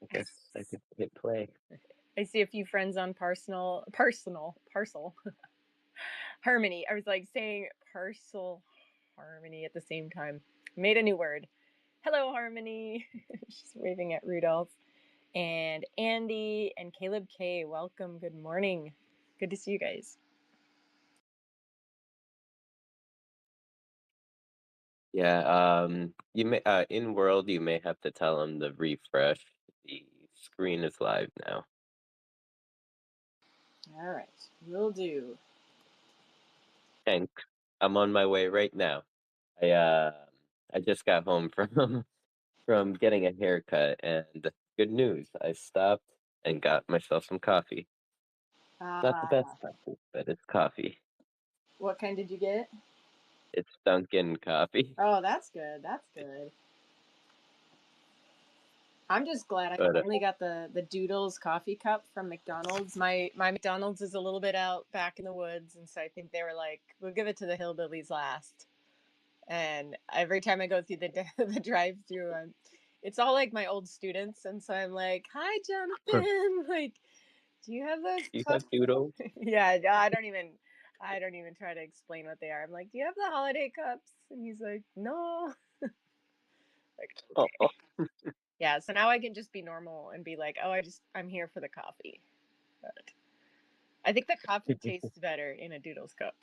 I guess I could hit play. I see a few friends on parcel harmony. I was like saying parcel harmony at the same time. Made a new word. Hello, Harmony. She's waving at Rudolph. And Andy and Caleb K. Welcome. Good morning. Good to see you guys. Yeah, you may in world you may have to tell him to refresh. The screen is live now. All right. Will do. Thanks. I'm on my way right now. I uh I just got home from from getting a haircut and good news. I stopped and got myself some coffee. Not the best Ah. coffee, but it's coffee. What kind did you get? It's Dunkin' coffee. Oh, that's good. That's good. I'm just glad I But finally got the Doodles coffee cup from McDonald's. My McDonald's is a little bit out back in the woods, and so I think they were like, "We'll give it to the hillbillies last." And every time I go through the the drive-through, it's all like my old students, and so I'm like, "Hi, Jonathan. Like, do you have those you have cups?" doodles? Yeah, I don't even try to explain what they are. I'm like, "Do you have the holiday cups?" And he's like, "No." Like, Oh, okay. Yeah, so now I can just be normal and be like, "Oh, I'm here for the coffee." But I think the coffee tastes better in a Doodles cup.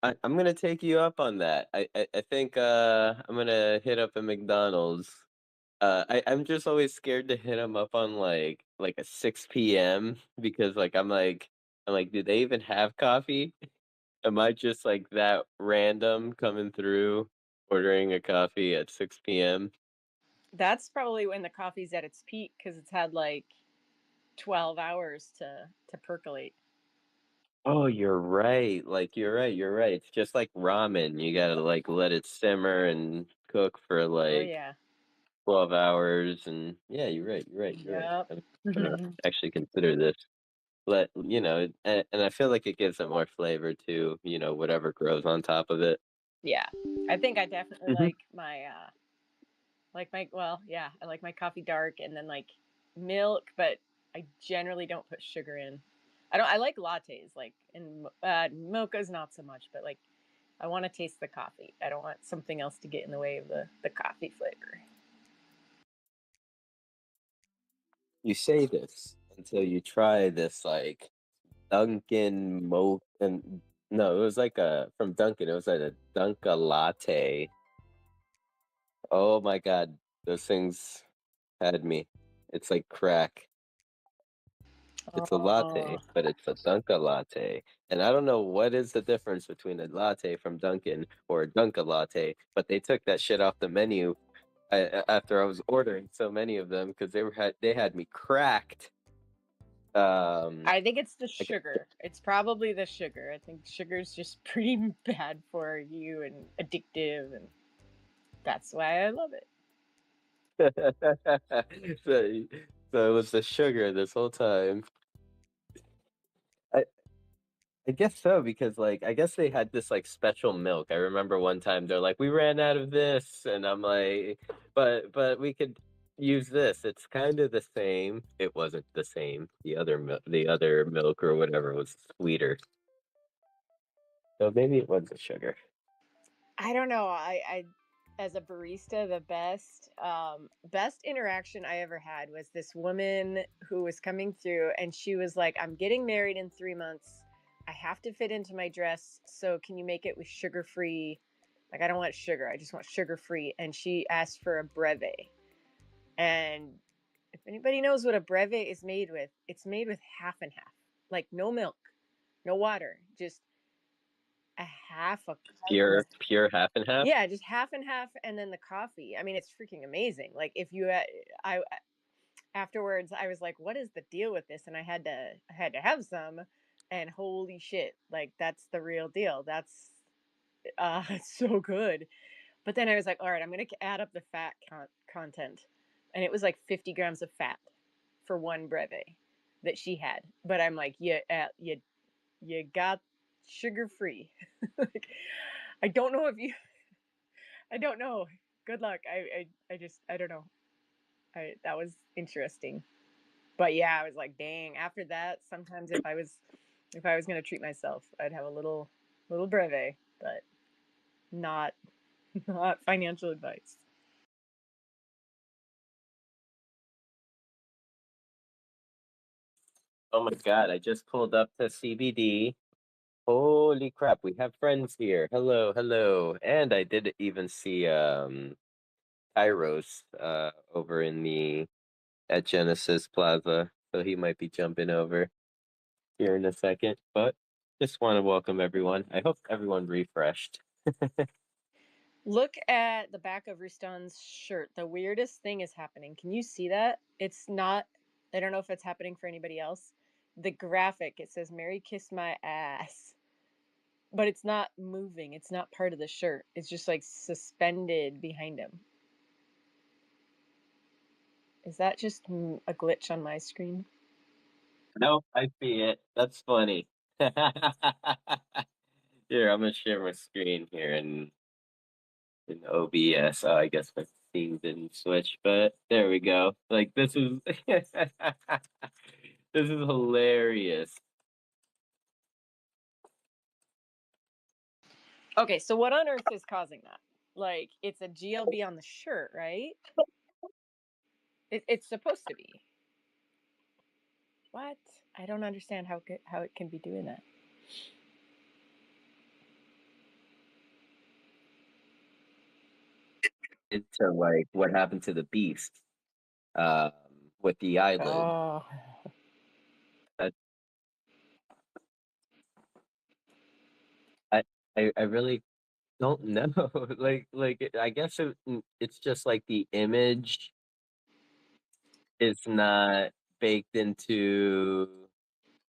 I'm gonna take you up on that. I think I'm gonna hit up a McDonald's. I'm just always scared to hit them up on like a 6 p.m. because I'm like, do they even have coffee? Am I just like that random coming through ordering a coffee at 6 p.m.? That's probably when the coffee's at its peak because it's had like 12 hours to percolate. Oh, you're right. Like you're right. You're right. It's just like ramen. You gotta like let it simmer and cook for Oh like yeah. 12 hours. And yeah, you're right. You're right. You're right. Yep. I'm gonna actually consider this. And I feel like it gives it more flavor to, whatever grows on top of it. Yeah. I think I definitely Hmm. like my well, yeah, I like my coffee dark and then like milk, but I generally don't put sugar in. I like lattes like and mochas not so much, but like I want to taste the coffee. I don't want something else to get in the way of the coffee flavor. You say this until you try this like Dunkin' Mo and no, it was like a from Dunkin', it was like a Dunka latte. Oh my God, those things had me. It's like crack. It's a Oh, latte, but it's a Dunka latte. And I don't know what is the difference between a latte from Dunkin' or a Dunka latte, but they took that shit off the menu after I was ordering so many of them because they had me cracked. Um, I think it's the I sugar. It's probably the sugar. I think sugar's just pretty bad for you and addictive, and that's why I love it. guess, so, so it was the sugar this whole time. I, I guess so because like I guess they had this like special milk. I remember one time they're like, we ran out of this, and I'm like, but we could use this. It's kind of the same. It wasn't the same. The other milk or whatever was sweeter. So maybe it was the sugar. I don't know. I as a barista, the best interaction I ever had was this woman who was coming through, and she was like, "I'm getting married in 3 months. I have to fit into my dress, so can you make it with sugar free? Like, I don't want sugar. I just want sugar free." And she asked for a breve. And if anybody knows what a breve is made with, it's made with half and half, like no milk, no water, just a half a cup. Pure half and half. Yeah, just half and half, and then the coffee. I mean, it's freaking amazing. Like if you, I afterwards, I was like, "What is the deal with this?" And I had to have some, and holy shit, like that's the real deal. That's it's so good. But then I was like, "All right, I'm gonna add up the content," and it was like 50 grams of fat for one breve that she had. But I'm like, "Yeah, you got sugar free." Like, I don't know if you I don't know. Good luck. I just I don't know. That was interesting. But yeah, I was like, dang. After that, sometimes if I was gonna treat myself, I'd have a little breve, but not not financial advice. Oh my God, I just pulled up to CBD. Holy crap, we have friends here. Hello, hello. And I did even see Kairos over in the at Genesis Plaza. So he might be jumping over here in a second. But just want to welcome everyone. I hope everyone refreshed. Look at the back of Rustan's shirt. The weirdest thing is happening. Can you see that? It's not, I don't know if it's happening for anybody else. The graphic, it says, Mary Kiss My Ass. But it's not moving. It's not part of the shirt. It's just like suspended behind him. Is that just a glitch on my screen? No, I see it. That's funny. Here, I'm gonna share my screen here in OBS. Oh, I guess my theme didn't switch, but there we go. Like this is this is hilarious. Okay, so what on earth is causing that? Like, it's a GLB on the shirt, right? It's supposed to be. What? I don't understand how it can be doing that. Into like what happened to the beast um with the eyelid. Oh, I I I really don't know. I guess it's just like the image is not baked into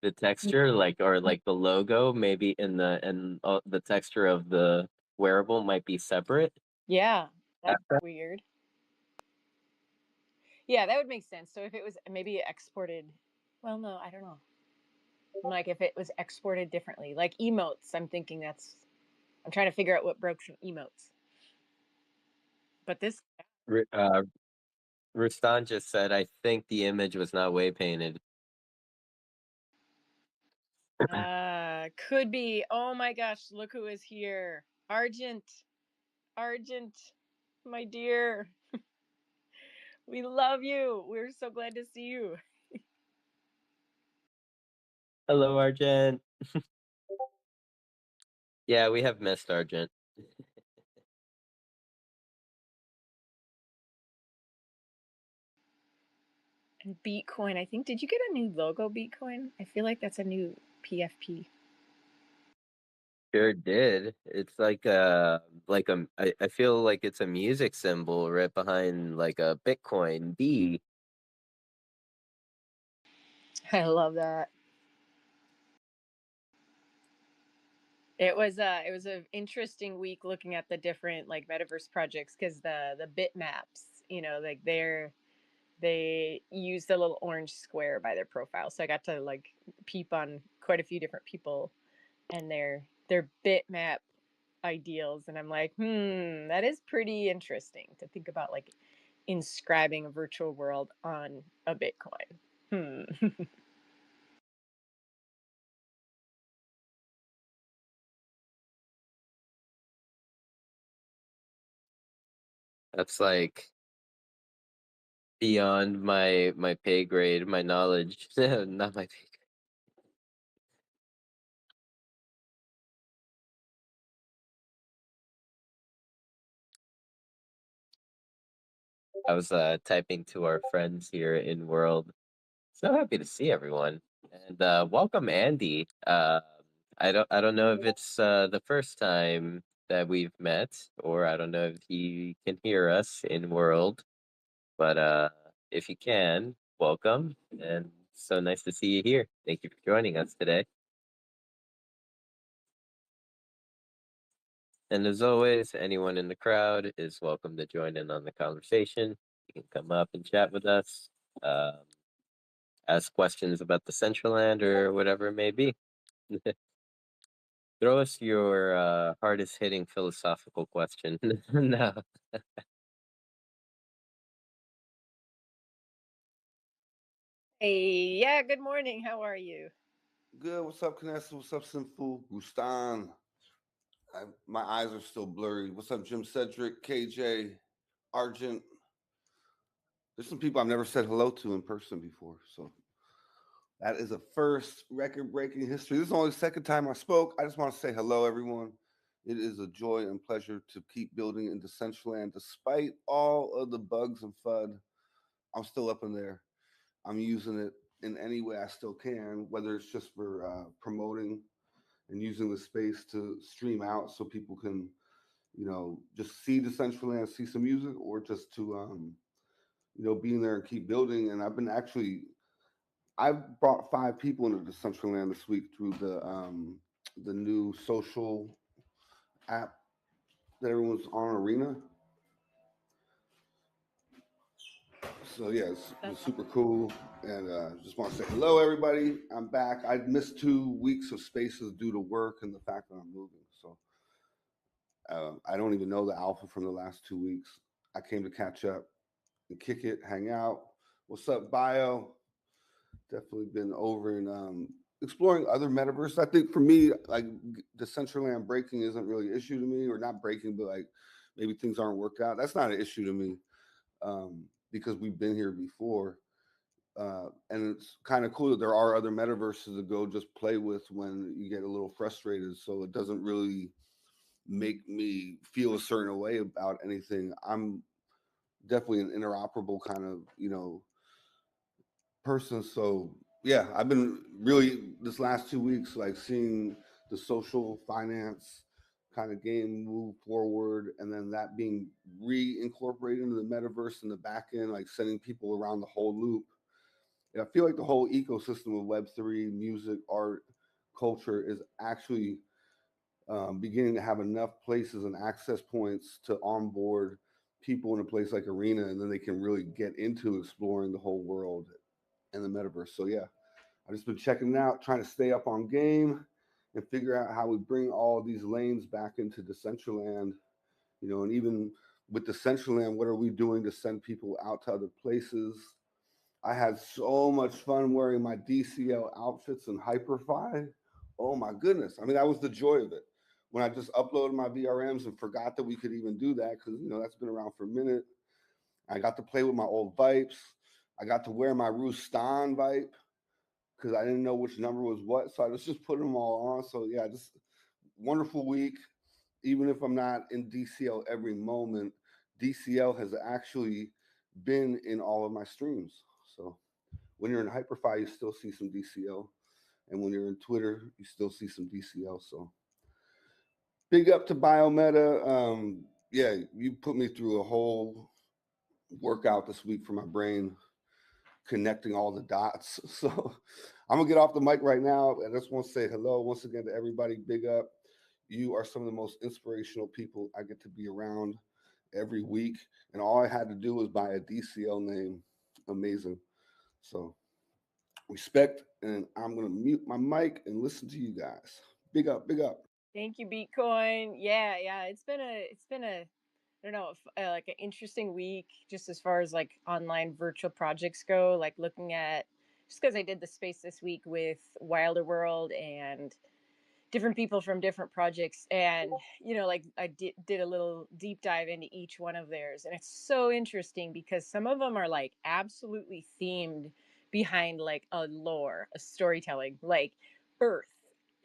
the texture, like or like the logo, maybe in the texture of the wearable might be separate. yeah, that's Uh, weird. Yeah, that would make sense. So if it was maybe exported, well, no, I don't know. Like if it was exported differently, like emotes, I'm thinking I'm trying to figure out what broke some emotes. But this Uh, Rustan just said, I think the image was not way painted. could be. Oh my gosh, look who is here. Argent. Argent, my dear. We love you. We're so glad to see you. Hello, Argent. Yeah, we have missed Argent. And Bitcoin, I think, did you get a new logo, Bitcoin? I feel like that's a new PFP. Sure did. It's I feel like it's a music symbol right behind like a Bitcoin B. I love that. It was an interesting week looking at the different like metaverse projects because the bitmaps, like they use the little orange square by their profile. So I got to like peep on quite a few different people and their bitmap ideals, and I'm like, that is pretty interesting to think about, like inscribing a virtual world on a Bitcoin. That's like beyond my pay grade, my knowledge. Not my pay grade. I was typing to our friends here in World. So happy to see everyone. And welcome Andy. I don't know if it's the first time that we've met, or I don't know if he can hear us in World, but if you can, welcome. And so nice to see you here. Thank you for joining us today. And as always, anyone in the crowd is welcome to join in on the conversation. You can come up and chat with us, um, ask questions about the Decentraland or whatever it may be. Throw us your hardest hitting philosophical question. No. Hey, yeah, good morning. How are you? Good. What's up, Knessa? What's up, Sinful? Rustan. My eyes are still blurry. What's up, Jim Cedric, KJ, Argent? There's some people I've never said hello to in person before. So that is a first record breaking history. This is only the second time I spoke. I just want to say hello, everyone. It is a joy and pleasure to keep building in Decentraland despite all of the bugs and FUD. I'm still up in there. I'm using it in any way I still can, whether it's just for promoting and using the space to stream out so people can, just see Decentraland, see some music, or just to, be in there and keep building. And I've brought 5 people into Decentraland this week through the new social app that everyone's on Arena. So yeah, it was That's super cool, and just want to say hello, everybody. I'm back. I missed 2 weeks of spaces due to work and the fact that I'm moving. So I don't even know the alpha from the last 2 weeks. I came to catch up and kick it, hang out. What's up, Bio? Definitely been over and exploring other metaverses. I think for me, like the Decentraland breaking isn't really an issue to me, or not breaking, but like maybe things aren't worked out. That's not an issue to me because we've been here before. And it's kind of cool that there are other metaverses to go just play with when you get a little frustrated. So it doesn't really make me feel a certain way about anything. I'm definitely an interoperable kind of, person. So yeah, I've been really this last 2 weeks like seeing the social finance kind of game move forward, and then that being reincorporated into the metaverse in the back end, like sending people around the whole loop. And I feel like the whole ecosystem of Web3, music, art, culture is actually beginning to have enough places and access points to onboard people in a place like Arena, and then they can really get into exploring the whole world and the metaverse. So yeah, I've just been checking it out, trying to stay up on game and figure out how we bring all these lanes back into Decentraland, and even with Decentraland, what are we doing to send people out to other places? I had so much fun wearing my DCL outfits in Hyperfy. Oh my goodness. I mean, that was the joy of it. When I just uploaded my VRMs and forgot that we could even do that, because that's been around for a minute. I got to play with my old vipes. I got to wear my Rustan vipe because I didn't know which number was what. So I was just putting them all on. So yeah, just wonderful week. Even if I'm not in DCL every moment, DCL has actually been in all of my streams. So when you're in Hyperfy, you still see some DCL. And when you're in Twitter, you still see some DCL. So big up to Biometa. Yeah, you put me through a whole workout this week for my brain, connecting all the dots. So I'm gonna get off the mic right now. I just want to say hello once again to everybody. Big up. You are some of the most inspirational people I get to be around every week. And all I had to do was buy a DCL name. Amazing. So respect, and I'm gonna mute my mic and listen to you guys. Big up, big up. Thank you, Bitcoin. Yeah, yeah. It's been a I don't know, like an interesting week just as far as like online virtual projects go. Like looking at just because I did the space this week with Wilder World and different people from different projects, and like I did a little deep dive into each one of theirs, and it's so interesting because some of them are like absolutely themed behind like a lore, a storytelling, like Earth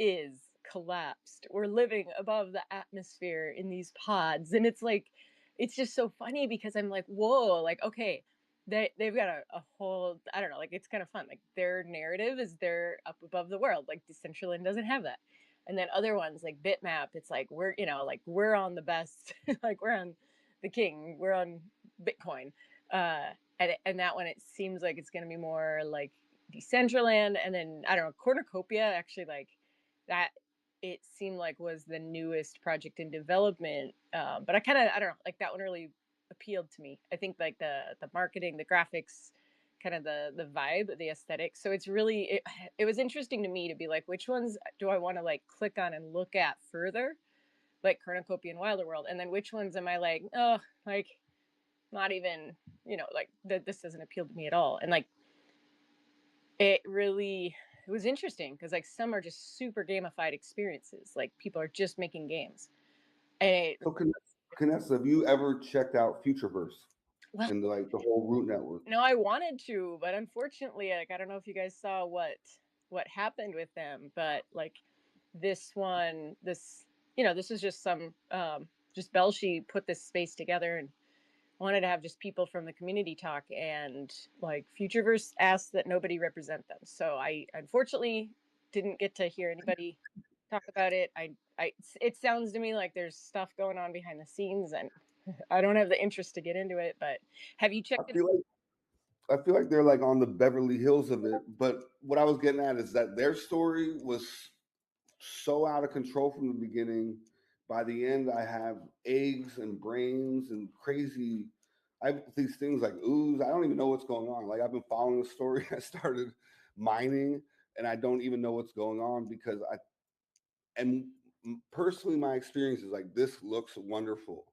is collapsed, we're living above the atmosphere in these pods, and it's like it's just so funny because I'm like, whoa, like, okay, they've got a whole, I don't know, like it's kind of fun, like their narrative is they're up above the world, like Decentraland doesn't have that. And then other ones like Bitmap, it's like we're, like we're on the best, like we're on the king, we're on Bitcoin. And that one, it seems like it's going to be more like Decentraland. And then I don't know, Cornucopia actually, like that, it seemed like was the newest project in development. But I don't know, like that one really appealed to me. I think like the marketing, the graphics, kind of the vibe, the aesthetic. So it's really it was interesting to me to be like, which ones do I want to like click on and look at further, like Cornucopia and Wilder World, and then which ones am I like, oh, like not even, like this doesn't appeal to me at all. And like it was interesting because like some are just super gamified experiences. Like people are just making games, and So, Vanessa, have you ever checked out Futureverse well, and like the whole Root Network? no, I wanted to, but unfortunately, like I don't know if you guys saw what happened with them, but like this one, this this is just some just Belshi put this space together and wanted to have just people from the community talk, and like Futureverse asked that nobody represent them. So I unfortunately didn't get to hear anybody talk about it. It sounds to me like there's stuff going on behind the scenes, and I don't have the interest to get into it. But have you I checked it? feel like I feel like they're like on the Beverly Hills of it. But what I was getting at is that their story was so out of control from the beginning. By the end, I have eggs and brains and crazy. I have these things like ooze. I don't even know what's going on. Like I've been following the story. I started mining, and I don't even know what's going on because I and personally, my experience is like this looks wonderful.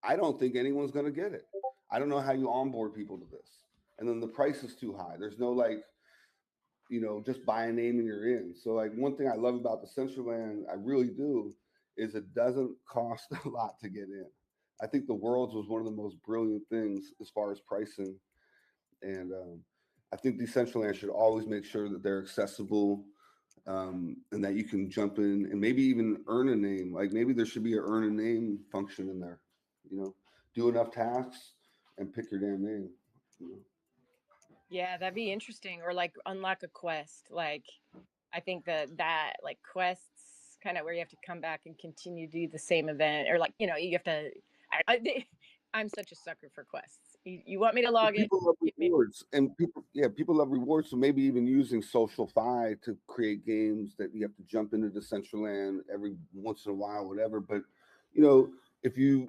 I don't think anyone's going to get it. I don't know how you onboard people to this. And then the price is too high. There's no like, just buy a name and you're in. So like one thing I love about the Decentraland, I really do, is it doesn't cost a lot to get in. I think the Worlds was one of the most brilliant things as far as pricing, and I think Decentraland should always make sure that they're accessible, and that you can jump in and maybe even earn a name. Like maybe there should be a earn a name function in there. You know, do enough tasks and pick your damn name. You know? Yeah, that'd be interesting. Or like unlock a quest. Like I think that like quests kind of where you have to come back and continue to do the same event, or like you have to. I'm such a sucker for quests. You want me to log in? People love Give me. rewards, and people love rewards. So maybe even using Social Fi to create games that you have to jump into the Central Land every once in a while, whatever. But you know, if you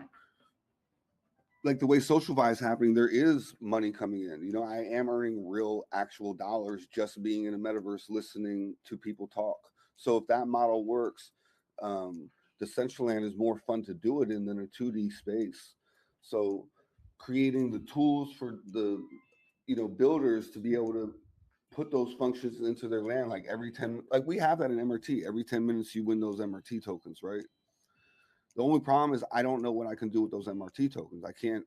like the way social buy is happening, there is money coming in. I am earning real actual dollars just being in a metaverse listening to people talk. So if that model works, um, the Central Land is more fun to do it in than a 2D space. So creating the tools for the builders to be able to put those functions into their land like every 10, like we have that in MRT, every 10 minutes you win those MRT tokens, right? The only problem is I don't know what I can do with those MRT tokens. I can't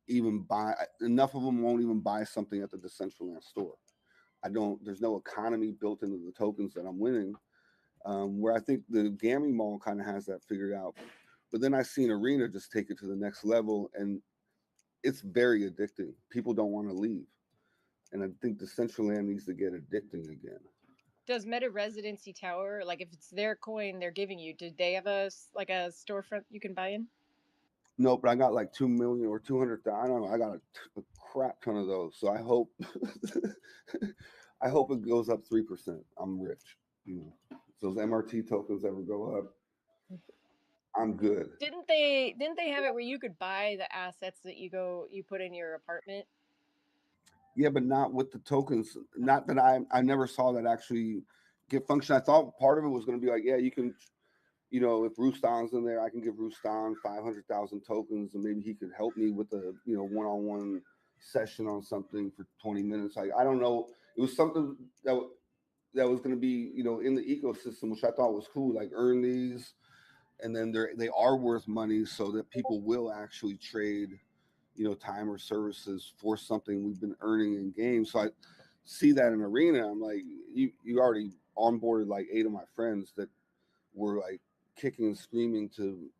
even buy enough of them, won't even buy something at the Decentraland store. I don't, there's no economy built into the tokens that I'm winning. Where I think the Gammy Mall kind of has that figured out. But then I seen Arena just take it to the next level, and it's very addicting. People don't want to leave. And I think the Decentraland needs to get addicting again. Does Meta Residency Tower, like if it's their coin they're giving you, did they have like a storefront you can buy in? No, but I got like 2 million or 200,000. I don't know. I got a crap ton of those. So I hope, I hope it goes up 3%. I'm rich. If those MRT tokens ever go up, I'm good. Didn't they have it where you could buy the assets that you put in your apartment? Yeah, but not with the tokens. Not that I never saw that actually get function. I thought part of it was going to be like, yeah, you can, if Rustam's in there, I can give Rustam 500,000 tokens, and maybe he could help me with a one-on-one session on something for 20 minutes. Like I don't know, it was something that was going to be in the ecosystem, which I thought was cool. Like earn these, and then they are worth money, so that people will actually trade time or services for something we've been earning in games. So I see that in Arena. I'm like, you already onboarded like 8 of my friends that were like kicking and screaming to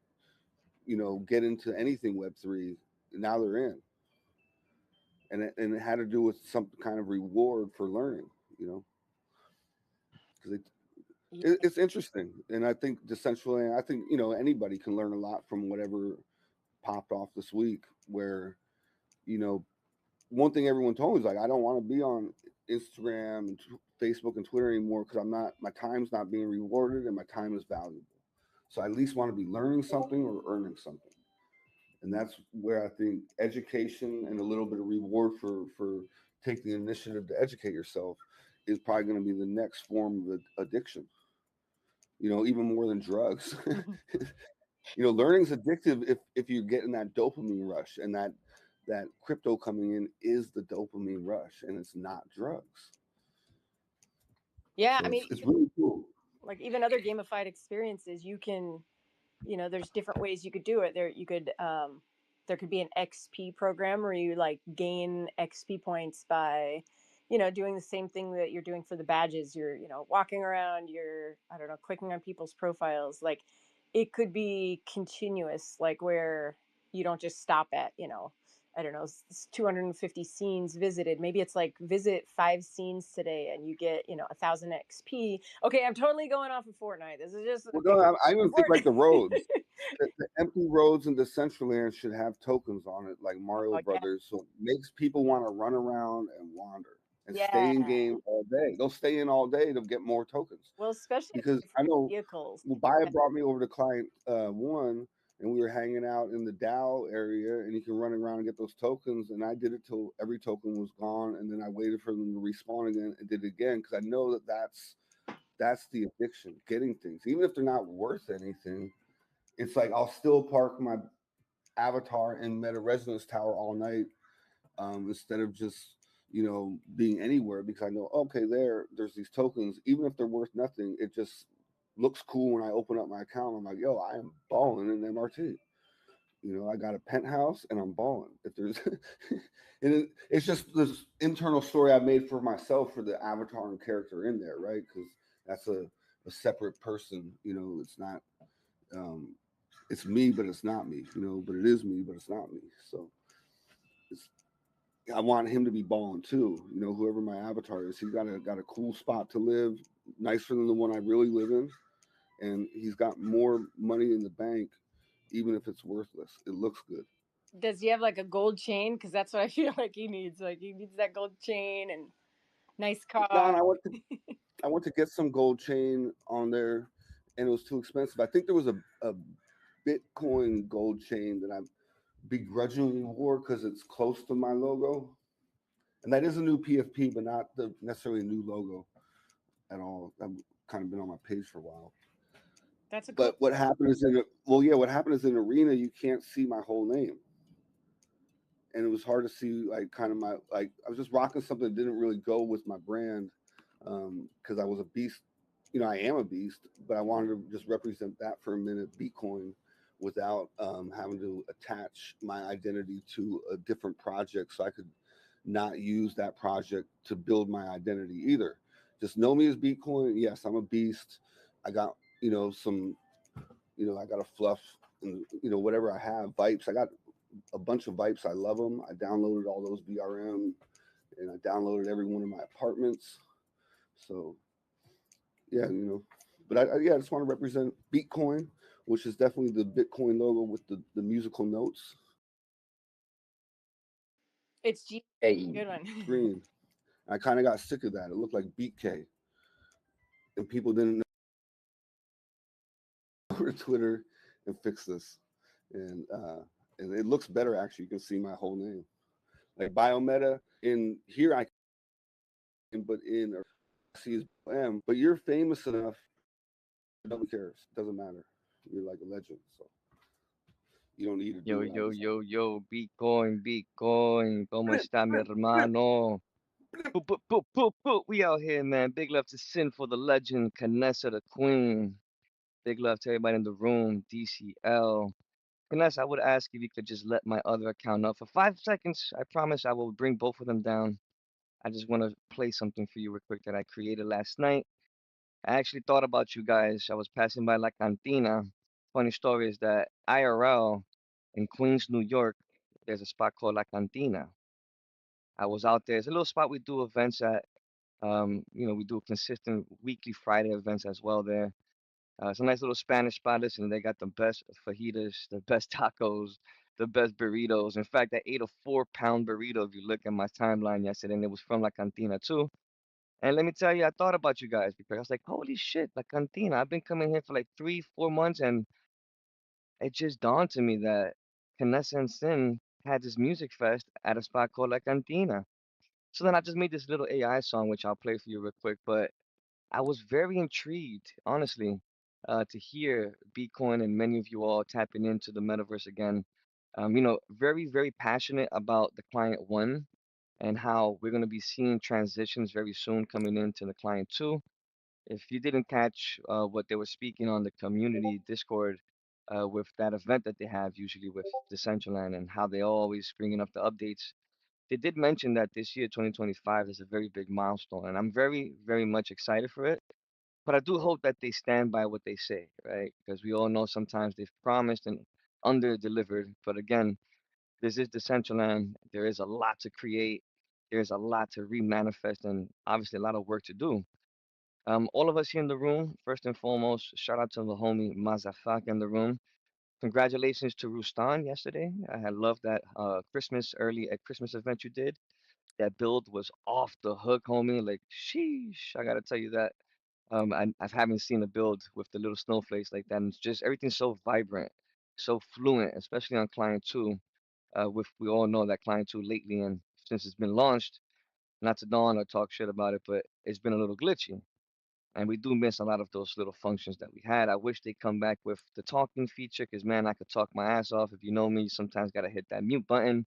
get into anything Web3. Now they're in, and it had to do with some kind of reward for learning. Because it's interesting, and I think Decentraland. I think anybody can learn a lot from whatever popped off this week. Where you know one thing everyone told me is like, I don't want to be on Instagram and Facebook and Twitter anymore because my time's not being rewarded and my time is valuable. So I at least want to be learning something or earning something. And that's where I think education and a little bit of reward for taking the initiative to educate yourself is probably going to be the next form of addiction. Even more than drugs. Learning's addictive if you're getting that dopamine rush, and that crypto coming in is the dopamine rush, and it's not drugs. Yeah, I So mean, it's really cool. like even other gamified experiences, you can, there's different ways you could do it. There could be an XP program where you like gain XP points by, doing the same thing that you're doing for the badges. You're, walking around, you're, I don't know, clicking on people's profiles. Like it could be continuous, like where you don't just stop at, I don't know, 250 scenes visited. Maybe it's like visit 5 scenes today and you get, 1,000 XP. Okay, I'm totally going off of Fortnite. This is just Well, okay. no, I even think like the Fortnite. roads, the empty roads in Decentraland should have tokens on it, like Mario Oh yeah, Brothers, so it makes people want to run around and wander and stay in yeah. game all day. They'll stay in all day to get more tokens Well, especially because I different know. vehicles. Well, Baya brought me over to client one, and we were hanging out in the Dow area, and you can run around and get those tokens. And I did it till every token was gone, and then I waited for them to respawn again and did it again because I know that that's the addiction, getting things, even if they're not worth anything. It's like I'll still park my avatar in Meta Residence Tower all night instead of just being anywhere because I know okay there's these tokens even if they're worth nothing. It just looks cool when I open up my account. I'm like, yo, I am balling in MRT. I got a penthouse and I'm balling. If there's, it's just this internal story I made for myself for the avatar and character in there, right? Because that's a separate person. It's not, um, it's me, but it's not me. But it is me, but it's not me. So it's, I want him to be balling too. Whoever my avatar is, he's got a cool spot to live, nicer than the one I really live in, and he's got more money in the bank, even if it's worthless. It looks good. Does he have like a gold chain? Because that's what I feel like he needs. Like he needs that gold chain and nice No, car. and I went to get some gold chain on there, and it was too expensive. I think there was a Bitcoin gold chain that I begrudgingly wore because it's close to my logo, and that is a new PFP, but not the necessarily a new logo at all. I've kind of been on my page for a while. That's a cool. But what happened is what happened is in arena you can't see my whole name, and it was hard to see like kind of my like I was just rocking something that didn't really go with my brand because I was a beast. I am a beast, but I wanted to just represent that for a minute, Bitcoin, without having to attach my identity to a different project, so I could not use that project to build my identity either. Just know me as Bitcoin. Yes, I'm a beast. I got some I got a fluff and whatever I have vipes. I got a bunch of vipes. I love them. I downloaded all those BRM and I downloaded every one of my apartments. So yeah, but yeah, I just want to represent Bitcoin, which is definitely the Bitcoin logo with the musical notes. It's G. Hey, Good one. Green. I kind of got sick of that. It looked like Beat K, and people didn't know over to Twitter and fix this, and it looks better actually. You can see my whole name, like Biometa. In here, I can, but in see is M. But you're famous enough. Nobody cares. Doesn't matter. You're like a legend, so you don't need to do Yo, what I yo, just yo, yo, Bitcoin, Bitcoin, ¿cómo está mi hermano? Poop, poop, poop, poop, poop. We out here, man. Big love to Sin for the legend, Canessa the queen. Big love to everybody in the room, DCL. Canessa, I would ask if you could just let my other account up for 5 seconds. I promise I will bring both of them down. I just want to play something for you real quick that I created last night. I actually thought about you guys. I was passing by La Cantina. Funny story is that IRL in Queens, New York, there's a spot called La Cantina. I was out there. It's a little spot we do events at. We do consistent weekly Friday events as well there. It's a nice little Spanish spot. Listen, they got the best fajitas, the best tacos, the best burritos. In fact, I ate a 4-pound burrito if you look at my timeline yesterday, and it was from La Cantina too. And let me tell you, I thought about you guys because I was like, holy shit, La Cantina. I've been coming here for like 3, 4 months, and it just dawned to me that Canessa and Sin had this music fest at a spot called La Cantina. So then I just made this little AI song, which I'll play for you real quick. But I was very intrigued, honestly, to hear Bitcoin and many of you all tapping into the metaverse again. Very, very passionate about the client one and how we're going to be seeing transitions very soon coming into the client two. If you didn't catch what they were speaking on the community Discord with that event that they have usually with Decentraland and how they always bringing up the updates, they did mention that this year, 2025, is a very big milestone, and I'm very, very much excited for it. But I do hope that they stand by what they say, right? Because we all know sometimes they've promised and under-delivered. But again, this is Decentraland. There is a lot to create. There's a lot to remanifest, and obviously a lot of work to do. All of us here in the room, first and foremost, shout out to the homie Mazafak in the room. Congratulations to Rustan yesterday. I had loved that Christmas early at Christmas event you did. That build was off the hook, homie. Like, sheesh, I gotta tell you that. I haven't seen a build with the little snowflakes like that. And it's just everything's so vibrant, so fluent, especially on Client 2. With we all know that Client 2 lately, and since it's been launched, not to dawn or talk shit about it, but it's been a little glitchy. And we do miss a lot of those little functions that we had. I wish they come back with the talking feature, because man, I could talk my ass off. If you know me, you sometimes gotta hit that mute button.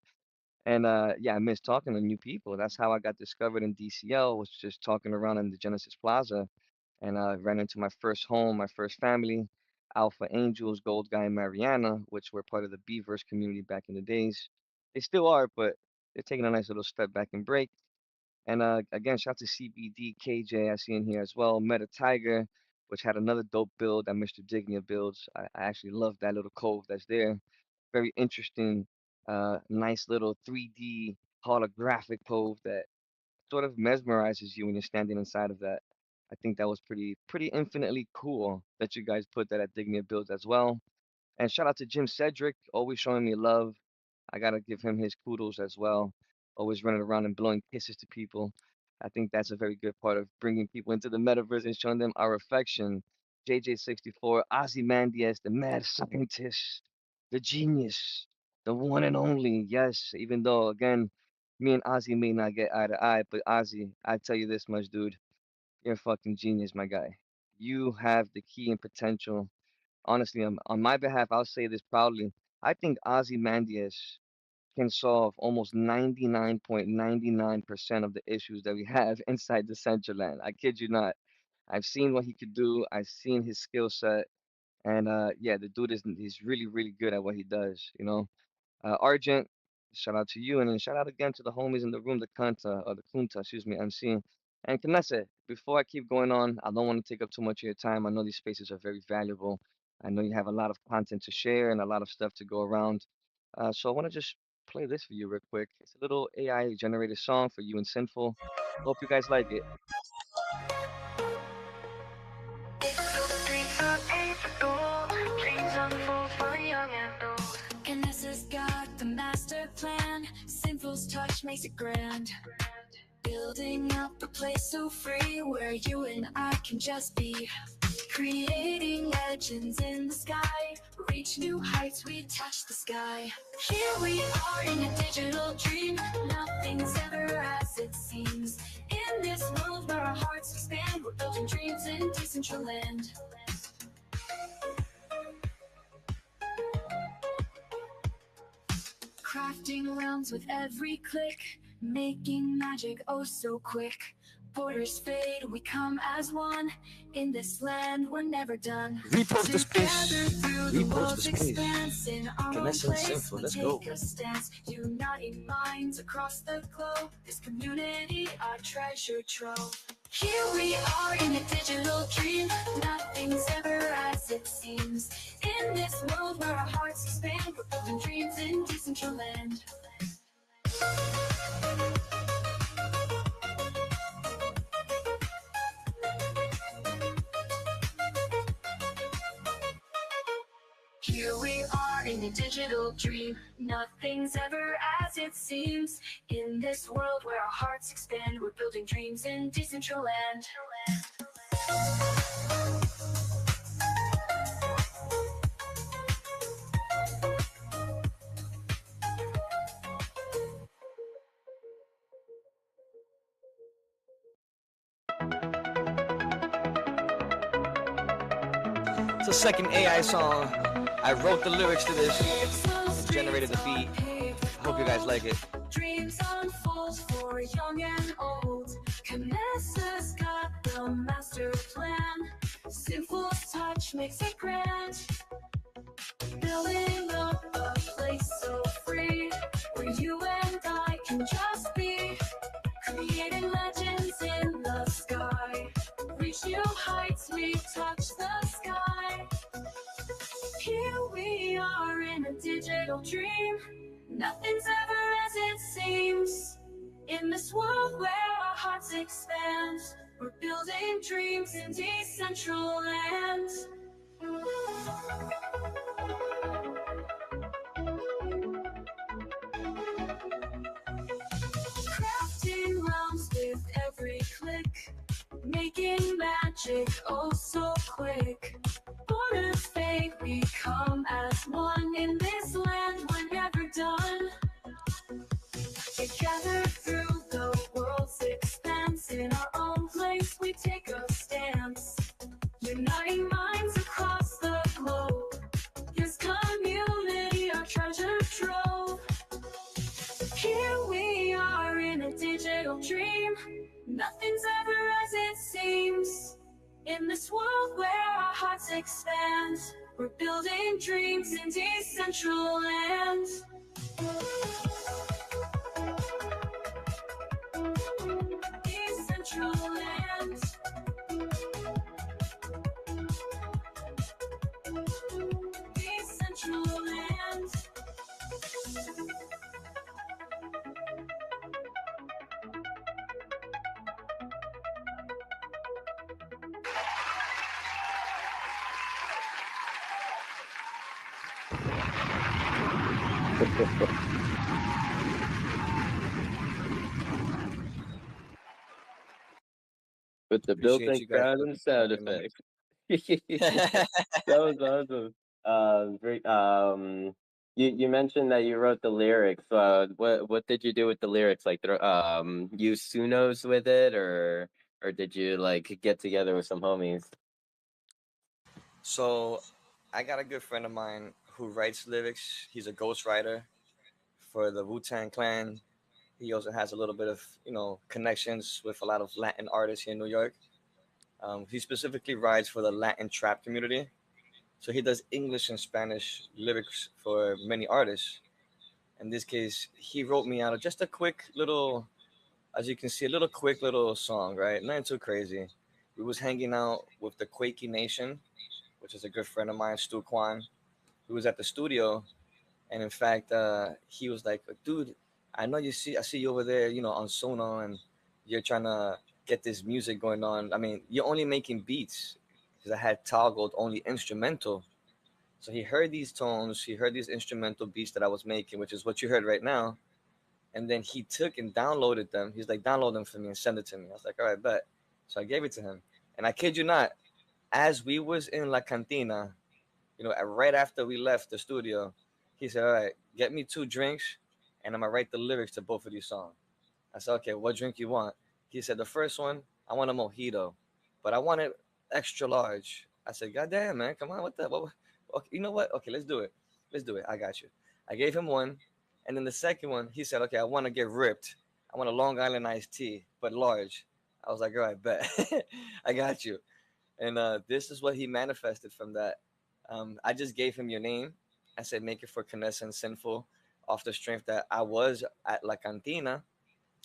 And yeah, I miss talking to new people. That's how I got discovered in DCL, was just talking around in the Genesis Plaza, and ran into my first home, my first family, Alpha Angels, Gold Guy, and Mariana, which were part of the Beverse community back in the days. They still are, but they're taking a nice little step back and break. And again, shout out to CBD, KJ, I see in here as well. Meta Tiger, which had another dope build that Mr. Dignia builds. I actually love that little cove that's there. Very interesting, nice little 3D holographic cove that sort of mesmerizes you when you're standing inside of that. I think that was pretty infinitely cool that you guys put that at Dignia builds as well. And shout out to Jim Cedric, always showing me love. I gotta give him his kudos as well. Always running around and blowing kisses to people. I think that's a very good part of bringing people into the metaverse and showing them our affection. JJ64, Ozymandias, the mad scientist, the genius, the one and only. Yes, even though, again, me and Ozzy may not get eye to eye, but Ozzy, I tell you this much, dude. You're a fucking genius, my guy. You have the key and potential. Honestly, on my behalf, I'll say this proudly. I think Ozymandias can solve almost 99.99% of the issues that we have inside the Decentraland. I kid you not. I've seen what he could do. I've seen his skill set, and yeah, the dude is he's really really good at what he does. Argent, shout out to you, and then shout out again to the homies in the room, the Kanta, or the Kunta, excuse me, MC. And Knessa, before I keep going on, I don't want to take up too much of your time. I know these spaces are very valuable. I know you have a lot of content to share and a lot of stuff to go around. So I want to just play this for you real quick. It's a little AI generated song for you and Sinful. Hope you guys like it. Vanessa's got the master plan. Sinful's touch makes it grand. Building up a place so free where you and I can just be. Creating legends in the sky. Reach new heights, we touch the sky. Here we are in a digital dream. Nothing's ever as it seems. In this world where our hearts expand, we're building dreams in Decentraland. Crafting realms with every click, making magic oh so quick. Borders fade, we come as one. In this land, we're never done. Repost the space. Together through the Repost the world's space. expanse, in our own Vanessa and place, Sinful, we let's take go. a stance. Uniting minds across the globe. This community, our treasure trove. Here we are in a digital dream. Nothing's ever as it seems. In this world where our hearts expand, we're building dreams in Decentraland. Here we are in a digital dream. Nothing's ever as it seems. In this world where our hearts expand, we're building dreams in Decentraland. It's a second AI song. I wrote the lyrics to this. Generated the beat. Hope you guys like it. Dreams unfold for young and old. Vanessa's got the the master plan. Simple touch makes it grand. Building up a place so free, where you and I can just be. Creating legends in the sky. Reach new heights, we touch the sky. Here we are in a digital dream. Nothing's ever as it seems. In this world where our hearts expand, we're building dreams in Decentraland. Crafting realms with every click, making magic oh so quick. Borders fade, we come as one. In this land we're never done. Together through the world's expanse, in our own place we take a stance. Uniting minds across the globe, here's community, our treasure trove. Here we are in a digital dream. Nothing's ever as it seems. In this world where our hearts expand, we're building dreams in Decentraland. Decentraland. Decentraland. With the Appreciate built-in you guys crowd for and sound listening, man. effects. That was awesome. Great. You mentioned that you wrote the lyrics. What did you do with the lyrics? Like, use Sunos with it, or did you like get together with some homies? So I got a good friend of mine who writes lyrics. He's a ghostwriter for the Wu-Tang Clan. He also has a little bit of, connections with a lot of Latin artists here in New York. He specifically writes for the Latin trap community. So he does English and Spanish lyrics for many artists. In this case, he wrote me out just a quick little, as you can see, a little quick little song, right? Nothing too crazy. We was hanging out with the Quakey Nation, which is a good friend of mine, Stu Kwan, who was at the studio. And in fact, he was like, dude, I see you over there, on Sono, and you're trying to get this music going on. I mean, you're only making beats because I had toggled only instrumental. So he heard these tones, he heard these instrumental beats that I was making, which is what you heard right now. And then he took and downloaded them. He's like, download them for me and send it to me. I was like, all right, bet. So I gave it to him. And I kid you not, as we was in La Cantina, right after we left the studio, he said, all right, get me 2 drinks and I'm gonna write the lyrics to both of these songs. I said, okay, what drink you want? He said, the first one, I want a mojito, but I want it extra large. I said, God damn, man, come on, what the, what, okay, you know what? Okay, let's do it. Let's do it. I got you. I gave him one. And then the second one, he said, okay, I want to get ripped. I want a Long Island iced tea, but large. I was like, all right, bet. I got you. And this is what he manifested from that. I just gave him your name. I said, make it for Canessa and Sinful off the strength that I was at La Cantina.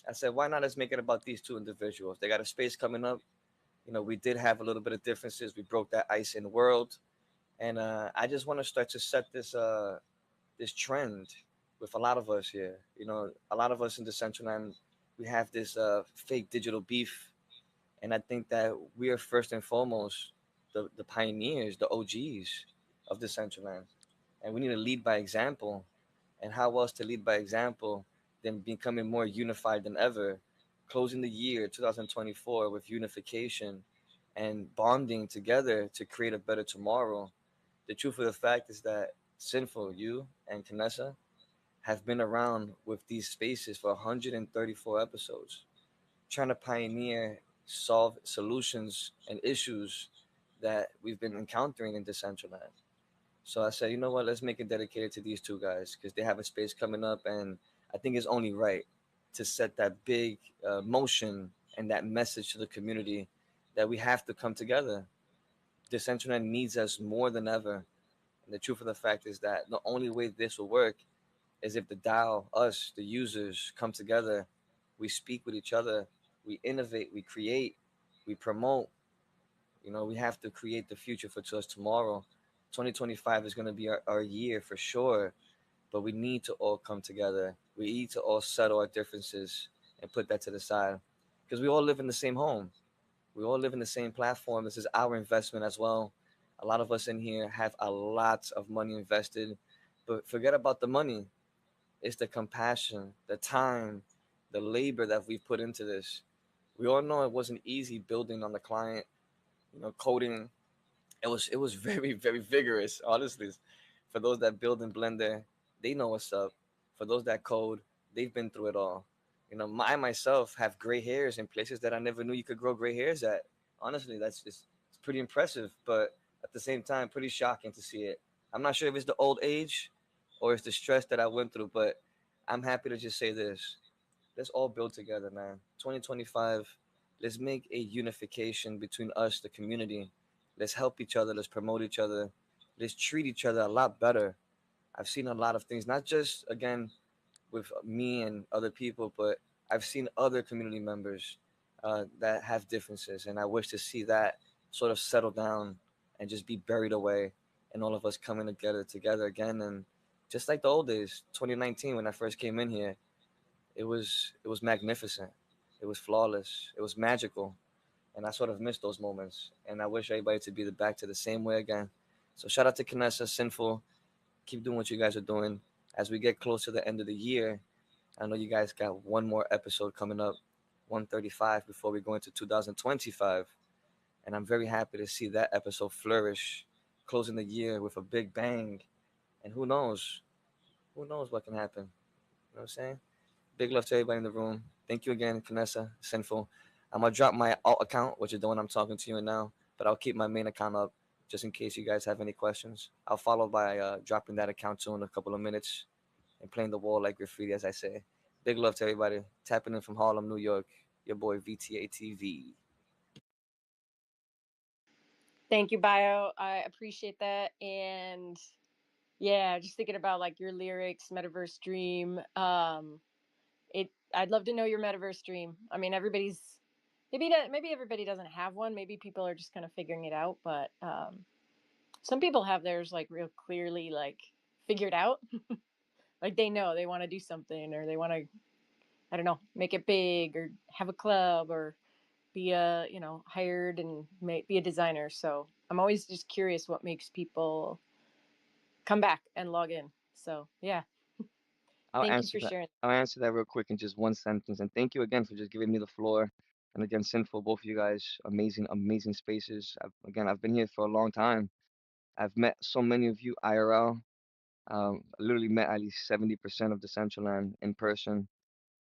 I said, why not let's make it about these two individuals? They got a space coming up. We did have a little bit of differences. We broke that ice in world. And I just want to start to set this trend with a lot of us here. A lot of us in the Central End, we have this fake digital beef. And I think that we are first and foremost the pioneers, the OGs of the Central End. And we need to lead by example. And how else to lead by example than becoming more unified than ever, closing the year 2024 with unification and bonding together to create a better tomorrow. The truth of the fact is that Sinful, you and Kanessa have been around with these spaces for 134 episodes, trying to pioneer, solve solutions and issues that we've been encountering in Decentraland. So I said, you know what, let's make it dedicated to these two guys because they have a space coming up, and I think it's only right to set that big motion and that message to the community that we have to come together. Decentraland needs us more than ever. And the truth of the fact is that the only way this will work is if the DAO, us, the users, come together. We speak with each other. We innovate. We create. We promote. We have to create the future for us tomorrow. 2025 is going to be our year for sure, but we need to all come together. We need to all settle our differences and put that to the side because we all live in the same home. We all live in the same platform. This is our investment as well. A lot of us in here have a lot of money invested, but forget about the money. It's the compassion, the time, the labor that we've put into this. We all know it wasn't easy building on the client, coding. It was very very vigorous. Honestly, for those that build in Blender, they know what's up. For those that code, they've been through it all. I myself have gray hairs in places that I never knew you could grow gray hairs at. Honestly, that's just it's pretty impressive, but at the same time, pretty shocking to see it. I'm not sure if it's the old age or it's the stress that I went through, but I'm happy to just say this: let's all build together, man. 2025, let's make a unification between us, the community. Let's help each other. Let's promote each other. Let's treat each other a lot better. I've seen a lot of things, not just, again, with me and other people, but I've seen other community members that have differences. And I wish to see that sort of settle down and just be buried away and all of us coming together again. And just like the old days, 2019, when I first came in here, it was magnificent. It was flawless. It was magical, and I sort of miss those moments. And I wish everybody to be back to the same way again. So shout out to Kinessa, Sinful. Keep doing what you guys are doing. As we get close to the end of the year, I know you guys got one more episode coming up, 135, before we go into 2025. And I'm very happy to see that episode flourish, closing the year with a big bang. And who knows? Who knows what can happen? You know what I'm saying? Big love to everybody in the room. Thank you again, Vanessa, Sinful. I'm gonna drop my alt account, which is the one I'm talking to you in now, but I'll keep my main account up just in case you guys have any questions. I'll follow by dropping that account too in a couple of minutes and playing the wall like graffiti, as I say. Big love to everybody. Tapping in from Harlem, New York. Your boy VTA TV. Thank you, Bio. I appreciate that. And yeah, just thinking about like your lyrics, Metaverse Dream. I'd love to know your Metaverse Dream. I mean, maybe everybody doesn't have one. Maybe people are just kind of figuring it out. But some people have theirs like real clearly like figured out. Like they know they want to do something or they want to, I don't know, make it big or have a club or be a hired and be a designer. So I'm always just curious what makes people come back and log in. So yeah, I'll thank you answer for that. sharing. I'll answer that real quick in just one sentence. And thank you again for just giving me the floor. And again, Sinful, both of you guys, amazing, amazing spaces. I've been here for a long time. I've met so many of you IRL. I literally met at least 70% of the Central Land in person,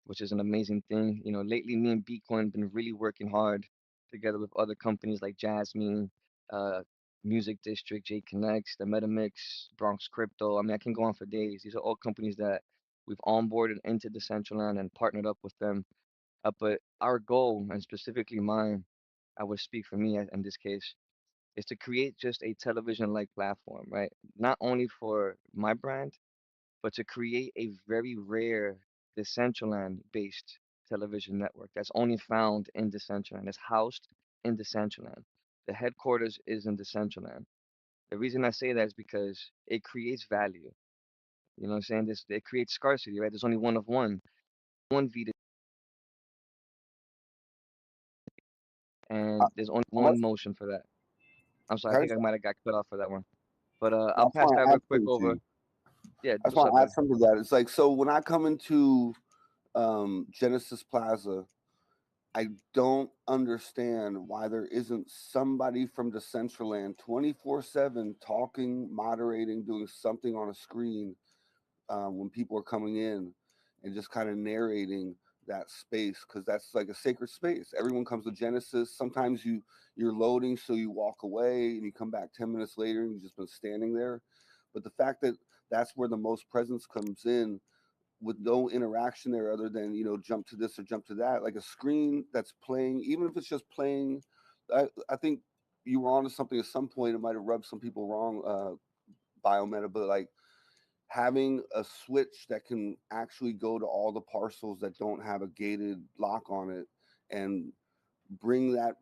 which is an amazing thing. Lately me and Bitcoin been really working hard together with other companies like Jasmine, uh, Music District, J Connects, the MetaMix, Bronx Crypto. I mean, I can go on for days. These are all companies that we've onboarded into the Central Land and partnered up with them. But our goal, and specifically mine, I would speak for me in this case, is to create just a television-like platform, right? Not only for my brand, but to create a very rare Decentraland based television network that's only found in Decentraland, it's housed in Decentraland. The headquarters is in Decentraland. The reason I say that is because it creates value. You know what I'm saying? It creates scarcity, right? There's only one of one Vita, How and there's only how much? one motion for that. I'm sorry, I I think just, I might have got cut off for that one. But I I'll just pass want that to add real quick something to over. you. Yeah, I just what's want up, to add bud? something to that. It's like, so when I come into Genesis Plaza, I don't understand why there isn't somebody from Decentraland 24/7 talking, moderating, doing something on a screen when people are coming in and just kind of narrating that space, because that's like a sacred space. Everyone comes to Genesis. Sometimes you're loading, so you walk away and you come back 10 minutes later and you've just been standing there. But the fact that that's where the most presence comes in, with no interaction there other than jump to this or jump to that, like a screen that's playing, even if it's just playing I think you were onto something at some point. It might have rubbed some people wrong, biometa, but like having a switch that can actually go to all the parcels that don't have a gated lock on it and bring that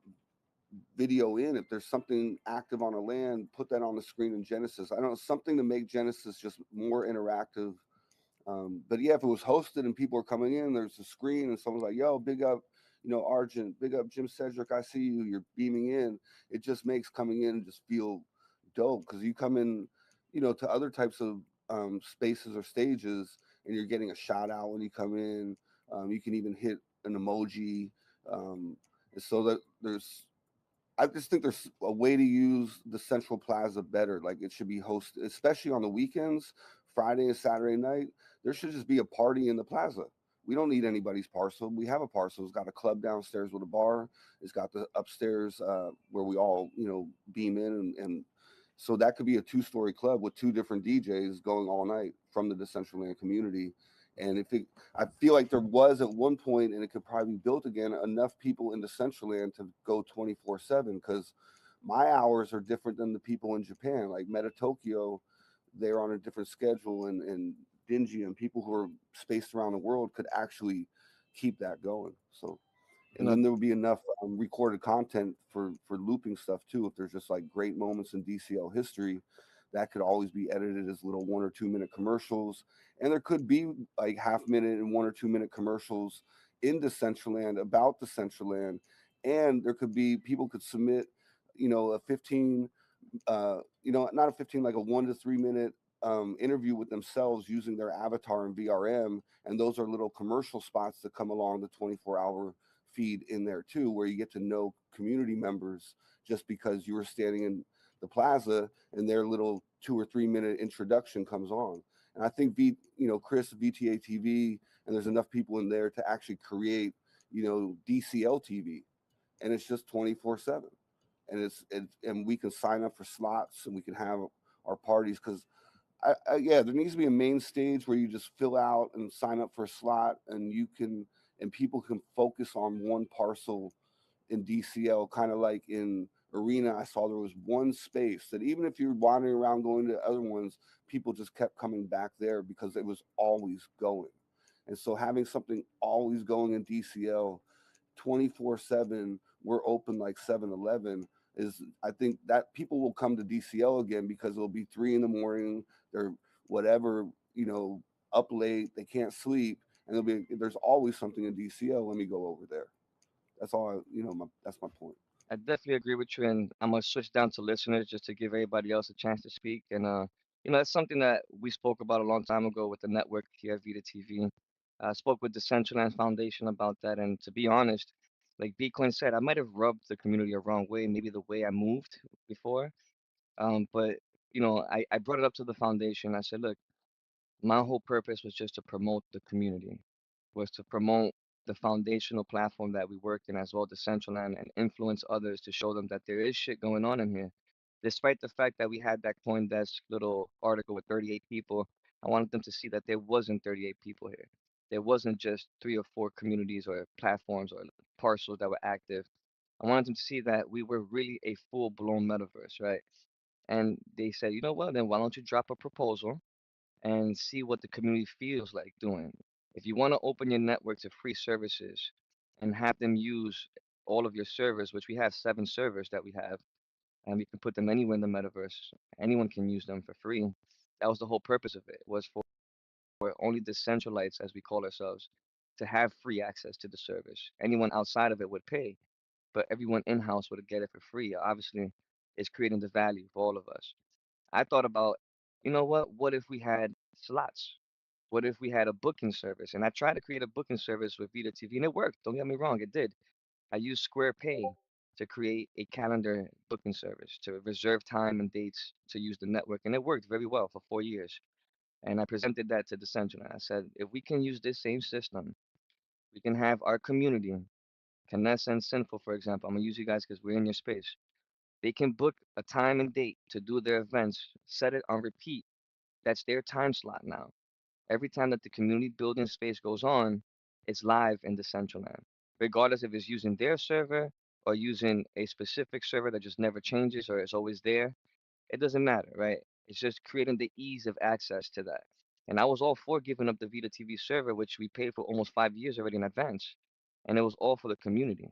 video in. If there's something active on a land, put that on the screen in Genesis. I don't know, something to make Genesis just more interactive. But yeah, if it was hosted and people are coming in, there's a screen and someone's like, "Yo, big up, Argent, big up Jim Cedric, I see you. You're beaming in." It just makes coming in just feel dope because you come in, to other types of spaces or stages, and you're getting a shout out when you come in. You can even hit an emoji, and so that there's I just think there's a way to use the Central Plaza better. Like it should be hosted, especially on the weekends, Friday and Saturday night. There should just be a party in the plaza. We don't need anybody's parcel. We have a parcel. It's got a club downstairs with a bar. It's got the upstairs where we all, beam in, and so that could be a two-story club with two different DJs going all night from the Decentraland community. And I feel like there was at one point, and it could probably be built again, enough people in the Decentraland to go 24/7. Because my hours are different than the people in Japan. Like Meta Tokyo, they're on a different schedule, and Dingy and people who are spaced around the world could actually keep that going. So, You and know, then there would be enough recorded content for looping stuff too. If there's just like great moments in DCL history, that could always be edited as little 1 or 2 minute commercials, and there could be like half-minute and 1 or 2 minute commercials in Decentraland about Decentraland, and there could be people could submit, a 15 not a 15, like a 1 to 3 minute interview with themselves using their avatar in VRM. And those are little commercial spots that come along the 24-hour feed in there too, where you get to know community members just because you were standing in the plaza and their little 2 or 3 minute introduction comes on. And I think Chris, VTA TV, and there's enough people in there to actually create, DCL TV, and it's just 24/7, and and we can sign up for slots and we can have our parties because yeah, there needs to be a main stage where you just fill out and sign up for a slot, and people can focus on one parcel in DCL, kind of like in Arena. I saw there was one space that even if you're wandering around going to other ones, people just kept coming back there because it was always going. And so having something always going in DCL 24/7, we're open like 7-Eleven, is I think that people will come to DCL again because it'll be 3 in the morning, they're whatever, up late, they can't sleep, and there's always something in DCL. Let me go over there. That's all that's my point. I definitely agree with you, and I'm gonna switch down to listeners just to give everybody else a chance to speak. And that's something that we spoke about a long time ago with the network here at Vita TV. I spoke with the Decentraland Foundation about that, and to be honest, like Bitcoin said, I might have rubbed the community a wrong way, maybe the way I moved before. But I brought it up to the foundation. I said, look, my whole purpose was just to promote the community, was to promote the foundational platform that we work in as well, the Central Land, and influence others to show them that there is shit going on in here. Despite the fact that we had that CoinDesk little article with 38 people, I wanted them to see that there wasn't 38 people here. There wasn't just 3 or 4 communities or platforms or parcels that were active. I wanted them to see that we were really a full-blown metaverse, right? And they said, you know what, then why don't you drop a proposal and see what the community feels like doing. If you want to open your network to free services and have them use all of your servers, which we have 7 servers that we have, and we can put them anywhere in the metaverse, anyone can use them for free. That was the whole purpose of it, was for only the centralites, as we call ourselves, to have free access to the servers. Anyone outside of it would pay, but everyone in-house would get it for free. Obviously, it's creating the value for all of us. I thought about, what if we had slots? What if we had a booking service? And I tried to create a booking service with Vita TV, and it worked. Don't get me wrong, it did. I used Square Pay to create a calendar booking service to reserve time and dates to use the network, and it worked very well for 4 years. And I presented that to the center. I said, if we can use this same system, we can have our community, Canessa and Sinful, for example. I'm gonna use you guys because we're in your space. They can book a time and date to do their events, set it on repeat. That's their time slot now. Every time that the community building space goes on, it's live in the central land, regardless if it's using their server or using a specific server that just never changes or is always there, it doesn't matter, right? It's just creating the ease of access to that. And I was all for giving up the Vita TV server, which we paid for almost 5 years already in advance. And it was all for the community.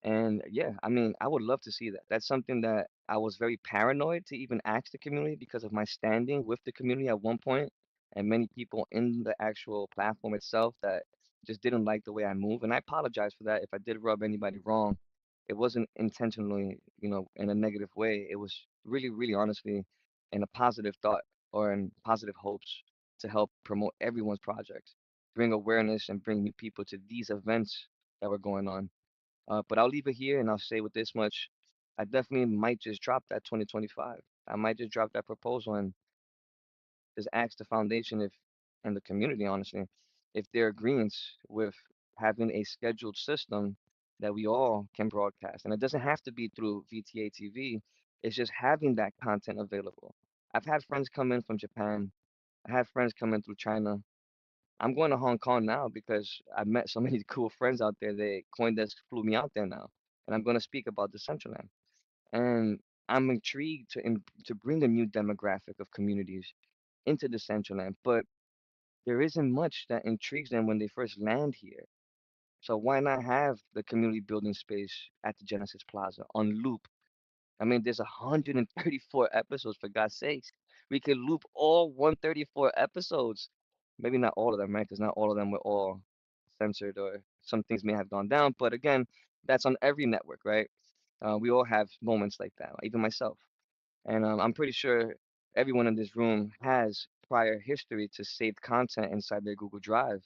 And yeah, I mean, I would love to see that. That's something that I was very paranoid to even ask the community because of my standing with the community at one point, and many people in the actual platform itself that just didn't like the way I move. And I apologize for that if I did rub anybody wrong. It wasn't intentionally, in a negative way. It was really, really honestly in a positive thought or in positive hopes to help promote everyone's project, bring awareness and bring new people to these events that were going on. But I'll leave it here and I'll say with this much, I definitely might just drop that 2025. I might just drop that proposal and just ask the foundation if and the community, honestly, if they're agreeing with having a scheduled system that we all can broadcast. And it doesn't have to be through VTA TV. It's just having that content available. I've had friends come in from Japan. I had friends come in through China. I'm going to Hong Kong now because I met so many cool friends out there. They Coindesk flew me out there now, and I'm going to speak about Decentraland. And I'm intrigued to bring a new demographic of communities into Decentraland, but there isn't much that intrigues them when they first land here. So why not have the community building space at the Genesis Plaza on loop? I mean, there's 134 episodes for God's sakes. We could loop all 134 episodes. Maybe not all of them, right? Because not all of them were all censored or some things may have gone down. But again, that's on every network, right? We all have moments like that, even myself. And I'm pretty sure everyone in this room has prior history to saved content inside their Google Drive.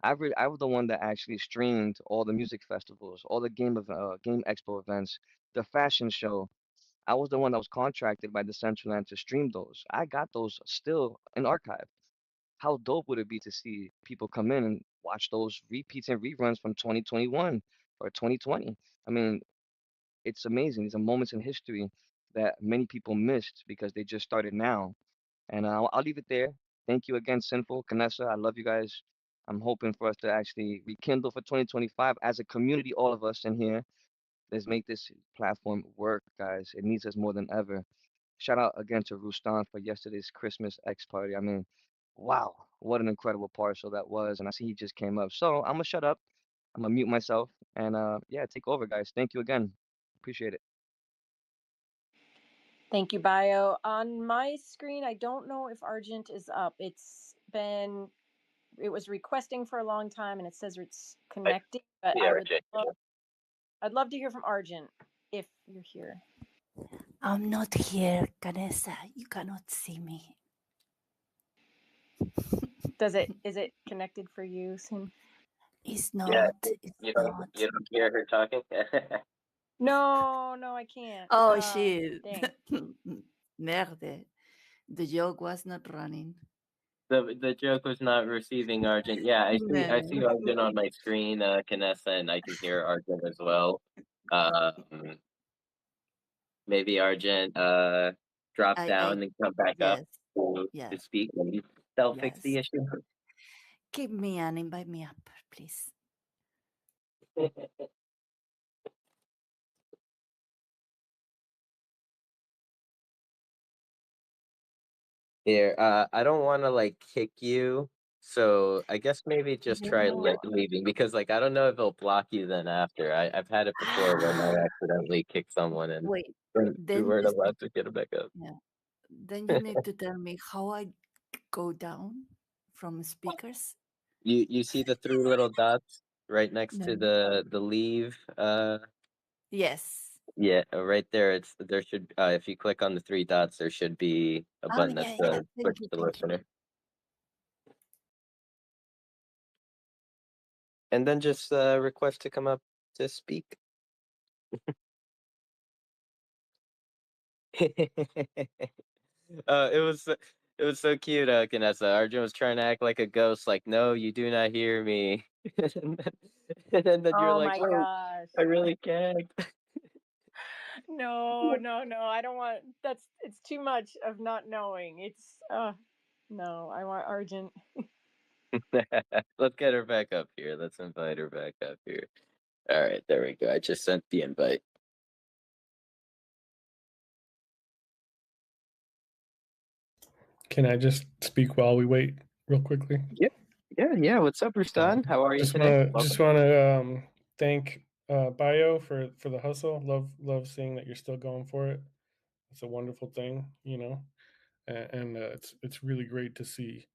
I was the one that actually streamed all the music festivals, all the game expo events, the fashion show. I was the one that was contracted by the Decentraland to stream those. I got those still in archive. How dope would it be to see people come in and watch those repeats and reruns from 2021 or 2020? I mean, it's amazing. These are moments in history that many people missed because they just started now. And I'll leave it there. Thank you again, Sinful, Kanessa. I love you guys. I'm hoping for us to actually rekindle for 2025 as a community, all of us in here. Let's make this platform work, guys. It needs us more than ever. Shout out again to Rustan for yesterday's Christmas X party. I mean, wow, what an incredible partial that was. And I see he just came up. So I'm gonna shut up. I'm gonna mute myself and yeah, take over, guys. Thank you again. Appreciate it. Thank you, Bio. On my screen, I don't know if Argent is up. It was requesting for a long time, and it says it's connecting. But I'd love to hear from Argent if you're here. I'm not here, Canessa. You cannot see me. Is it connected for you, Sin? It's not. Yeah, It's you not. don't hear her talking. No, I can't. Oh shit. Dang. Merde. The joke was not running. The joke was not receiving Argent. Yeah, I see No. Argent on my screen, Canessa, and I can hear Argent as well. Maybe Argent drop I down and come back up yes. to Yes. speak and they'll fix the Yes. issue. Keep me and invite me up, please. Here, I don't want to like kick you, so I guess maybe just try No. leaving because like I don't know if it'll block you then after. I've had it before when I accidentally kick someone and Wait. we Then weren't you, allowed to get it back up. yeah. Then you need to tell me how I go down from speakers. You see the three little dots right next No. to the leave Yes. yeah, right there. There should if you click on the three dots, there should be a Oh button that yeah, yeah. says Thank switch you, to thank you. listener. And then just request to come up to speak. It was so cute, Kanessa. Arjun was trying to act like a ghost, like, no, you do not hear me. And then you're Oh like, my wait, gosh. I really can't. No, I don't want it's too much of not knowing. No, I want Argent. Let's get her back up here. Let's invite her back up here. All right, there we go. I just sent the invite. Can I just speak while we wait, real quickly? Yeah. What's up, Rustan? How are you today? Just wanna thank Bio for the hustle. Love seeing that you're still going for it. It's a wonderful thing, and it's really great to see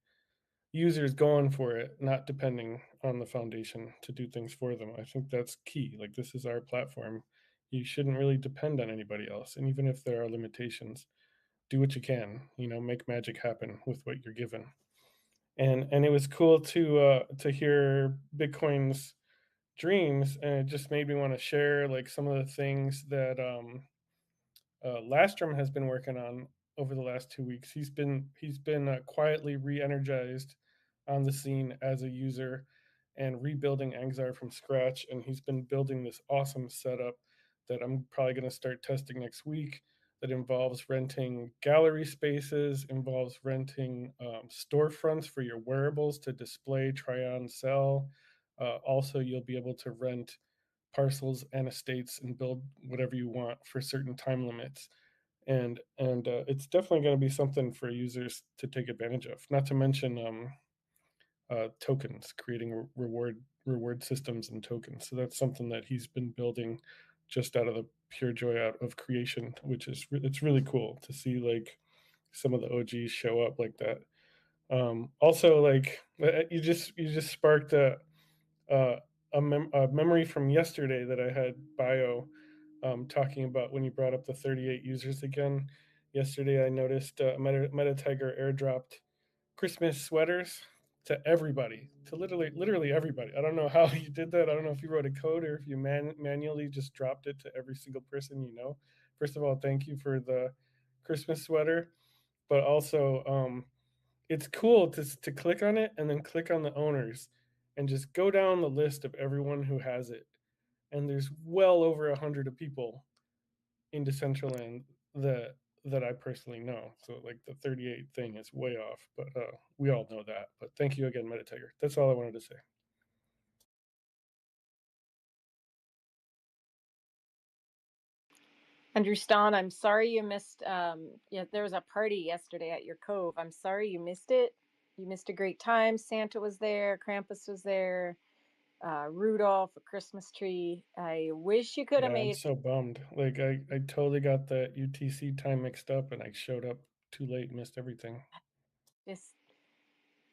users going for it, not depending on the foundation to do things for them. I think that's key. Like, this is our platform. You shouldn't really depend on anybody else, and even if there are limitations, do what you can. Make magic happen with what you're given. And it was cool to hear Bitcoin's dreams, and it just made me want to share like some of the things that Lastrom has been working on over the last 2 weeks. He's been quietly re-energized on the scene as a user and rebuilding Angzar from scratch. And he's been building this awesome setup that I'm probably going to start testing next week. That involves renting gallery spaces, involves renting storefronts for your wearables to display, try on, sell. Also, you'll be able to rent parcels and estates and build whatever you want for certain time limits. And it's definitely going to be something for users to take advantage of. Not to mention tokens, creating reward systems and tokens. So that's something that he's been building just out of the pure joy out of creation, which is it's really cool to see like some of the OGs show up like that. Also, like you just sparked a memory from yesterday that I had Bio talking about when you brought up the 38 users again. Yesterday, I noticed MetaTiger airdropped Christmas sweaters to everybody, to literally everybody. I don't know how you did that. I don't know if you wrote a code or if you manually just dropped it to every single person you know. First of all, thank you for the Christmas sweater, but also it's cool to click on it and then click on the owners and just go down the list of everyone who has it. And there's well over 100 of people in Decentraland that I personally know. So like the 38 thing is way off, but we all know that. But thank you again, MetaTiger. That's all I wanted to say. And Rustan, I'm sorry you missed. Yeah, there was a party yesterday at your cove. I'm sorry you missed it. You missed a great time. Santa was there. Krampus was there. Rudolph, a Christmas tree. I wish you could have Yeah, I'm made. so bummed. Like I totally got the UTC time mixed up and I showed up too late, missed everything. Just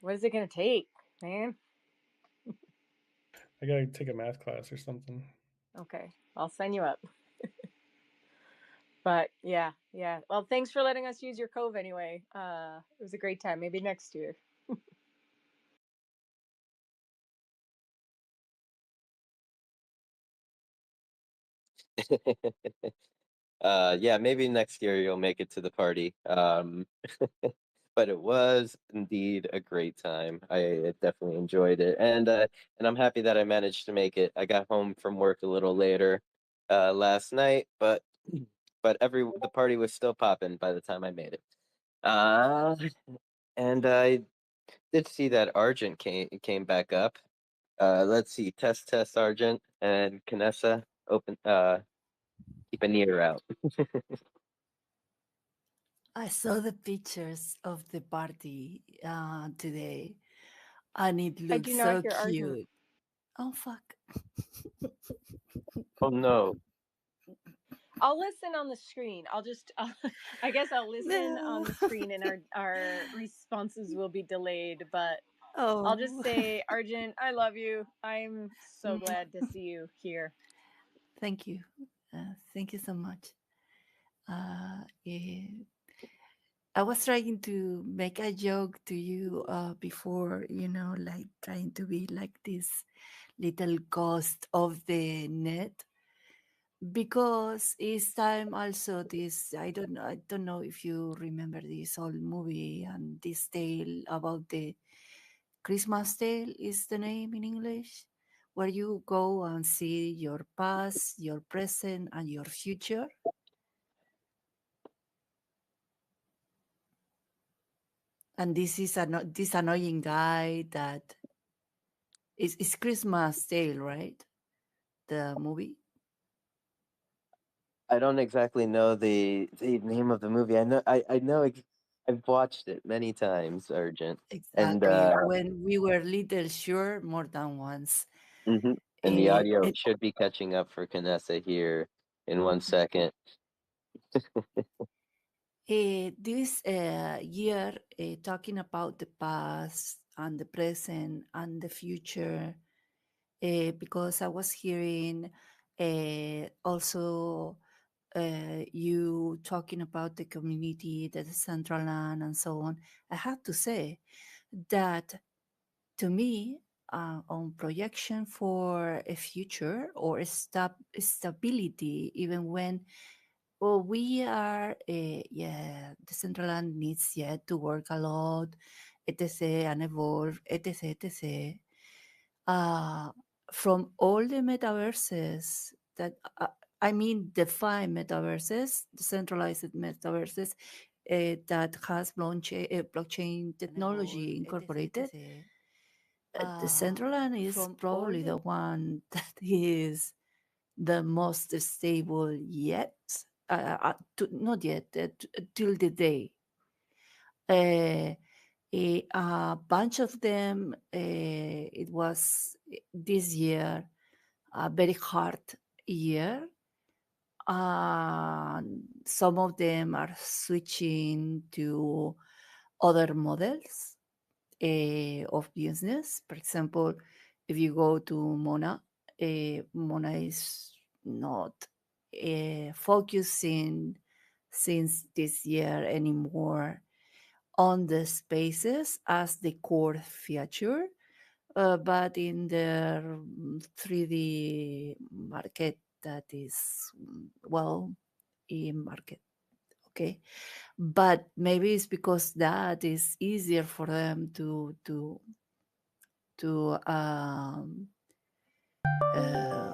what is it going to take, man? I gotta take a math class or something. Okay, I'll sign you up. But yeah. Well, thanks for letting us use your cove anyway. It was a great time. Maybe next year. Yeah, maybe next year you'll make it to the party. But it was indeed a great time. I definitely enjoyed it, and I'm happy that I managed to make it. I got home from work a little later last night, but the party was still popping by the time I made it. Uh, and I did see that Argent came back up. Let's see, test Argent and Canessa open. Keep an ear out. I saw the pictures of the party today, and it I looks do not so hear Argent. cute. Oh fuck! Oh no. I'll listen on the screen. I guess I'll listen on the screen, and our responses will be delayed. But I'll just Oh, say, Argent, I love you. I'm so mm, glad to see you here. thank you, thank you so much. Yeah, I was trying to make a joke to you before, like trying to be like this little ghost of the net, because it's time also this I don't know if you remember this old movie and this tale about the Christmas tale is the name in English, where you go and see your past, your present, and your future. And this is this annoying guy that is Christmas tale, right? the movie? I don't exactly know the name of the movie. I know I've watched it many times, Urgent, and Exactly. When we were little sure more than once. mhm, and the Uh, audio should be catching up for Canessa here in 1 second. this year, talking about the past and the present and the future, because I was hearing also you talking about the community, the Decentraland, and so on. I have to say that to me, on projection for a future or stability, even when well, we are, yeah, the Decentraland needs yet to work a lot, etc., and evolve, etc., etc. Uh, from all the metaverses that, I mean, define metaverses, decentralized metaverses that has blockchain technology incorporated, the Decentraland is probably the one that is the most stable yet, not yet, till the day. A bunch of them, it was this year a very hard year. Some of them are switching to other models of business. For example, if you go to Mona, Mona is not focusing since this year anymore on the spaces as the core feature, but in the 3D market that is well in market. Okay, but maybe it's because that is easier for them to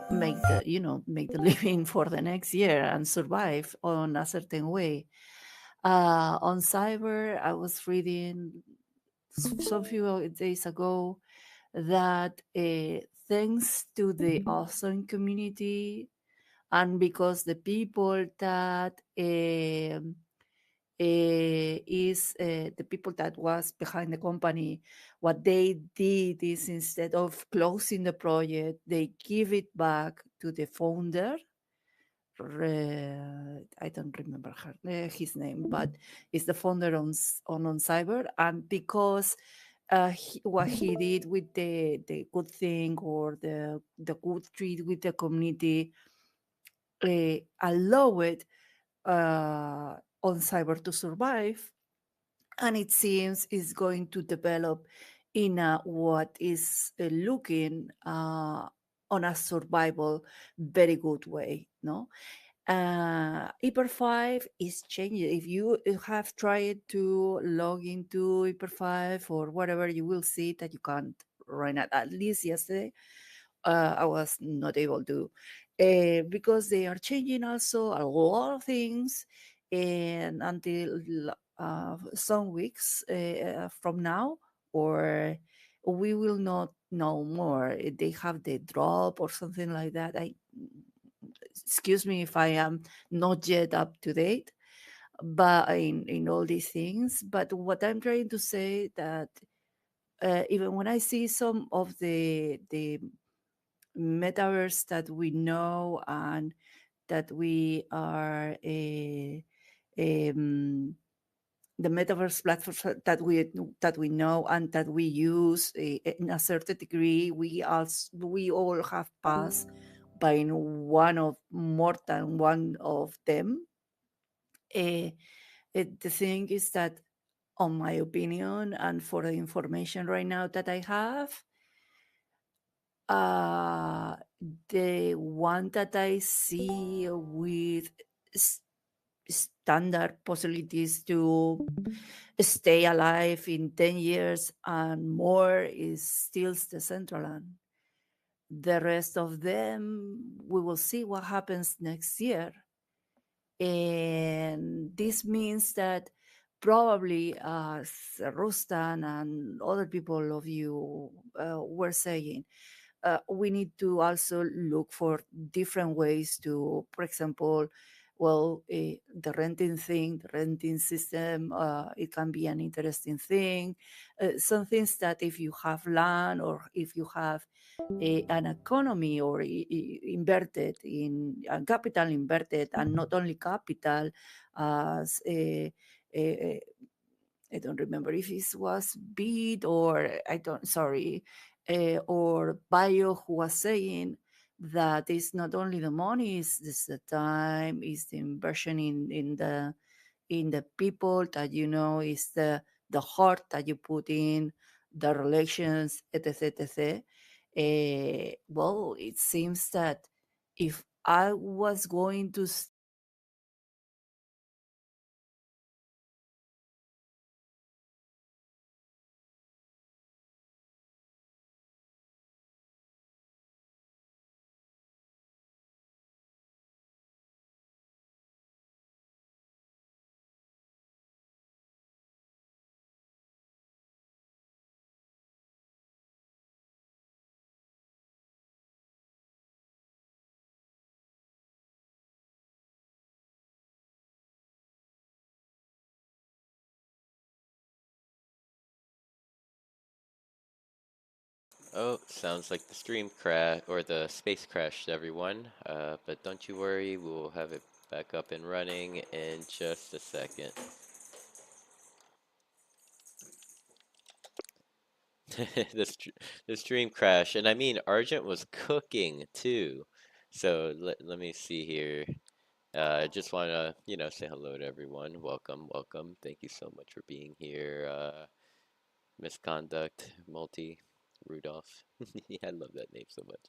make the make the living for the next year and survive on a certain way. On cyber, I was reading some few days ago that thanks to the awesome community and because the people that is the people that was behind the company, what they did is instead of closing the project, they give it back to the founder. I don't remember his name, but it's the founder on cyber, and because what he did with the good thing or the good treat with the community allowed on cyber to survive, and it seems is going to develop in a what is looking on a survival very good way, no. Hyper 5 is changing. If you have tried to log into Hyper 5 or whatever, you will see that you can't right now. At least yesterday, I was not able to, because they are changing also a lot of things, and until some weeks from now, or we will not know more. They have the drop or something like that. I excuse me if I am not yet up to date, but in all these things. But what I'm trying to say that even when I see some of the metaverse that we know and that we are the metaverse platforms that we know and that we use in a certain degree, we all have passed by one of more than one of them. The thing is that, on my opinion, and for the information right now that I have, uh, the one that I see with standard possibilities to stay alive in 10 years and more is still the Decentraland. The rest of them, we will see what happens next year. And this means that probably, as Rustan and other people of you were saying, we need to also look for different ways to, for example, well, the renting thing, the renting system, it can be an interesting thing. Some things that if you have land or if you have an economy or inverted in capital inverted, and not only capital as I don't remember if it was Beat or or Bio who was saying that it's not only the money, it's the time, it's the inversion in the people that is the heart that you put in the relations, etc., etc. Well, it seems that if I was going to Oh, sounds like the stream crash or the space crashed, everyone. But don't you worry, we'll have it back up and running in just a second. The stream crash, and I mean Argent was cooking too. So let me see here. I just want to, say hello to everyone. Welcome, welcome. Thank you so much for being here. Misconduct, Multi, Rudolph. Yeah, I love that name so much.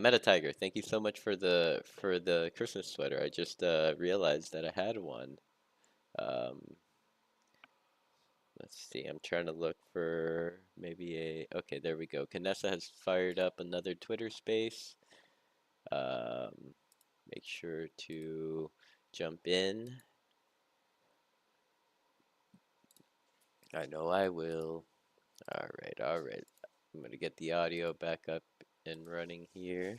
Meta Tiger, thank you so much for the Christmas sweater. I just realized that I had one. Um, let's see. I'm trying to look for maybe a. Okay, there we go. Canessa has fired up another Twitter space. Make sure to jump in. I know I will. All right, all right. I'm gonna get the audio back up and running here.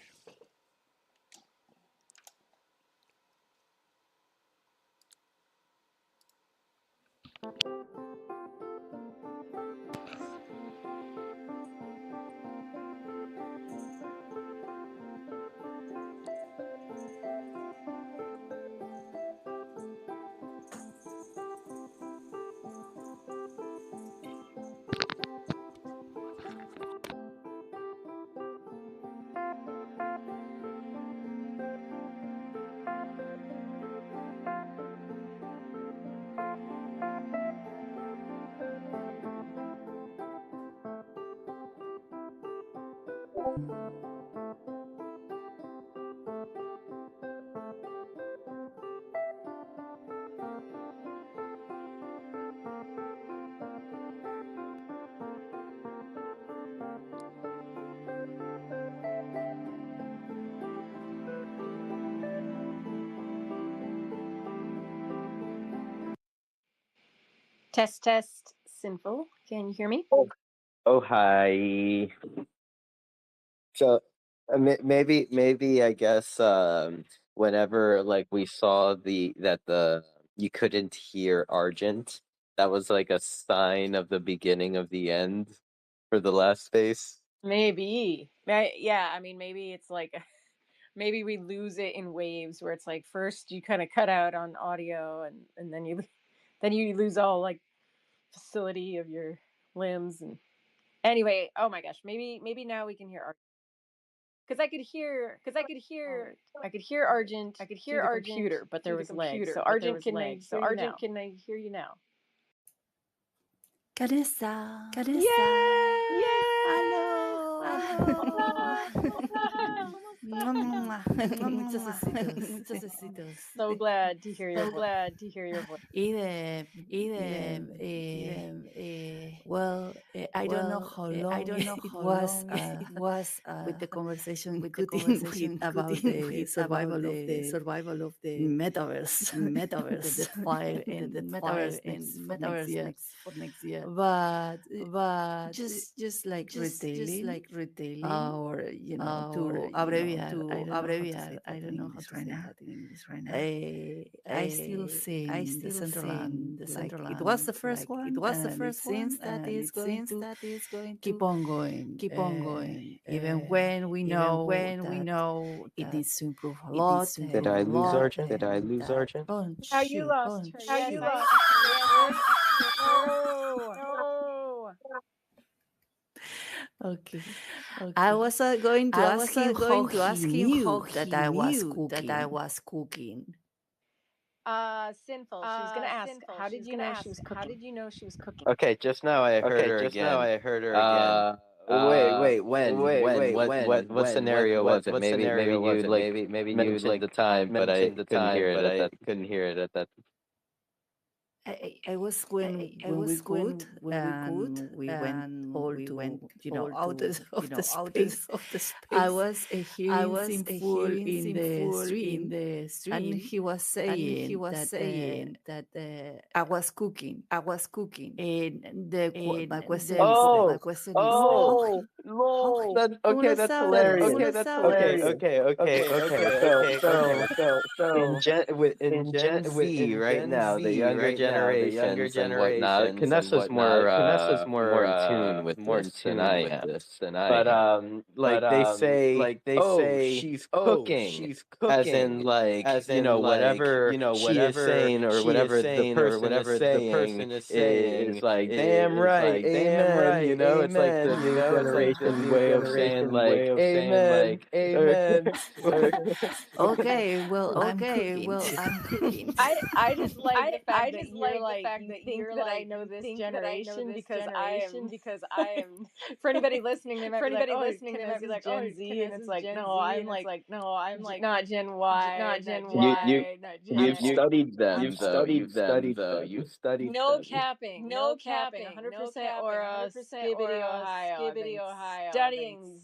Test, test, Sinful. Can you hear me? Oh, hi. So maybe I guess whenever like we saw the you couldn't hear Argent, that was like a sign of the beginning of the end for the last space. Maybe. Yeah, I mean, maybe it's like maybe we lose it in waves where it's like first you kind of cut out on audio and then you lose all like facility of your limbs and anyway, oh my gosh, maybe now we can hear Argent. Because I could hear Argent through the computer, but there was lag. So Argent, can I hear you now? Caressa. Yay! Hello. Hello. Muchos besitos. Muchos besitos. So glad to hear your So voice. glad to hear your voice. Well, I don't know how long it was with the conversation with Putin about the survival of the metaverse, the fire in the metaverse for next year. But just like retailing, or to abreviar. I don't know how to say that in English right now. I still seeing the Decentraland like it was the first one, and it seems that it's going to keep on going. Even when we know that it needs to improve a lot. Did I lose Argent? Oh Now you shoot! lost her. How Yes, you I lost? No. No. Okay. I was going to ask him how he knew that I was cooking. Sinful. She was gonna ask, how did you know she was cooking? Okay, just now I heard her again. Wait, what scenario was it? Maybe you mentioned the time, but I couldn't hear it at that. I was when we could, and we went all to out of the space. I was hearing him full in the stream, and he was saying that I was cooking. And my question is, Oh, that's hilarious. In Gen Z right now, the younger generations and whatnot, Canessa's more in tune with this than I am. But like they say, oh, she's cooking, as in like whatever she is saying or whatever the person is saying is like damn right, amen. It's like the new generation way of saying like amen. okay, well, I'm cooking. I just like the fact that you're like you think that I know this generation because I am for anybody listening they might be like, oh, Canessa's Gen Z, and it's like, no, I'm like not Gen Y, not You've studied them I'm though. You've studied them. no capping, 100% or Skibbity Ohio. I've been studying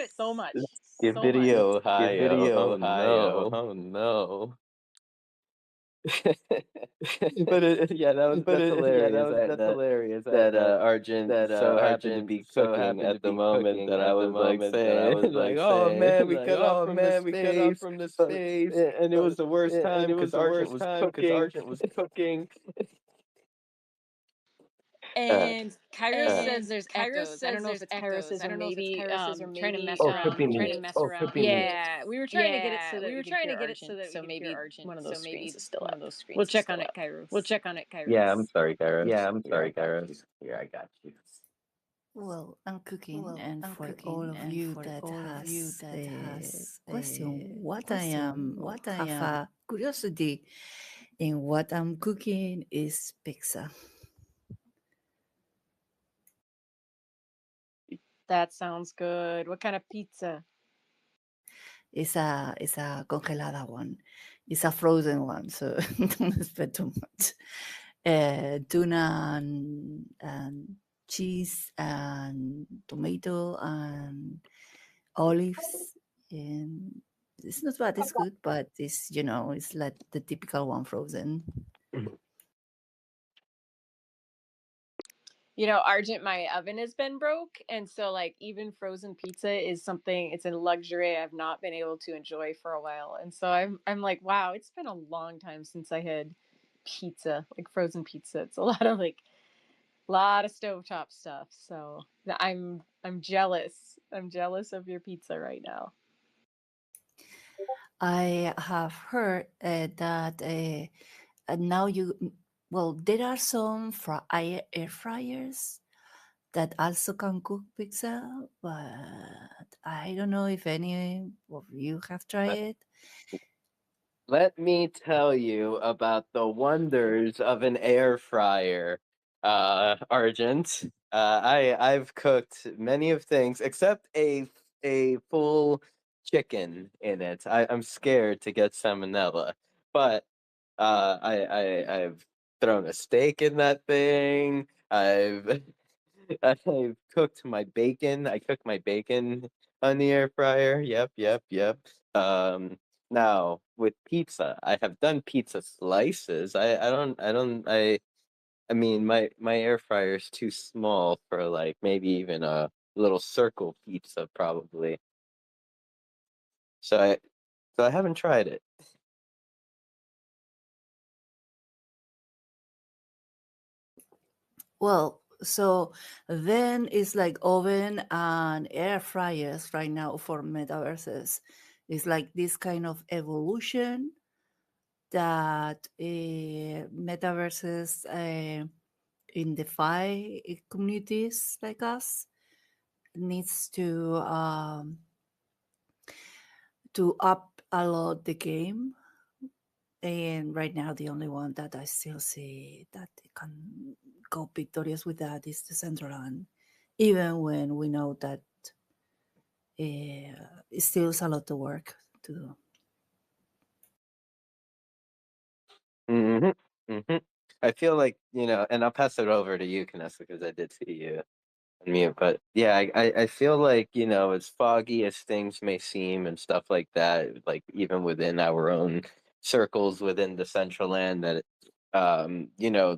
so much. Give video Ohio. Oh no. Oh no. But that's hilarious. That Argent so happened to be cooking at the moment that I was like saying like, oh man, we cut off from the space, and it was the worst time because Argent was cooking. And Kairos says there's echoes. I don't know if it's Kairos's or maybe trying to mess around. Yeah, we were trying to get it so that we could hear Argent. So maybe one of those screens is still up. We'll check on it, Kairos. Yeah, I'm sorry, Kairos. Here, I got you. Well, I'm cooking, and for all of you that has question what I am, have a curiosity in what I'm cooking is pizza. That sounds good. What kind of pizza? It's a congelada one. It's a frozen one, so don't expect too much. Tuna and cheese and tomato and olives, and it's not bad. It's good, but it's it's like the typical one frozen. Argent, my oven has been broke, and so like even frozen pizza is something. It's a luxury I've not been able to enjoy for a while, and so I'm like, wow, it's been a long time since I had pizza, like frozen pizza. It's a lot of stovetop stuff. So I'm jealous. I'm jealous of your pizza right now. I have heard that now there are some air fryers that also can cook pizza, but I don't know if any of you have tried it. Let me tell you about the wonders of an air fryer, Argent. I've cooked many of things except a a full chicken in it. I'm scared to get salmonella, but I've thrown a steak in that thing. I've cooked my bacon. I cooked my bacon on the air fryer. Yep, yep, yep. Um, Now with pizza, I have done pizza slices. I mean my air fryer is too small for like maybe even a little circle pizza probably. So I haven't tried it. Well, so then it's like oven and air fryers right now for metaverses. It's like this kind of evolution that metaverses in DeFi communities like us needs to up a lot the game. And right now, the only one that I still see that can go victorious with that is the Decentraland, even when we know that it still is a lot of work to do. Mhm. Mhm. I feel like, and I'll pass it over to you, Vanessa, because I did see you mute. But yeah, I feel like, as foggy as things may seem and stuff like that, like even within our own circles within the Central Land, that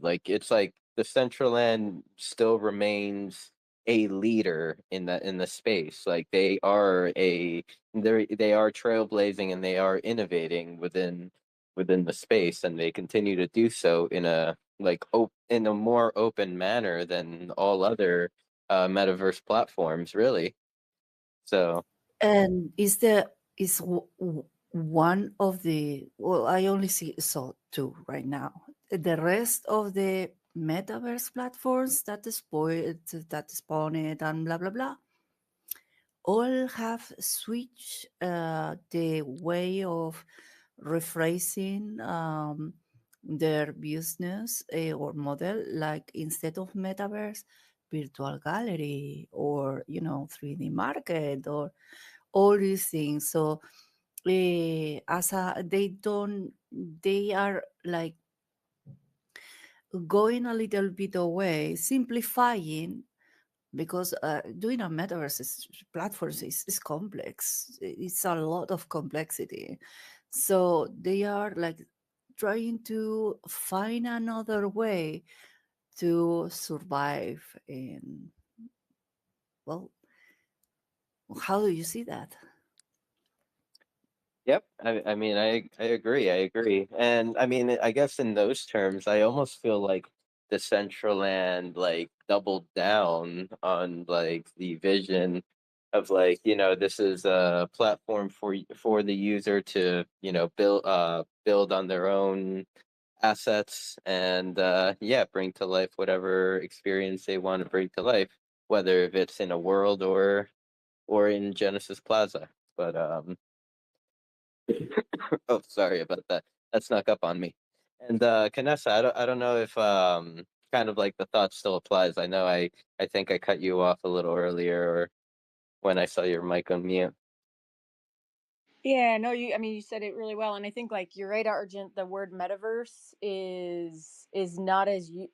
like it's like the Central Land still remains a leader in the space. Like they are trailblazing and they are innovating within the space, and they continue to do so in a in a more open manner than all other metaverse platforms, really. So, And one of the, well, I only saw two right now. The rest of the metaverse platforms that spawn it and blah blah blah all have switched the way of rephrasing their business or model, like instead of metaverse, virtual gallery, or 3D market, or all these things. So they are like going a little bit away, simplifying, because doing a metaverse platforms is complex. It's a lot of complexity. So they are like trying to find another way to survive. And well, how do you see that? yep. I mean, I agree. I agree. And I mean, I guess in those terms, I almost feel like the Decentraland like doubled down on like the vision of like, this is a platform for the user to, build on their own assets and yeah, bring to life whatever experience they want to bring to life, whether if it's in a world or in Genesis Plaza. But oh, sorry about that. That snuck up on me. And Canessa, I don't know if kind of like the thought still applies. I think I cut you off a little earlier or when I saw your mic on mute. Yeah, no, I mean, you said it really well, and I think like you're right, Argent. The word metaverse is not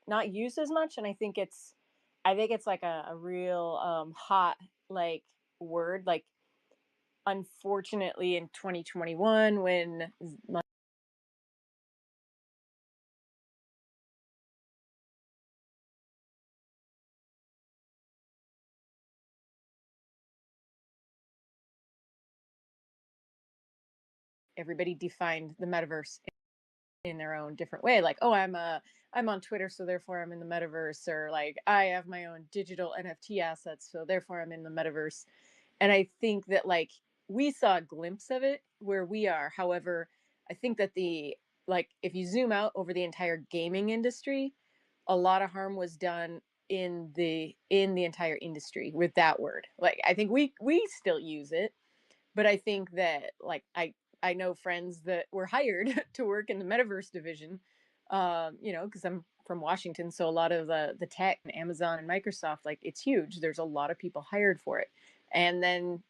not used as much, and I think it's like a real hot like word. Like, unfortunately, in 2021, when everybody defined the metaverse in their own different way, like, oh, I'm on Twitter, so therefore I'm in the metaverse, or like I have my own digital NFT assets, so therefore I'm in the metaverse. And I think that like we saw a glimpse of it where we are. However, I think that the like if you zoom out over the entire gaming industry, a lot of harm was done in the entire industry with that word. Like, I think we still use it, but I think that like I know friends that were hired to work in the metaverse division, because I'm from Washington, so a lot of the tech and Amazon and Microsoft, like, it's huge. There's a lot of people hired for it, and then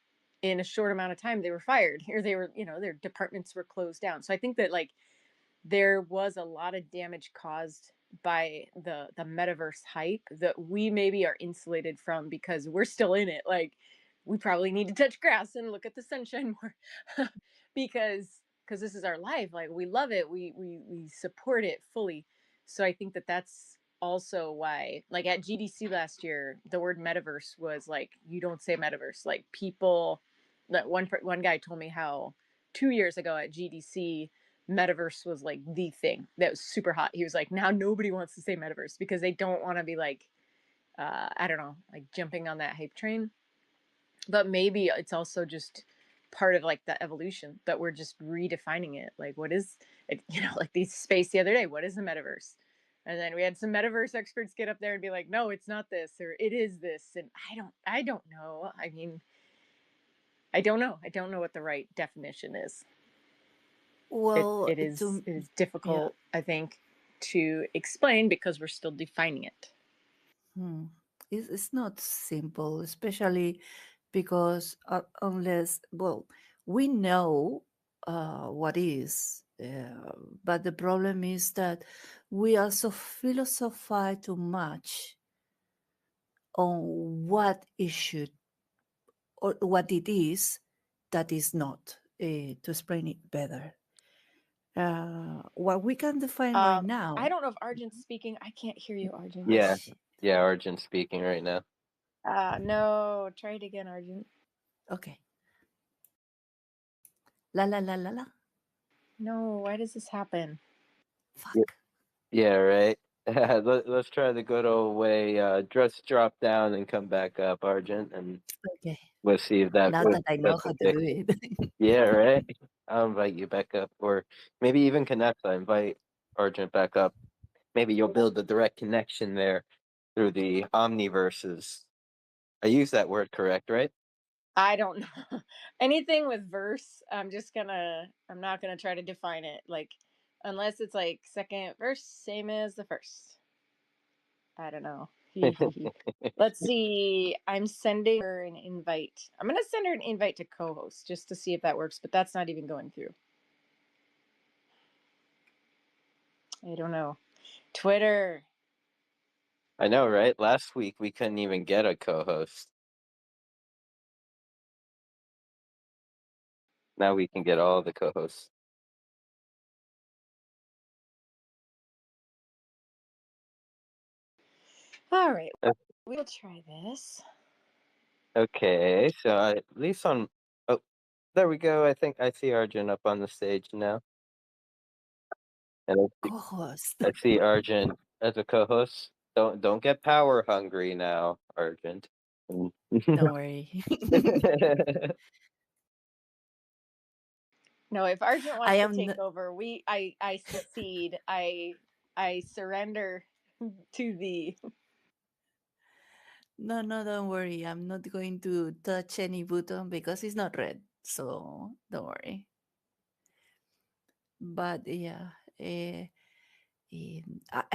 in a short amount of time they were fired, or they were, their departments were closed down. So I think that like there was a lot of damage caused by the metaverse hype that we maybe are insulated from because we're still in it. Like we probably need to touch grass and look at the sunshine more because this is our life. Like we love it. We support it fully. So I think that that's also why, like at GDC last year, the word metaverse was like, you don't say metaverse. Like people, that one guy told me how 2 years ago at GDC, metaverse was like the thing that was super hot. He was like, now nobody wants to say metaverse because they don't want to be like, I don't know, like jumping on that hype train. But maybe it's also just part of like the evolution that we're just redefining it. Like, what is it? Like these space the other day, what is the metaverse? And then we had some metaverse experts get up there and be like, no, it's not this, or it is this. And I don't know. I mean, I don't know. I don't know what the right definition is. Well, It is yeah, difficult, I think, to explain because we're still defining it. it's not simple, especially because unless, well, we know what is, but the problem is that we also philosophize too much on what it should or what it is that is not, to explain it better. What we can define right now. I don't know if Argent's speaking. I can't hear you, Argent. Yeah, yeah, Argent's speaking right now. No, try it again, Argent. Okay. La la la la la. No, why does this happen? Fuck. Yeah, right. Let's try the good old way. Just drop down and come back up, Argent, and Okay. we'll see if that. Now that I know how to do it. Yeah, right. I'll invite you back up, or maybe even Canessa. Invite Argent back up. Maybe you'll build a direct connection there through the omniverses. I use that word correct, right? I don't know. Anything with verse, I'm not gonna try to define it. Like, unless it's like second verse, same as the first. I don't know. Let's see. I'm sending her an invite. I'm gonna send her an invite to co-host just to see if that works, but that's not even going through. I don't know. Twitter. I know, right? Last week we couldn't even get a co-host. Now we can get all the co-hosts. All right. We'll try this. Okay, so at least on. Oh, there we go. I think I see Arjun up on the stage now. And Co-host. I see Arjun as a co-host. Don't get power hungry now, Arjun. Don't worry. No, if Argent wants to take over, I secede. I surrender to thee. No, don't worry. I'm not going to touch any button because it's not red. So don't worry. But yeah, I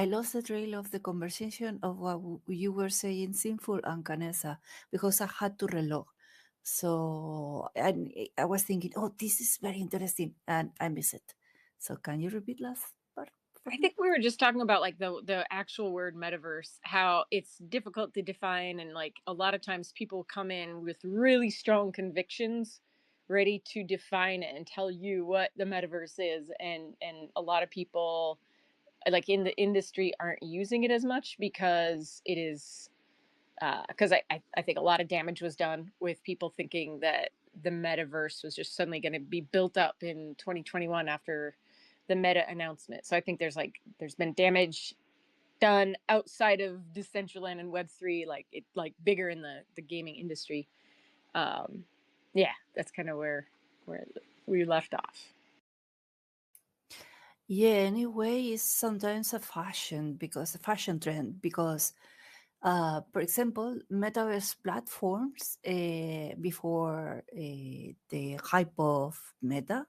lost the trail of the conversation of what you were saying, Sinful and Canessa, because I had to reload. So I was thinking, oh, this is very interesting, and I miss it. So can you repeat last part? I think we were just talking about like the actual word metaverse, how it's difficult to define, and like a lot of times people come in with really strong convictions, ready to define it and tell you what the metaverse is, and a lot of people like in the industry aren't using it as much because it is because I think a lot of damage was done with people thinking that the metaverse was just suddenly going to be built up in 2021 after the Meta announcement. So I think there's been damage done outside of Decentraland and Web3, like bigger in the gaming industry. Yeah, that's kind of where we left off. Yeah, anyway, it's sometimes a fashion trend because, for example, metaverse platforms before the hype of Meta,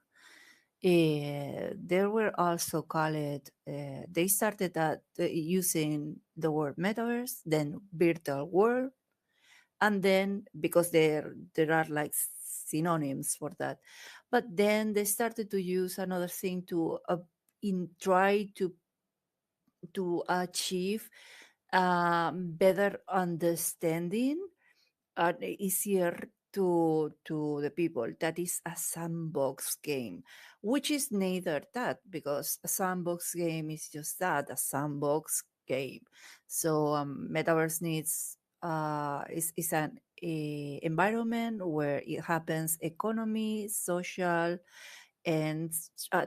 there were also called. They started at using the word metaverse, then virtual world, and then because there are like synonyms for that. But then they started to use another thing to in try to achieve better understanding and easier to the people. That is a sandbox game, which is neither that, because a sandbox game is just that, a sandbox game. So metaverse needs is an environment where it happens economy, social, and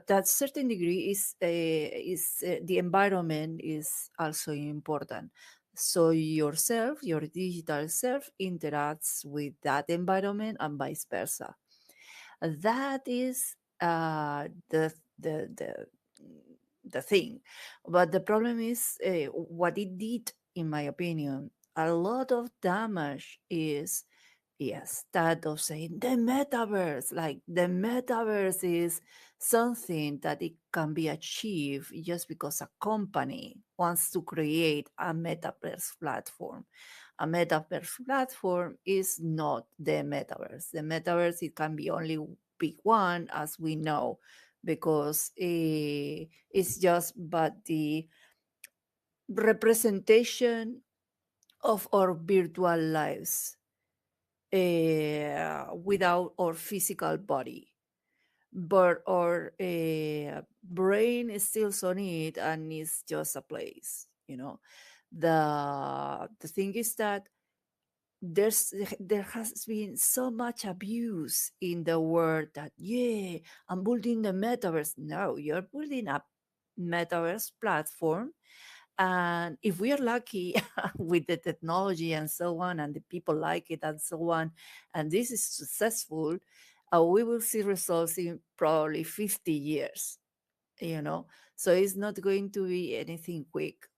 that certain degree is the environment is also important. So yourself, your digital self, interacts with that environment and vice versa. That is the thing. But the problem is what it did, in my opinion. A lot of damage is, yes, that of saying the metaverse, like the metaverse is something that it can be achieved just because a company wants to create a metaverse platform. A metaverse platform is not the metaverse. The metaverse, it can be only big one, as we know, because it's just but the representation of our virtual lives without our physical body, but our brain is still on it and it's just a place, you know. The thing is that there has been so much abuse in the word that, yeah, I'm building the metaverse. No, you're building a metaverse platform, and if we are lucky with the technology and so on, and the people like it and so on, and this is successful, we will see results in probably 50 years, you know. So it's not going to be anything quick.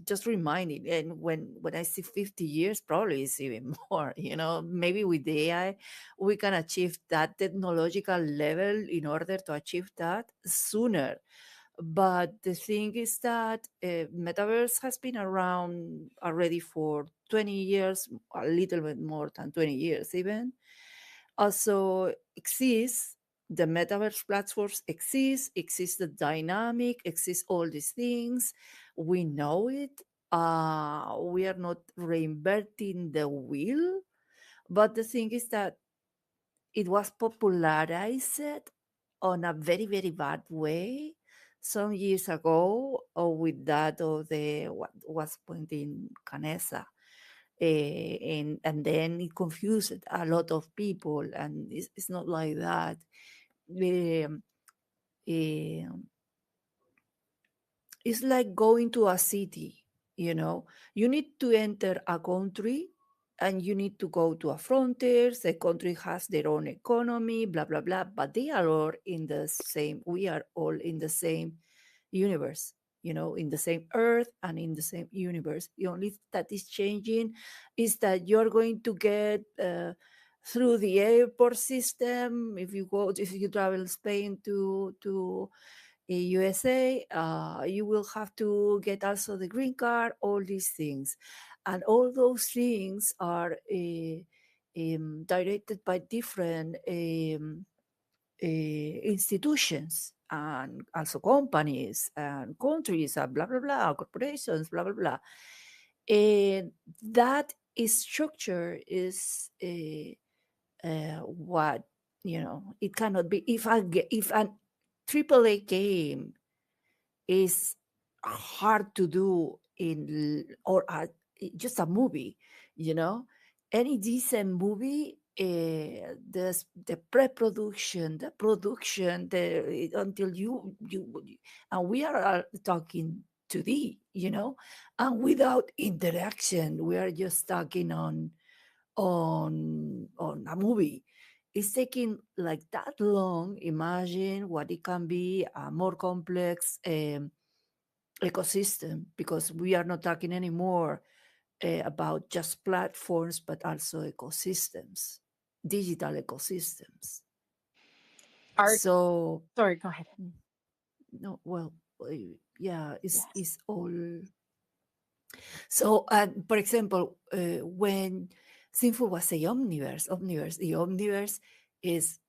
Just reminding, and when I see 50 years, probably it's even more, you know. Maybe with the AI we can achieve that technological level in order to achieve that sooner. But the thing is that metaverse has been around already for 20 years, a little bit more than 20 years even. Also exists, the metaverse platforms exist the dynamic, exist all these things. We know it. We are not reinventing the wheel. But the thing is that it was popularized on a very, very bad way some years ago, or with that of the what was pointing Canessa. And then it confused a lot of people, and it's not like that. Um, um, it's like going to a city, you know. You need to enter a country and you need to go to a frontiers. The country has their own economy, blah blah blah, but they are all in the same, we are all in the same universe, you know, in the same earth and in the same universe. The only that is changing is that you're going to get through the airport system. If you travel Spain to USA, you will have to get also the green card, all these things. And all those things are directed by different institutions and also companies and countries and blah, blah, blah, corporations, blah, blah, blah. And that is structure is what, you know, it cannot be. If an AAA game is hard to do just a movie, you know, any decent movie, the pre-production, the production, until you and we are talking 2D, you know, and without interaction, we are just talking on a movie. It's taking like that long. Imagine what it can be, a more complex ecosystem, because we are not talking anymore about just platforms, but also ecosystems, digital ecosystems. Art. So Sorry, go ahead. no, well, yeah, it's all. So, for example, when Sinful was a omniverse. Omniverse. The omniverse is,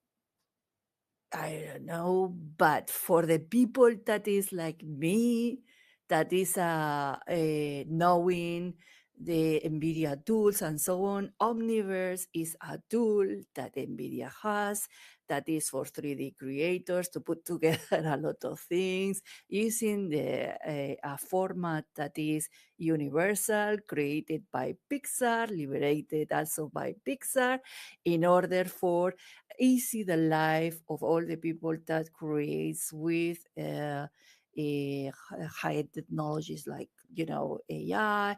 I don't know, but for the people that is like me, that is knowing the NVIDIA tools and so on, Omniverse is a tool that NVIDIA has that is for 3D creators to put together a lot of things using a format that is universal, created by Pixar, liberated also by Pixar, in order for easy the life of all the people that creates with high technologies like AI,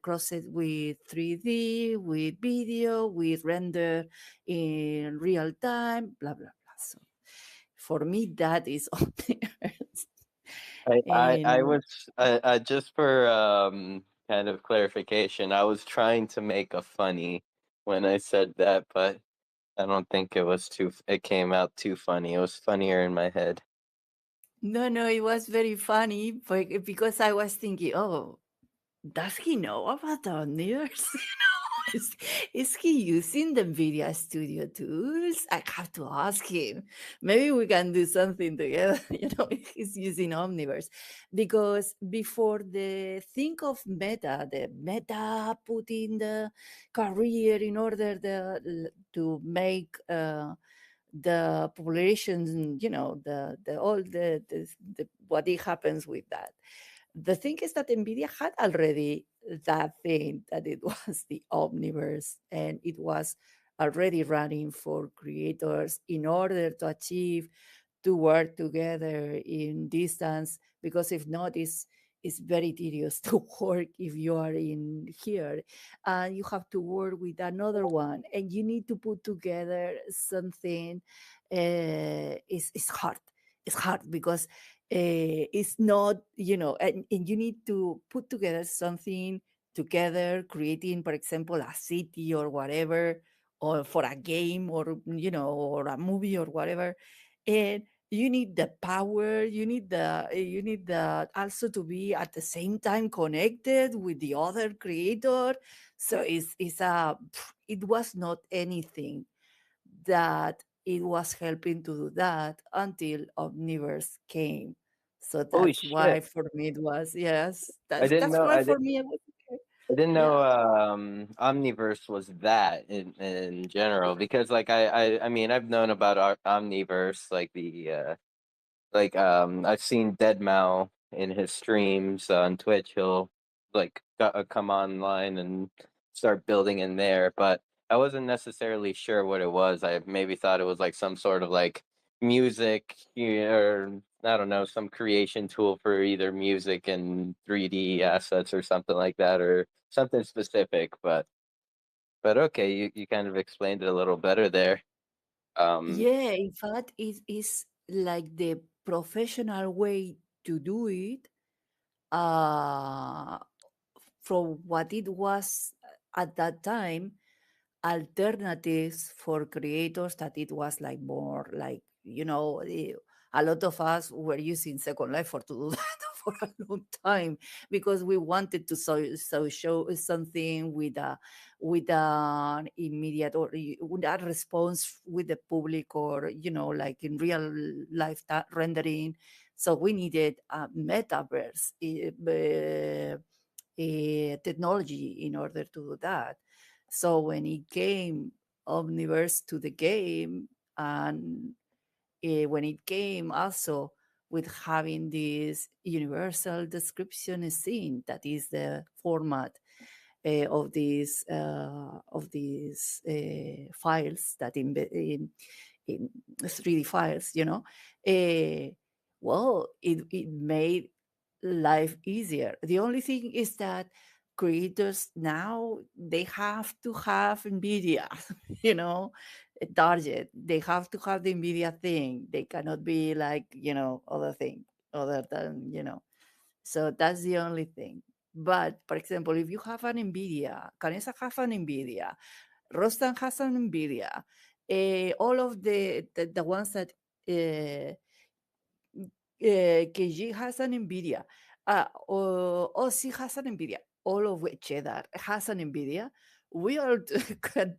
crossed with 3D, with video, with render in real time, blah blah blah. So for me, that is on the earth. I And was just for kind of clarification, I was trying to make a funny when I said that, but I don't think it came out too funny. It was funnier in my head. no, no, it was very funny because I was thinking, oh, does he know about the omniverse? Is he using the NVIDIA Studio tools? I have to ask him. Maybe we can do something together, if he's using Omniverse. Because before the think of Meta, the Meta put in the career in order to make the population, the all the what it happens with that. The thing is that NVIDIA had already that thing that it was the omniverse, and it was already running for creators in order to achieve to work together in distance, because if not, it's very tedious to work if you are in here and you have to work with another one and you need to put together something. It's hard. It's hard because it's not, and you need to put together something together, creating, for example, a city or whatever, or for a game, or or a movie or whatever. And you need the power, you need the also to be at the same time connected with the other creator. So it was not anything that it was helping to do that until Omniverse came. So Holy that's why shit! for me it was, yes, I didn't that's know. why for me it was okay. I didn't know Yeah. Omniverse was that in general, because like I mean I've known about Omniverse, like the I've seen Deadmau in his streams on Twitch. He'll come online and start building in there, but I wasn't necessarily sure what it was. I maybe thought it was like some sort of like music, or I don't know, some creation tool for either music and 3D assets or something like that, or something specific. But okay, you kind of explained it a little better there. Um, Yeah, in fact, it is like the professional way to do it, uh, from what it was at that time, alternatives for creators, that it was like more like, a lot of us were using Second Life for to do that for a long time, because we wanted to show something with an immediate or with a response with the public, or like in real life rendering. So we needed a metaverse technology in order to do that. So when it came Omniverse to the game, and when it came also with having this universal description scene, that is the format of these files that in 3D files, well, it made life easier. The only thing is that creators now, they have to have NVIDIA, you know, a target. They have to have the NVIDIA thing. They cannot be like, other thing, other than, So that's the only thing. But for example, if you have an NVIDIA, Canessa has an NVIDIA, Rostam has an NVIDIA, all of the ones that uh, KG has an NVIDIA, OC has an NVIDIA, all of which Cheddar has an NVIDIA. we all kind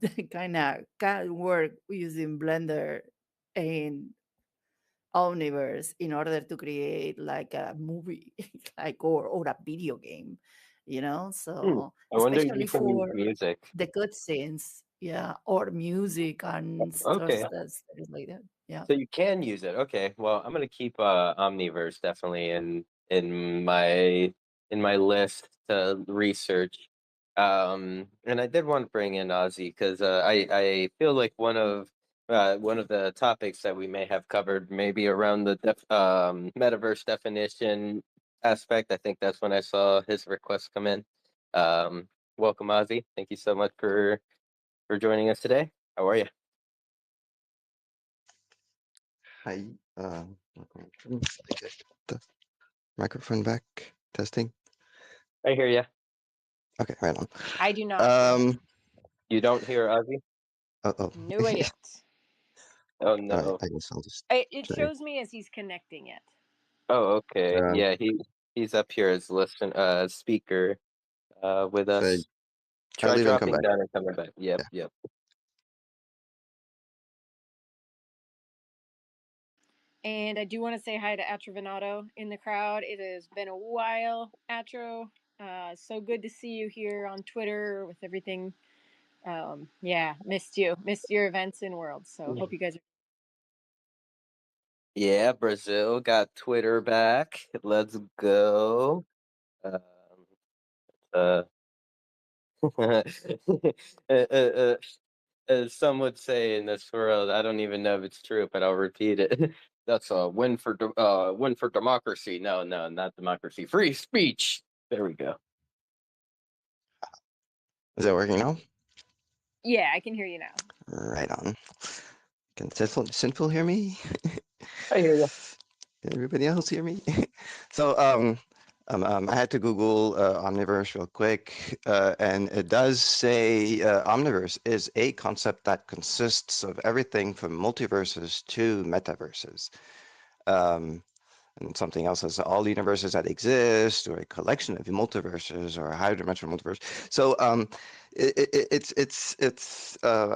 of can work using Blender and Omniverse in order to create like a movie, like or a video game, you know. Hmm. So I wonder if you especially can use for music. the cutscenes, yeah, or music and stuff Okay. that is like that. Yeah. So you can use it. Okay. Well, I'm gonna keep Omniverse definitely in my list to research. And I did want to bring in Ozzy because I feel like one of the topics that we may have covered maybe around the metaverse definition aspect. I think that's when I saw his request come in. Um, Welcome, Ozzy. Thank you so much for joining us today. How are you? Hi. Let me get the microphone back. Testing. I hear you. Okay, right on. I do not hear him. You don't hear Ozzy? Oh. No, I don't. Oh All right. no. I guess I'll just It try. shows me as he's connecting it. Oh, okay. Um, Yeah, he's up here as speaker with if I us. I Try leave and come dropping back. down and coming back. Yep, Yeah. yep. And I do want to say hi to Atrovinato in the crowd. It has been a while, Atro. So good to see you here on Twitter with everything. Yeah, missed you. Missed your events in World. So hope you guys are. Yeah, Brazil got Twitter back. Let's go. Um, uh, uh, uh, as some would say in this world, I don't even know if it's true, but I'll repeat it. That's a win for democracy. No, no, not democracy. Free speech. There we go. Is that working now? Yeah, I can hear you now. Right on. Can Sinful hear me? I hear you. Can everybody else hear me? So I had to Google Omniverse real quick, and it does say Omniverse is a concept that consists of everything from multiverses to metaverses. And something else says all universes that exist, or a collection of multiverses, or a higher dimensional multiverse. So I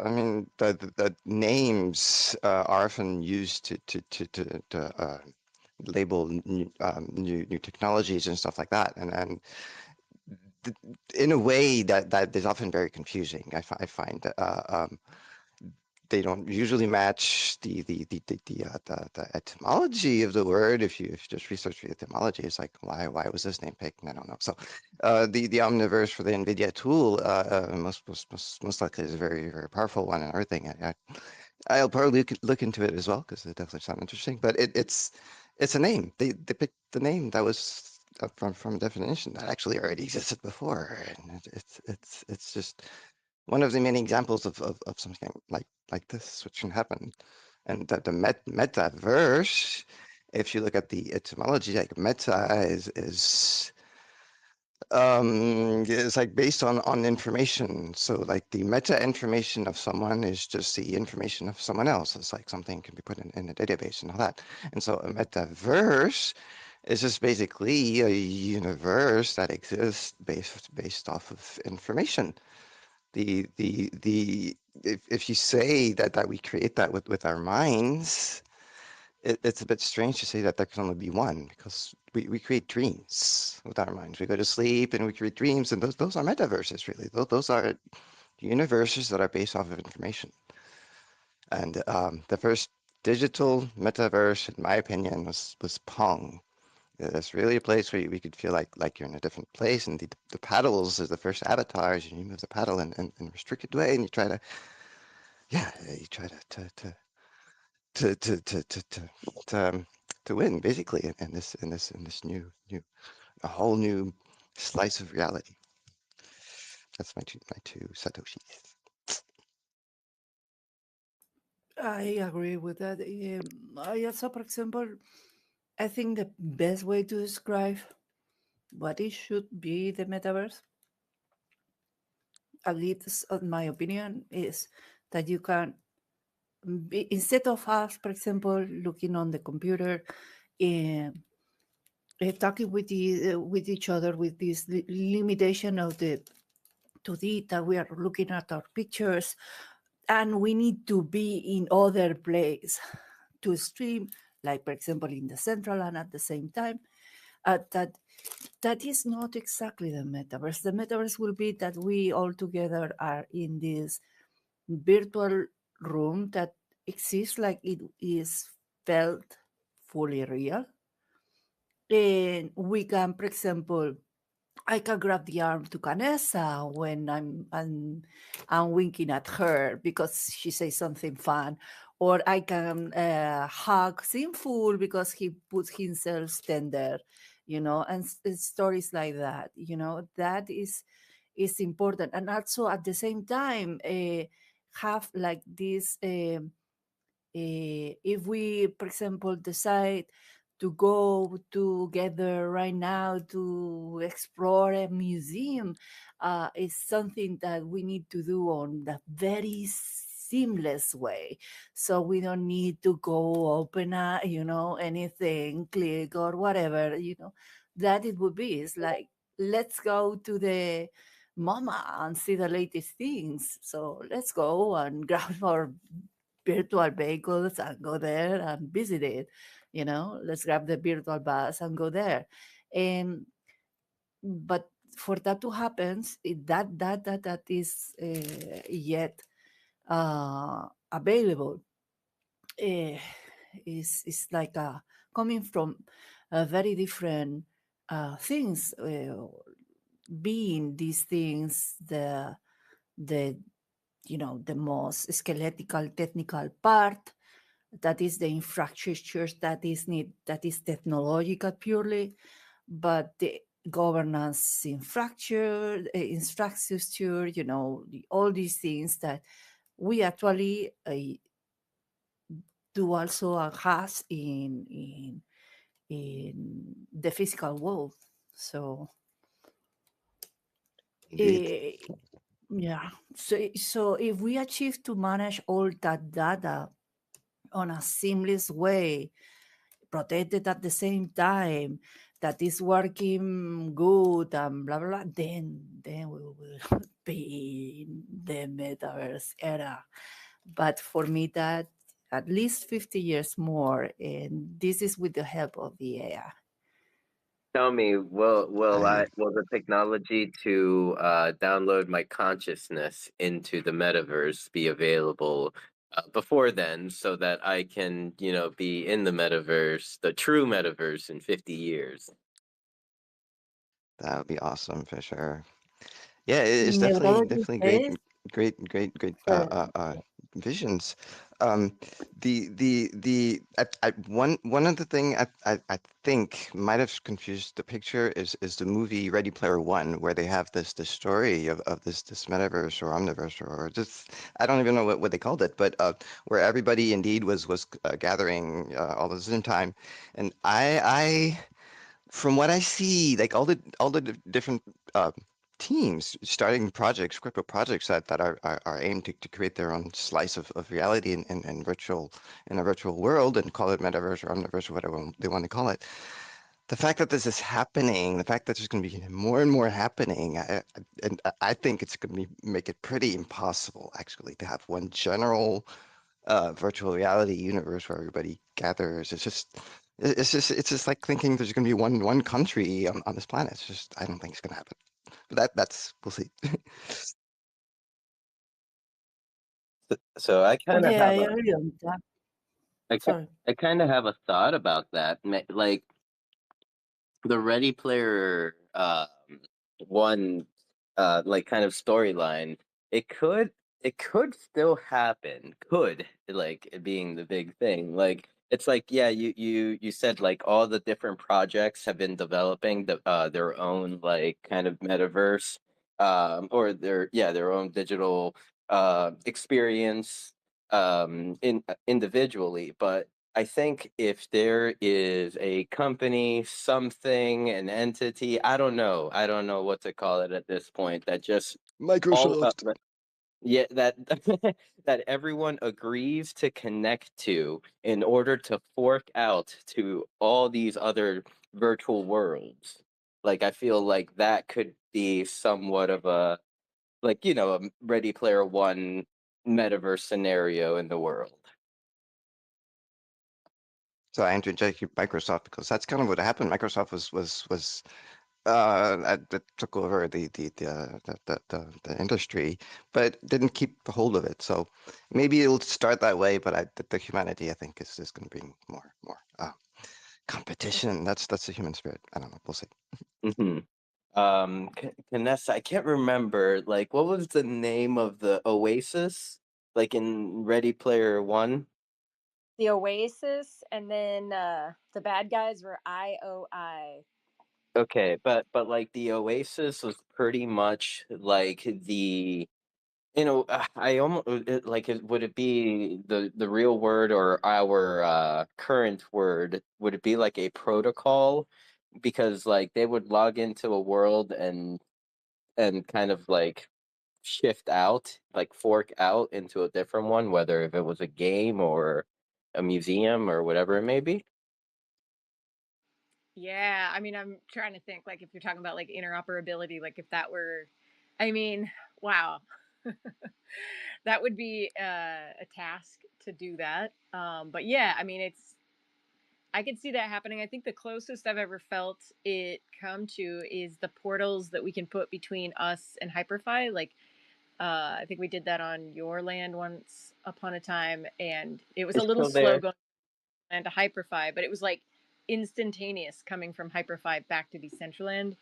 mean, the names are often used to label new technologies and stuff like that, and in a way that is often very confusing. I find they don't usually match the etymology of the word. If you just research the etymology, it's like why was this name picked? I don't know. So the Omniverse for the NVIDIA tool most likely is a very powerful one and everything. I'll probably look into it as well because it definitely sounds interesting. But it's a name. They picked the name that was from a definition that actually already existed before, and it's just one of the many examples of something like this which can happen. And that the metaverse, if you look at the etymology, like meta is like based on information. So like the meta information of someone is just the information of someone else. It's like something can be put in a database and all that. And so a metaverse is just basically a universe that exists based off of information. If you say that we create that with our minds, it's a bit strange to say that there can only be one, because we create dreams with our minds. We go to sleep and we create dreams, and those are metaverses, really. Those are universes that are based off of information. And the first digital metaverse, in my opinion, was Pong. It's really a place where we could feel like you're in a different place, and the paddles is the first avatars, and you move the paddle in a restricted way, and you try to, yeah, you try to to to to to to win, basically, in this new a whole new slice of reality. That's my two satoshis. I agree with that. I also, for example, I think the best way to describe what it should be the metaverse, at least in my opinion, is that you can be, instead of us, for example, looking on the computer, uh, talking with each other with this limitation of the to that we are looking at our pictures, and we need to be in other place to stream, like for example in the Decentraland at the same time. That is not exactly the metaverse. The metaverse will be that we all together are in this virtual room that exists like it is felt fully real. And we can, for example, I can grab the arm to Canessa when I'm winking at her because she says something fun, or I can hug Sinful because he puts himself tender, and stories like that. That is important, and also at the same time have like this. If we, for example, decide to go together right now to explore a museum, it's something that we need to do on a very seamless way. So we don't need to go open a, anything, click or whatever, that it would be. It's like, let's go to the MoMA and see the latest things. So let's go and grab our virtual vehicles and go there and visit it. Let's grab the virtual bus and go there. And but for that to happen, that is yet available. Is like coming from very different things. Being these things the the most skeletal technical part, that is the infrastructure that is technological purely, but the governance infrastructure, all these things that we actually do also has in the physical world. So Indeed. yeah, so if we achieve to manage all that data on a seamless way, protected at the same time, that is working good and blah blah blah, then we will be in the metaverse era. But for me, that at least 50 years more, and this is with the help of the AI. Tell me, I will the technology to download my consciousness into the metaverse be available before then, so that I can, be in the metaverse, the true metaverse, in 50 years? That would be awesome for sure. Yeah, it's definitely Neurology definitely great, says, great sorry, visions. Um, one of the thing I think might have confused the picture is the movie Ready Player One, where they have this story of this metaverse or omniverse or just I don't even know what they called it, but where everybody indeed was gathering all the same time, and I from what I see, like all the different teams starting projects, crypto projects that are aimed to create their own slice of reality in virtual in a virtual world and call it metaverse or omniverse or whatever they want to call it. The fact that this is happening, the fact that there's going to be more and more happening, I think it's going to make it pretty impossible actually to have one general virtual reality universe where everybody gathers. It's just like thinking there's going to be one country on this planet. It's just I don't think it's going to happen. But that's we'll see. So I kind of yeah, I have a, agree on that. I, ki- Sorry. I kind of have a thought about that. Like the Ready Player one like kind of storyline, it could it could still happen. Could, like, it being the big thing. Like, it's like, yeah, you said, like, all the different projects have been developing their own, like, kind of metaverse, or their own digital experience individually. But I think if there is a company, something, an entity, I don't know what to call it at this point, that just all Microsoft. yeah, that that everyone agrees to connect to in order to fork out to all these other virtual worlds. Like, I feel like that could be somewhat of a like a Ready Player One metaverse scenario in the world. So I interject Microsoft because that's kind of what happened. Microsoft was that took over the industry, but didn't keep a hold of it. So maybe it'll start that way, but the humanity I think is going to bring more competition. That's the human spirit. I don't know. We'll see. Hmm. Vanessa, I can't remember. Like, what was the name of the Oasis? Like in Ready Player One? The Oasis, and then the bad guys were IOI. Okay, but like the Oasis was pretty much like I almost would it be the real word or our current word? Would it be like a protocol? Because like they would log into a world and kind of like shift out, like fork out into a different one, whether if it was a game or a museum or whatever it may be. Yeah, I mean, I'm trying to think like if you're talking about like interoperability, like if that were, I mean, wow, that would be a task to do that. But yeah, I mean, I could see that happening. I think the closest I've ever felt it come to is the portals that we can put between us and Hyperfy. Like, I think we did that on your land once upon a time, and it was a It's little still slow there. going land to Hyperfy, but it was like instantaneous coming from Hyperfy back to Decentraland.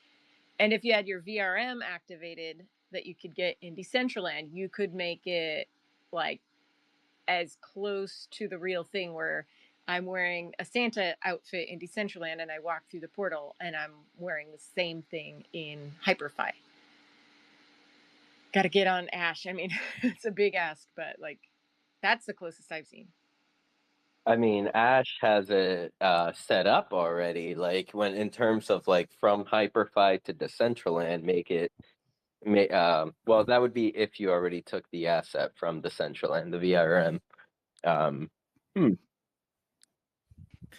And if you had your VRM activated that you could get in Decentraland, you could make it like as close to the real thing where I'm wearing a Santa outfit in Decentraland and I walk through the portal and I'm wearing the same thing in Hyperfy. Got to get on Ash. I mean, it's a big ask, but like that's the closest I've seen. I mean, Ash has it set up already. Like when in terms of like from Hyperfied to Decentraland, well, that would be if you already took the asset from Decentraland, the VRM. Um, hmm.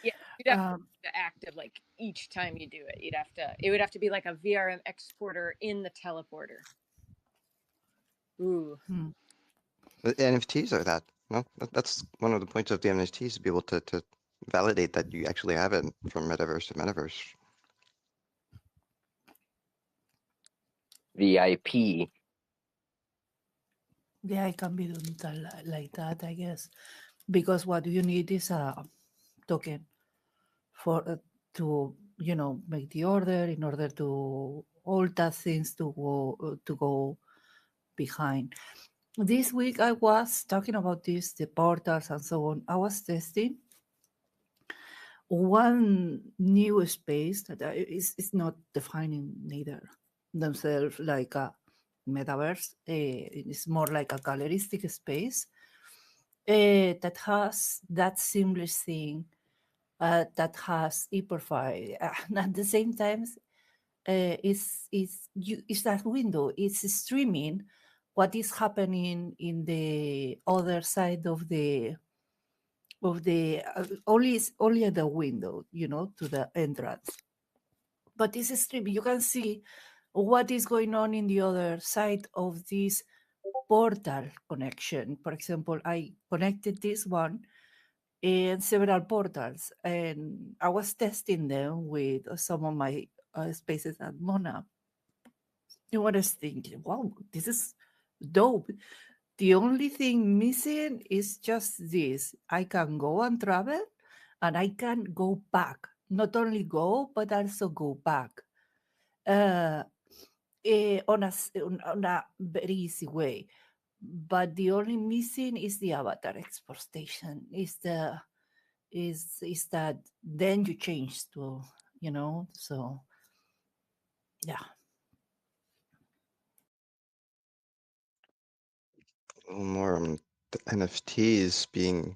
Yeah, you'd have Um, to active like each time you do it. It would have to be like a VRM exporter in the teleporter. Ooh. hmm. The NFTs are that. No, that's one of the points of the NFTs to be able to validate that you actually have it from metaverse to metaverse. VIP. Yeah, it can be done like that, I guess, because what you need is a token for to make the order in order to all that things to go behind. This week I was talking about this, the portals and so on. I was testing one new space that is not defining neither themselves like a metaverse. It's more like a galleristic space that has that seamless thing that has hyperfile. And at the same time, it's that window. It's streaming what is happening in the other side of the only at the window, to the entrance. But this streaming, you can see what is going on in the other side of this portal connection. For example, I connected this one in several portals, and I was testing them with some of my spaces at Mona. And I was thinking, wow, this is dope. The only thing missing is just this. I can go and travel, and I can go back. Not only go, but also go back uh, on a very easy way. But the only missing is the avatar export station. Is that then you change to so yeah. More the NFTs being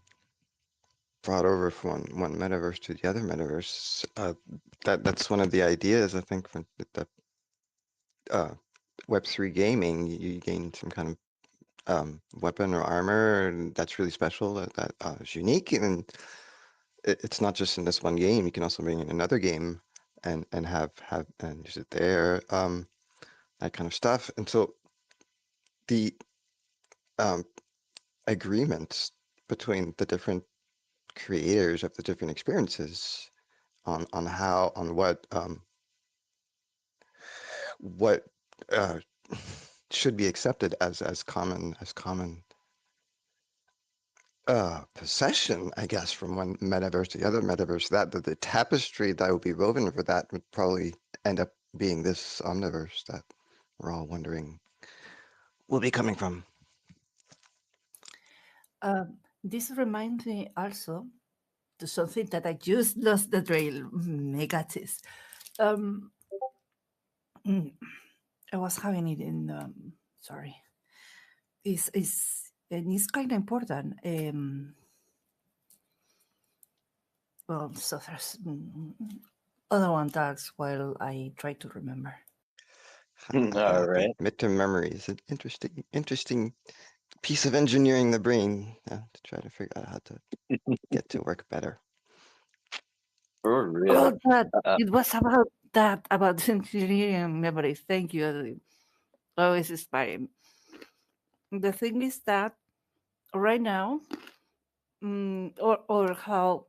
brought over from one metaverse to the other metaverse. That's one of the ideas I think from the Web3 gaming. You gain some kind of weapon or armor and that's really special. That is unique, and it's not just in this one game. You can also bring in another game and have and use it there. That kind of stuff. And so the agreements between the different creators of the different experiences on what uh, should be accepted as common possession, I guess, from one metaverse to the other metaverse. That the tapestry that would be woven for that would probably end up being this omniverse that we're all wondering will be coming from. This reminds me also to something that I just lost the trail. Megatis. I was having it in. Sorry. And it's kind of important. Well, so there's other one talks while I try to remember. All right. Midterm memory is an interesting piece of engineering the brain to try to figure out how to get to work better. For real. Oh, that it was about that about engineering memory. Thank you. Always inspiring. The thing is that right now, or how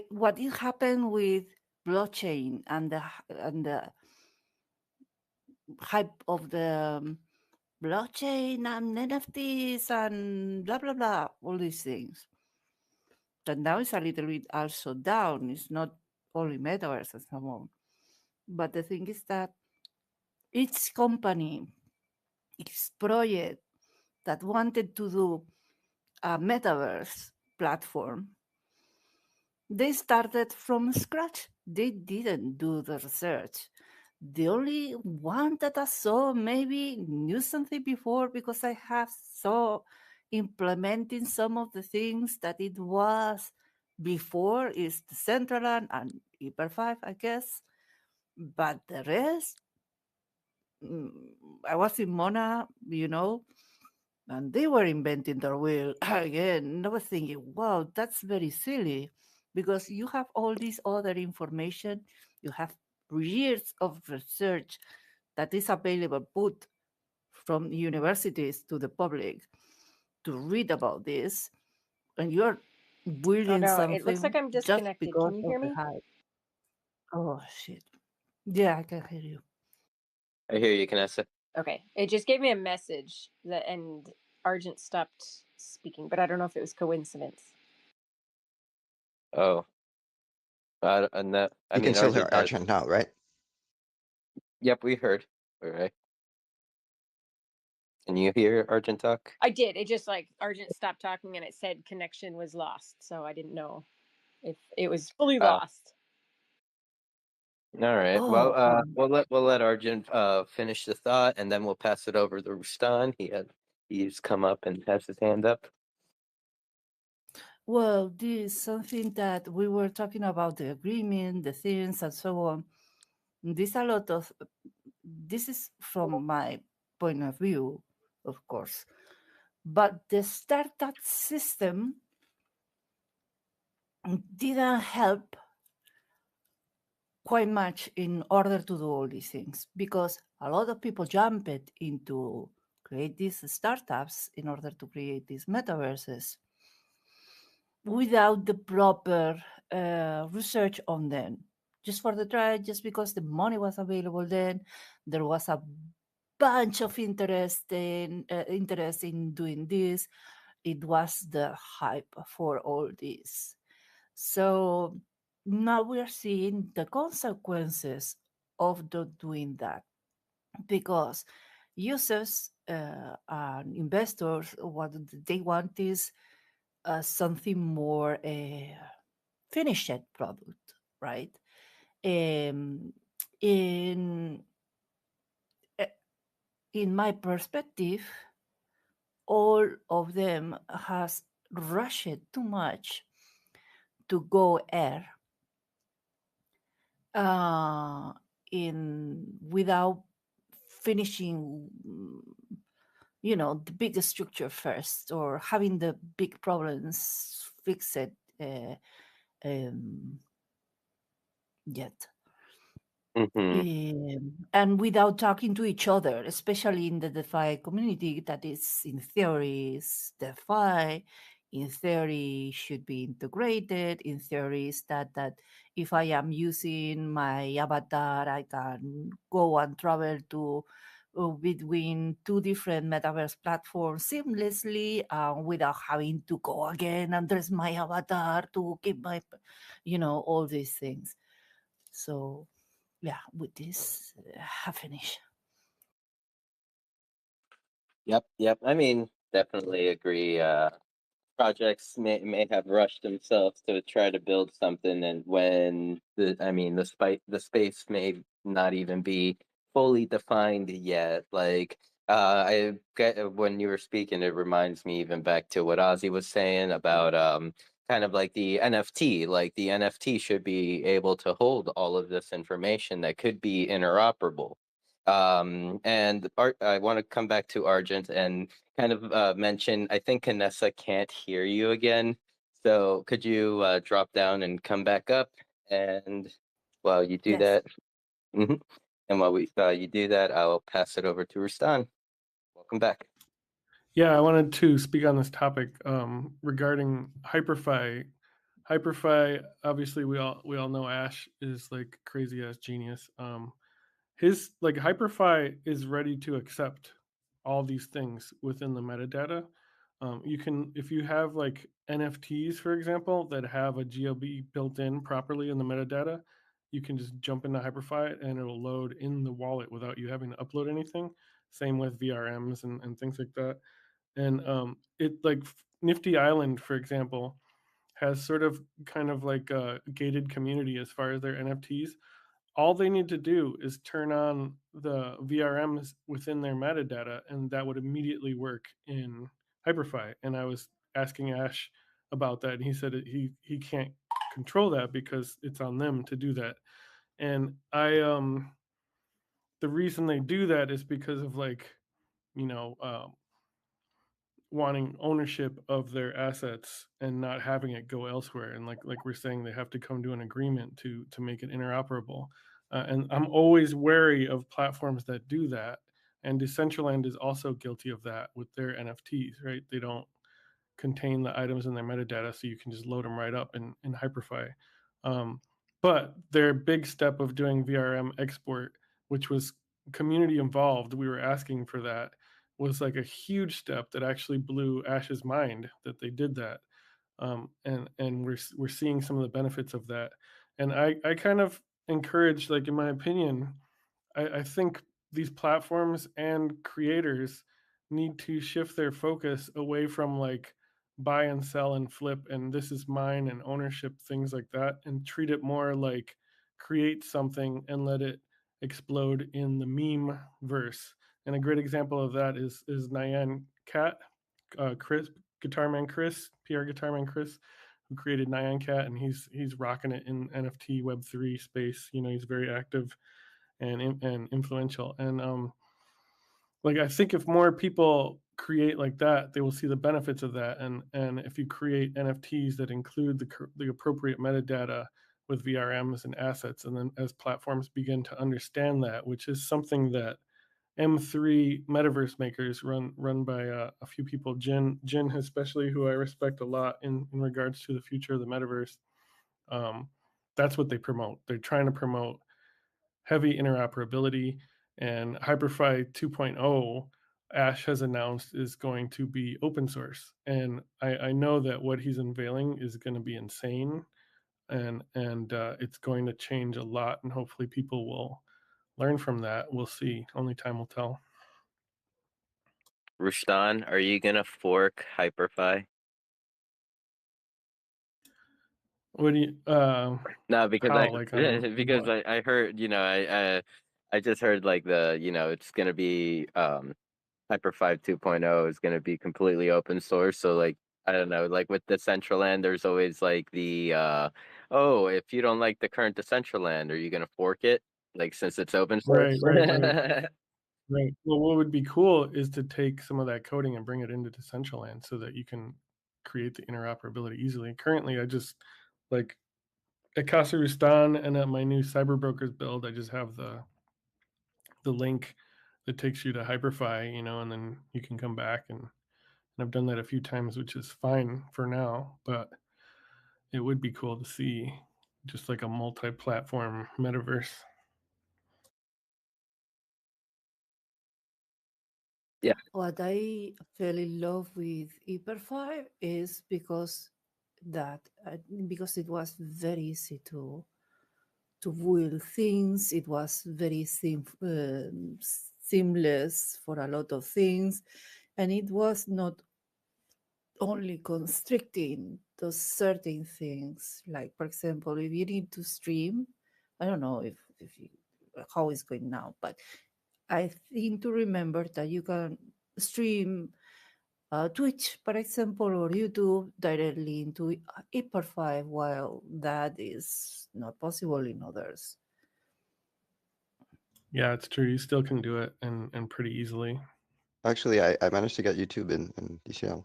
what is happened with blockchain and the hype of the blockchain and NFTs and blah blah blah, all these things. That now is a little bit also down. It's not only metaverse and so on. But the thing is that each company, each project that wanted to do a metaverse platform, they started from scratch. They didn't do the research. The only one that I saw maybe knew something before because I have saw implementing some of the things that it was before is the Decentraland and Hyper 5, I guess. But the rest, I was in Mona, and they were inventing their wheel again. And I was thinking, wow, that's very silly because you have all this other information, you have years of research that is available, put from universities to the public to read about this, and you're Oh building no, it looks like something I'm just disconnected. because Can you of hear the me? hype. Oh shit! Yeah, I can hear you. I hear you, Canessa. Okay. It just gave me a message that and Argent stopped speaking, but I don't know if it was coincidence. Oh, and that, I You can mean, still hear Argent has. Argent now, right? Yep, we heard. All right. Can you hear Argent talk? I did. It just like Argent stopped talking and it said connection was lost, so I didn't know if it was fully lost. All right. Oh, Well, we'll let Arjun finish the thought, and then we'll pass it over to Rustan. He's come up and has his hand up. well, this is something that we were talking about the agreement, the things, and so on. This a lot of this is from my point of view, of course, but the startup system didn't help quite much in order to do all these things because a lot of people jumped into create these startups in order to create these metaverses without the proper research on them, just for the try, just because the money was available. Then there was a bunch of interest in doing this. It was the hype for all this. So now we are seeing the consequences of doing that because users and investors, what they want is something more finished product, right? Um, in eh, in my perspective, all of them has rushed too much to go air in without finishing the big structure first or having the big problems fixed um, yet. And without talking to each other, especially in the DeFi community, that is in theory is DeFi, in theory should be integrated. In theory is that if I am using my avatar, I can go and travel to between two different metaverse platforms seamlessly without having to go again and dress my avatar to keep my, all these things. So yeah, with this, I finish. Yep. I mean, definitely agree. Projects may have rushed themselves to try to build something, and when the space may not even be fully defined yet. Like I get when you were speaking, it reminds me even back to what Ozzy was saying about kind of like the NFT. Like the NFT should be able to hold all of this information that could be interoperable. And I want to come back to Argent and kind of mention, I think Canessa can't hear you again. So could you drop down and come back up? And while you do Yes. that, mhm. And while you do that, I'll pass it over to Rustan. Welcome back. Yeah, I wanted to speak on this topic regarding HyperFi. HyperFi, obviously, we all know Ash is like crazy ass genius. His like HyperFi is ready to accept all these things within the metadata. You can, if you have like NFTs, for example, that have a GLB built in properly in the metadata, you can just jump into HyperFi and it'll load in the wallet without you having to upload anything. Same with VRMs and things like that. And it like Nifty Island, for example, has sort of kind of like a gated community as far as their NFTs. All they need to do is turn on the VRMs within their metadata, and that would immediately work in HyperFi. And I was asking Ash about that, and he said he can't control that because it's on them to do that. And the reason they do that is because of like, you know, wanting ownership of their assets and not having it go elsewhere. And like we're saying, they have to come to an agreement to make it interoperable. And I'm always wary of platforms that do that. And Decentraland is also guilty of that with their NFTs, right? They don't contain the items in their metadata, so you can just load them right up in HyperFi. But their big step of doing VRM export, which was community involved, we were asking for that, was like a huge step that actually blew Ash's mind that they did that. And we're seeing some of the benefits of that. And I kind of encourage, like in my opinion, I think these platforms and creators need to shift their focus away from like buy and sell and flip and this is mine and ownership, things like that, and treat it more like create something and let it explode in the meme verse. And a great example of that is Nyan Cat, Chris, Guitarman Chris, PR Guitarman Chris, who created Nyan Cat, and he's rocking it in NFT Web3 space. You know, he's very active and influential. And like I think if more people create like that, they will see the benefits of that. And if you create NFTs that include the appropriate metadata with VRMs and assets, and then as platforms begin to understand that, which is something that M3 metaverse makers run by a few people, Jin especially, who I respect a lot in regards to the future of the metaverse. That's what they promote. They're trying to promote heavy interoperability, and HyperFi 2.0, Ash has announced, is going to be open source. And I know that what he's unveiling is going to be insane, and it's going to change a lot, and hopefully people will learn from that. We'll see. Only time will tell. Rustan, are you gonna fork HyperFi? What do you No, because how like on because what? I heard, I just heard like it's gonna be HyperFi 2.0 is gonna be completely open source. So like I don't know, like with Decentraland, there's always like the oh, if you don't like the current Decentraland, are you gonna fork it? Like since it's open Right, source? right, right. Right. Well, what would be cool is to take some of that coding and bring it into Decentraland so that you can create the interoperability easily. Currently, I just like at Kazakhstan and at my new Cyberbrokers build, I just have the link that takes you to Hyperfy, and then you can come back and I've done that a few times, which is fine for now, but it would be cool to see just like a multi-platform metaverse. Yeah. What I fell in love with Hyper5 is because it was very easy to build things. It was very seamless for a lot of things, and it was not only constricting to certain things. Like, for example, if you need to stream, I don't know if you, how it's going now, but I think to remember that you can stream Twitch, for example, or YouTube directly into Hyper5, while that is not possible in others. Yeah, it's true. You still can do it and pretty easily. Actually, I managed to get YouTube in DCL.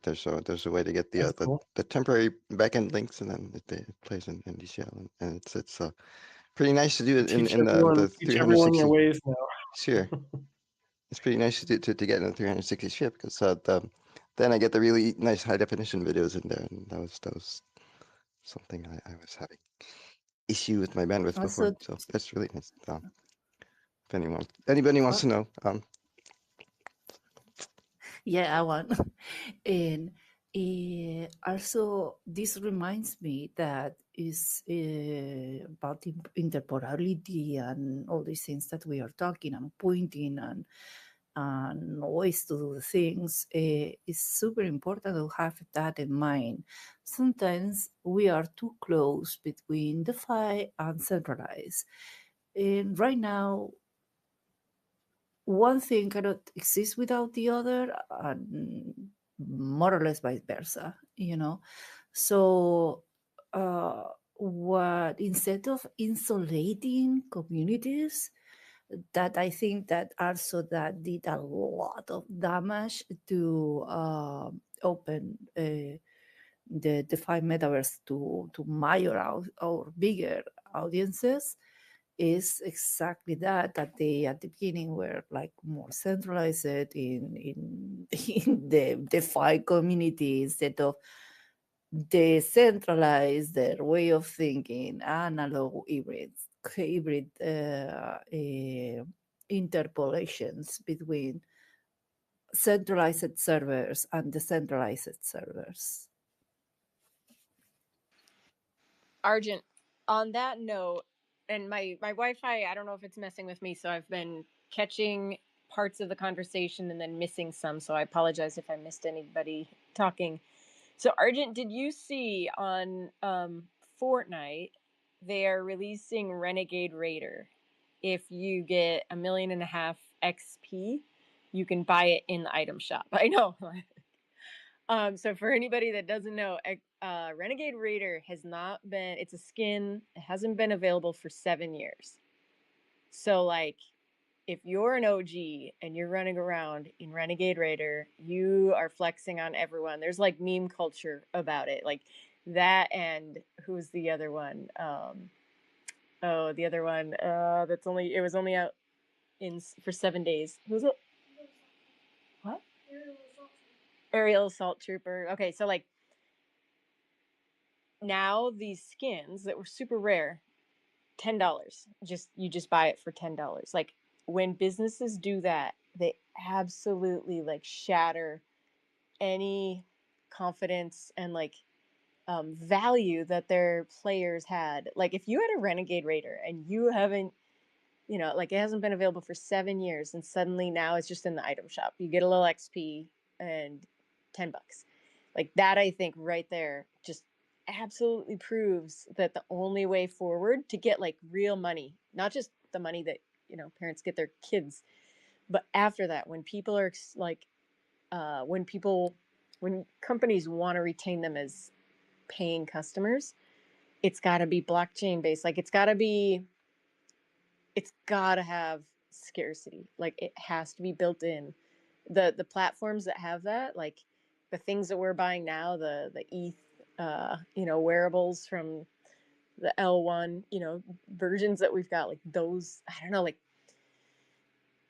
There's a way to get Cool. the temporary backend links, and then it plays in DCL, and it's pretty nice to do it in the teach everyone your 360 ways now. sphere. It's pretty nice to get in the 360 sphere because then I get the really nice high definition videos in there, and that was something I was having issue with my bandwidth before, so that's really nice. If anybody wants to know, yeah, I want. And also, this reminds me that is about interporability and all these things that we are talking and pointing and ways to do things. It's super important to have that in mind. Sometimes we are too close between DeFi and centralized. And right now, one thing cannot exist without the other, and more or less vice versa, So, what instead of insulating communities, that I think that also that did a lot of damage to open the DeFi metaverse to major or bigger audiences, is exactly that they at the beginning were like more centralized in in the DeFi community instead of decentralize their way of thinking, analog hybrid interpolations between centralized servers and decentralized servers. Argent, on that note, and my Wi-Fi, I don't know if it's messing with me, so I've been catching parts of the conversation and then missing some, so I apologize if I missed anybody talking. So Argent, did you see on Fortnite they are releasing Renegade Raider? If you get 1.5 million XP, you can buy it in the item shop. I know. So for anybody that doesn't know, Renegade Raider has not been, it's a skin, it hasn't been available for 7 years. So like, if you're an OG and you're running around in Renegade Raider, you are flexing on everyone. There's like meme culture about it. Like that, and who's the other one? The other one, it was only out for 7 days. Who's it? What? Aerial Assault Trooper. Okay, so like, now these skins that were super rare, $10. You just buy it for $10. Like, when businesses do that, they absolutely like shatter any confidence and like value that their players had. Like, if you had a Renegade Raider and you haven't, like, it hasn't been available for 7 years, and suddenly now it's just in the item shop, you get a little XP and $10. Like that, I think right there just absolutely proves that the only way forward to get like real money, not just the money that parents get their kids, but after that, when people are like, when companies want to retain them as paying customers, it's got to be blockchain based. Like it's got to have scarcity. Like it has to be built in. The platforms that have that, like the things that we're buying now, the ETH wearables from the L1, versions that we've got, like those, I don't know, like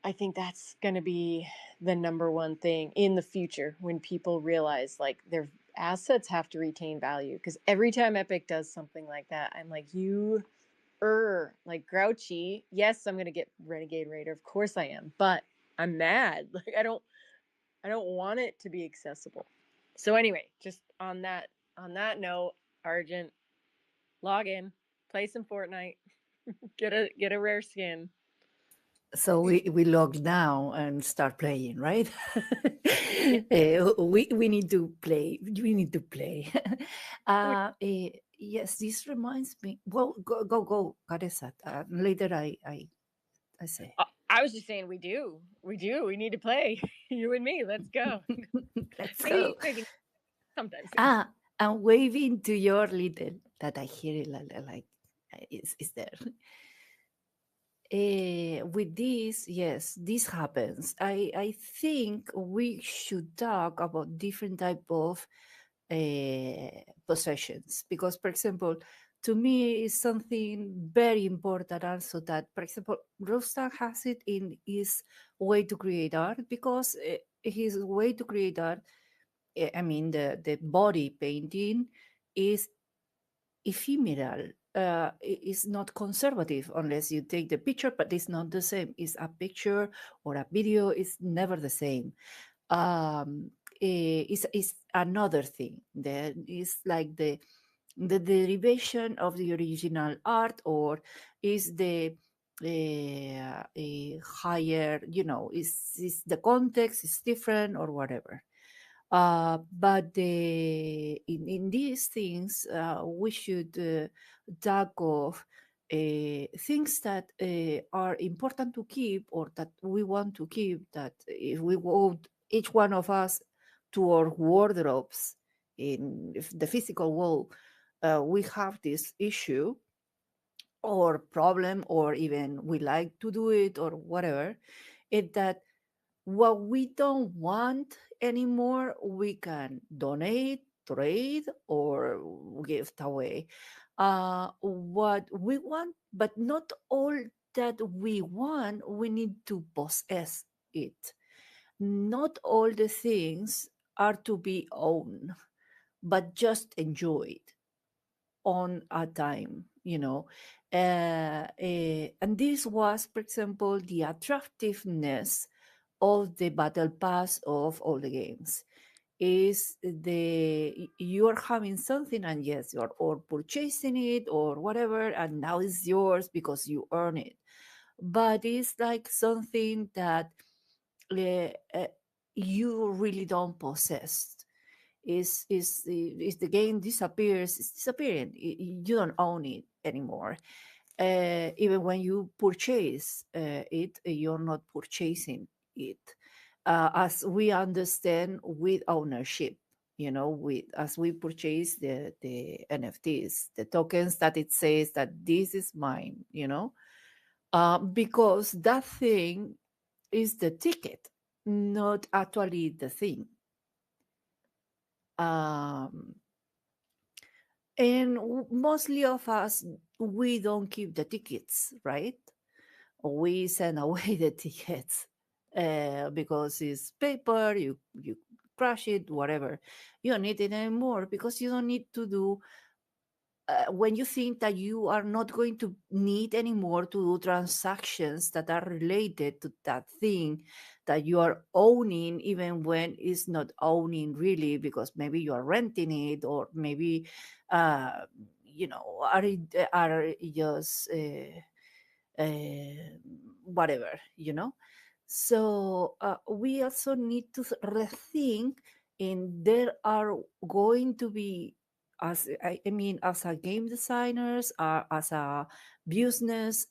I think that's going to be the number one thing in the future when people realize like their assets have to retain value. Because every time Epic does something like that, I'm like, like grouchy. Yes, I'm going to get Renegade Raider. Of course I am. But I'm mad. Like, I don't want it to be accessible. So anyway, just on that note, Argent, log in, play some Fortnite, get a rare skin. So we log now and start playing, right? We need to play. We need to play. Yes, this reminds me. Well, go, Carissa. Later, I say. I was just saying we need to play. You and me, let's go. Let's go. Maybe sometime soon. I'm waving to your little that I hear it like is there. With this, yes, this happens. I think we should talk about different type of possessions because, for example, to me is something very important also that, for example, Rostand has it in his way to create art because his way to create art, I mean, the body painting is ephemeral. It's not conservative unless you take the picture, but it's not the same. It's a picture or a video. It's never the same. It's another thing. That is like the derivation of the original art, or is the a higher, is the context is different or whatever. But in these things, we should talk of things that are important to keep or that we want to keep. That if we go, each one of us, to our wardrobes in the physical world, we have this issue or problem, or even we like to do it or whatever, it that what we don't want anymore, we can donate, trade, or give away. What we want, but not all that we want, we need to possess it. Not all the things are to be owned, but just enjoyed on a time, and this was, for example, the attractiveness of the battle pass of all the games is you're having something, and yes, you're or purchasing it or whatever, and now it's yours because you earn it, but it's like something that uh, uh, you really don't possess. Is the game disappears, it's disappearing. You don't own it anymore. Even when you purchase it, you're not purchasing it, as we understand with ownership. With as we purchase the NFTs, the tokens, that it says that this is mine. Because that thing is the ticket, not actually the thing. Um, and mostly of us, we don't keep the tickets, right? We send away the tickets because it's paper. You crush it, whatever. You don't need it anymore because you don't need to do. When you think that you are not going to need anymore to do transactions that are related to that thing that you are owning, even when it's not owning really, because maybe you are renting it, or maybe are just whatever. So we also need to rethink, and there are going to be, as I mean, as a game designers, as a business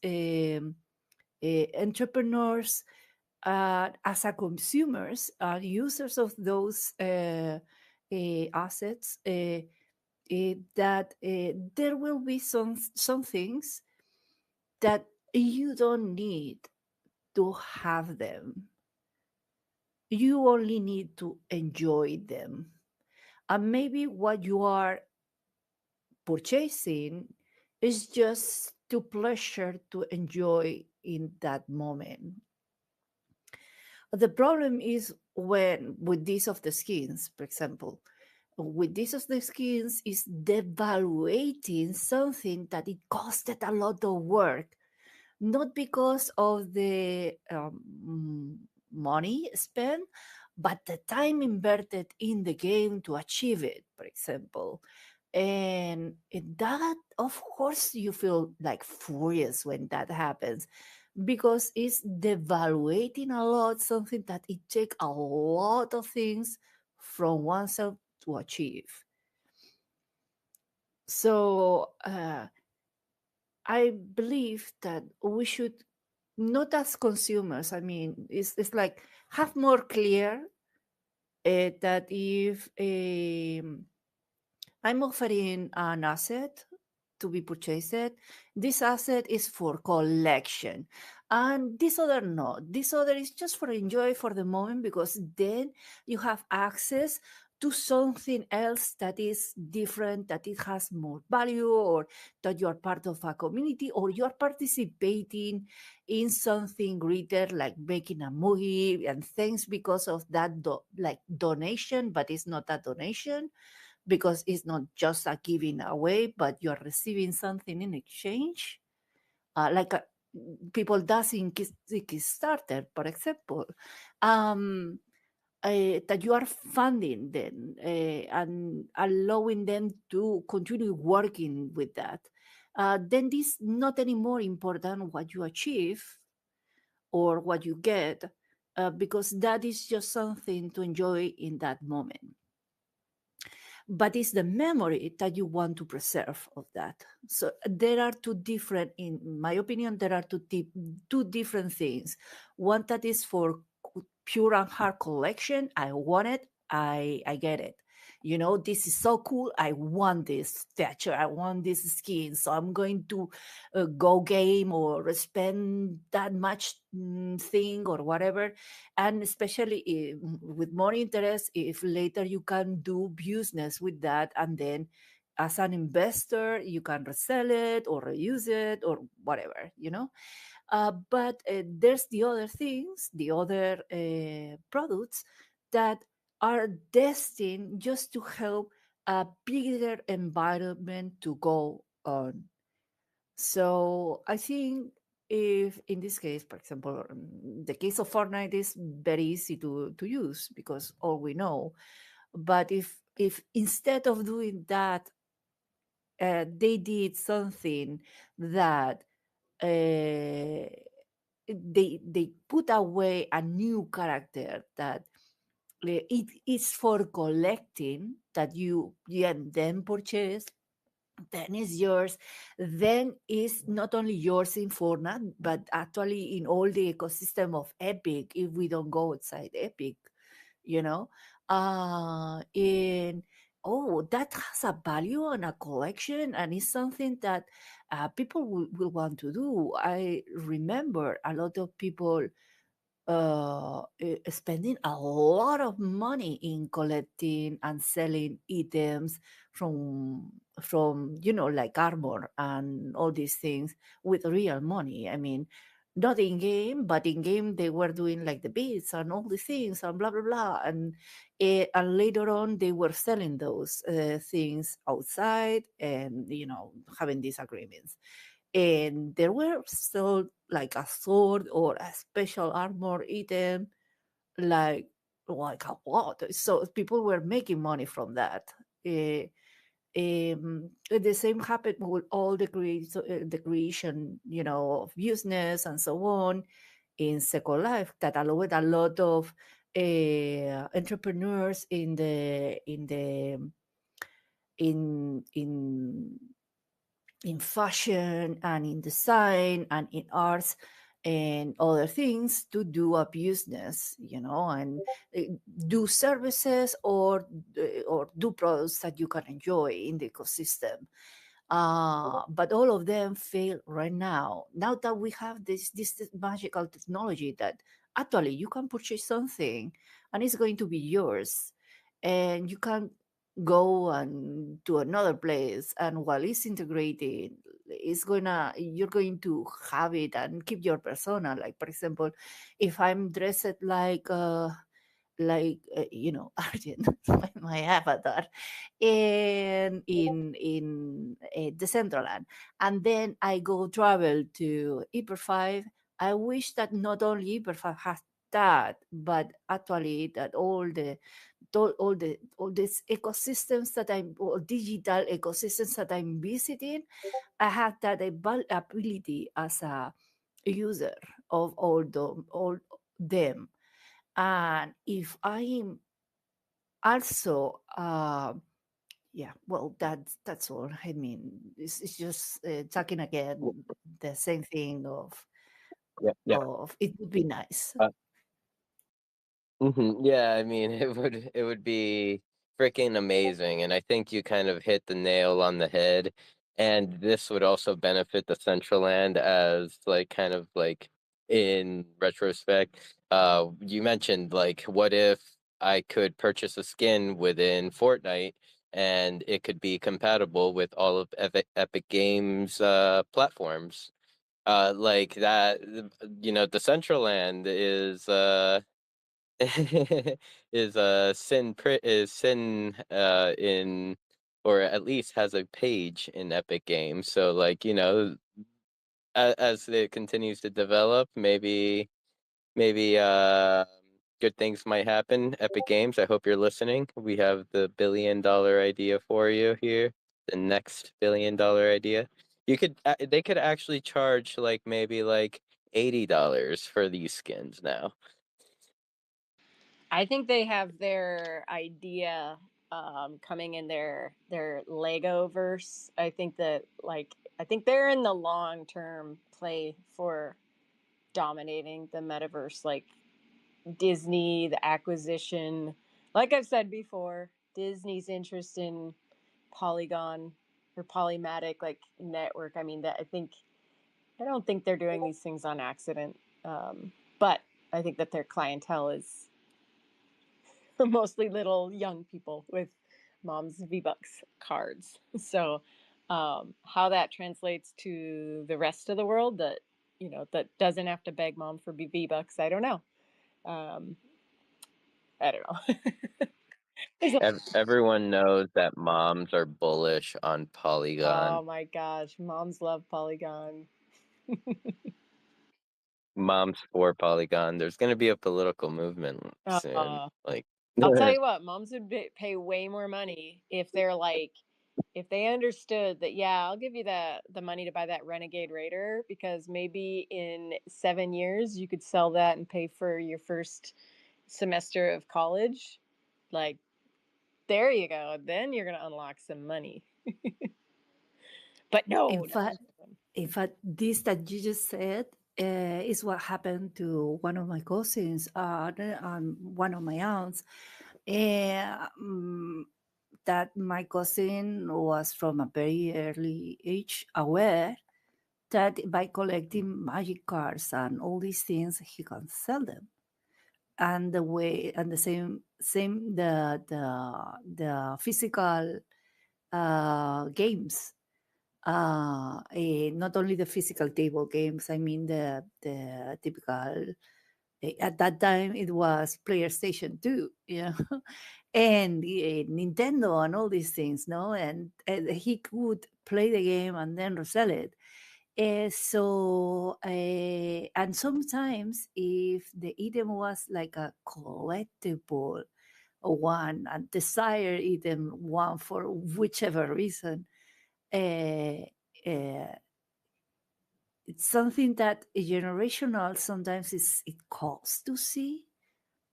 entrepreneurs, as a consumers, users of those assets, that there will be some things that you don't need to have them. You only need to enjoy them. And maybe what you are purchasing is just to pleasure to enjoy in that moment. The problem is when with this of the skins, for example, with this of the skins is devaluating something that it costed a lot of work, not because of the money spent, but the time inverted in the game to achieve it, for example. And that, of course, you feel like furious when that happens because it's devaluating a lot something that it takes a lot of things from oneself to achieve. So I believe that we should not as consumers. I mean, it's like have more clear that if I'm offering an asset to be purchased, this asset is for collection. And this other not. This other is just for enjoy for the moment because then you have access to something else that is different, that it has more value, or that you are part of a community, or you are participating in something greater like making a movie and things because of that like donation, but it's not a donation because it's not just a giving away, but you're receiving something in exchange, like people does in Kickstarter, for example, um, that you are funding them and allowing them to continue working with that. Then this not anymore important what you achieve or what you get, because that is just something to enjoy in that moment, but it's the memory that you want to preserve of that. So there are two different, in my opinion, there are two different things. One that is for pure and hard collection. I want it. I get it. You know, this is so cool. I want this statue. I want this skin. So I'm going to go game or spend that much thing or whatever. And especially with more interest, if later you can do business with that, and then as an investor, you can resell it or reuse it or whatever, you know. But there's the other things, the other products that are destined just to help a bigger environment to go on. So I think if in this case, for example, the case of Fortnite is very easy to use because all we know. But if instead of doing that, they did something that they put away a new character that it is for collecting, that you and then purchase, then is yours, then is not only yours in Fortnite but actually in all the ecosystem of Epic if we don't go outside Epic, you know. And oh, that has a value on a collection and it's something that people will want to do. I remember a lot of people spending a lot of money in collecting and selling items from you know, like armor and all these things with real money. I mean, not in game, but in game they were doing like the beats and all these things and blah blah blah, and later on they were selling those things outside and you know having these agreements, and there were still like a sword or a special armor item, like a lot. So people were making money from that. The same happened with all the creation, you know, of business and so on in Second Life that allowed a lot of entrepreneurs in in fashion and in design and in arts and other things to do a business, you know, and do services or do products that you can enjoy in the ecosystem. But all of them fail right now. Now that we have this magical technology that actually you can purchase something and it's going to be yours, and you can go and to another place, and while it's integrating, you're going to have it and keep your persona. Like, for example, if I'm dressed Argent, my avatar, in Decentraland, and then I go travel to Hyper 5. I wish that not only Hyper 5 has that, but actually that all these ecosystems that I'm or digital ecosystems that I'm visiting, I have that ability as a user of all them. And if I'm also yeah, well, that's all. I mean, it's just talking again the same thing Yeah, yeah. of it would be nice. Yeah, I mean, it would be freaking amazing, and I think you kind of hit the nail on the head. And this would also benefit the Central Land as like kind of like in retrospect. You mentioned like, what if I could purchase a skin within Fortnite and it could be compatible with all of Epic Games platforms? Like that, the Central Land is sin in, or at least has a page in Epic Games. So like, as it continues to develop, maybe good things might happen. Epic Games, I hope you're listening. We have the $1 billion idea for you here. The next $1 billion idea. They could actually charge like maybe like $80 for these skins now. I think they have their idea coming in their Lego verse. I think they're in the long term play for dominating the metaverse, like Disney, the acquisition. Like I've said before, Disney's interest in Polygon or Polymatic like network. I mean, that I don't think they're doing these things on accident. But I think that their clientele is mostly little young people with mom's V-Bucks cards. So how that translates to the rest of the world that doesn't have to beg mom for V-Bucks, I don't know. Um, I don't know. Everyone knows that moms are bullish on Oh Polygon. my gosh, moms love Polygon. Moms for Polygon. There's gonna be a political movement soon. Uh, Like, I'll tell you what, moms would pay way more money if if they understood that, yeah, I'll give you the money to buy that Renegade Raider because maybe in 7 years you could sell that and pay for your first semester of college. Like, there you go. Then you're gonna unlock some money. But In no, fact, this that you just said is what happened to one of my cousins and one of my aunts. Um, that my cousin was from a very early age aware that by collecting magic cards and all these things, he can sell them. And the way and the same the physical games, not only the physical table games. I mean the typical. At that time, it was PlayStation 2, and Nintendo and all these things, no, and he could play the game and then resell it. And sometimes if the item was like a collectible one, a desired item one for whichever reason, uh, uh, it's something that generational sometimes it costs to see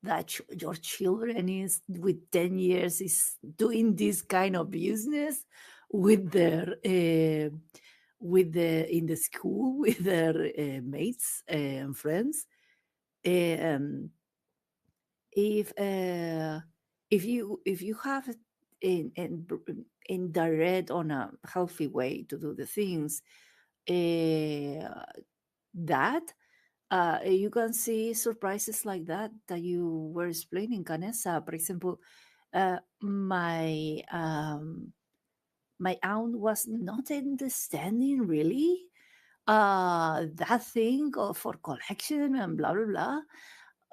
that your children is with 10 years is doing this kind of business with their with the in the school with their mates and friends. um, if if you have in direct on a healthy way to do the things, that you can see surprises like that you were explaining, Canessa. For example, My aunt was not understanding really that thing for collection and blah blah blah.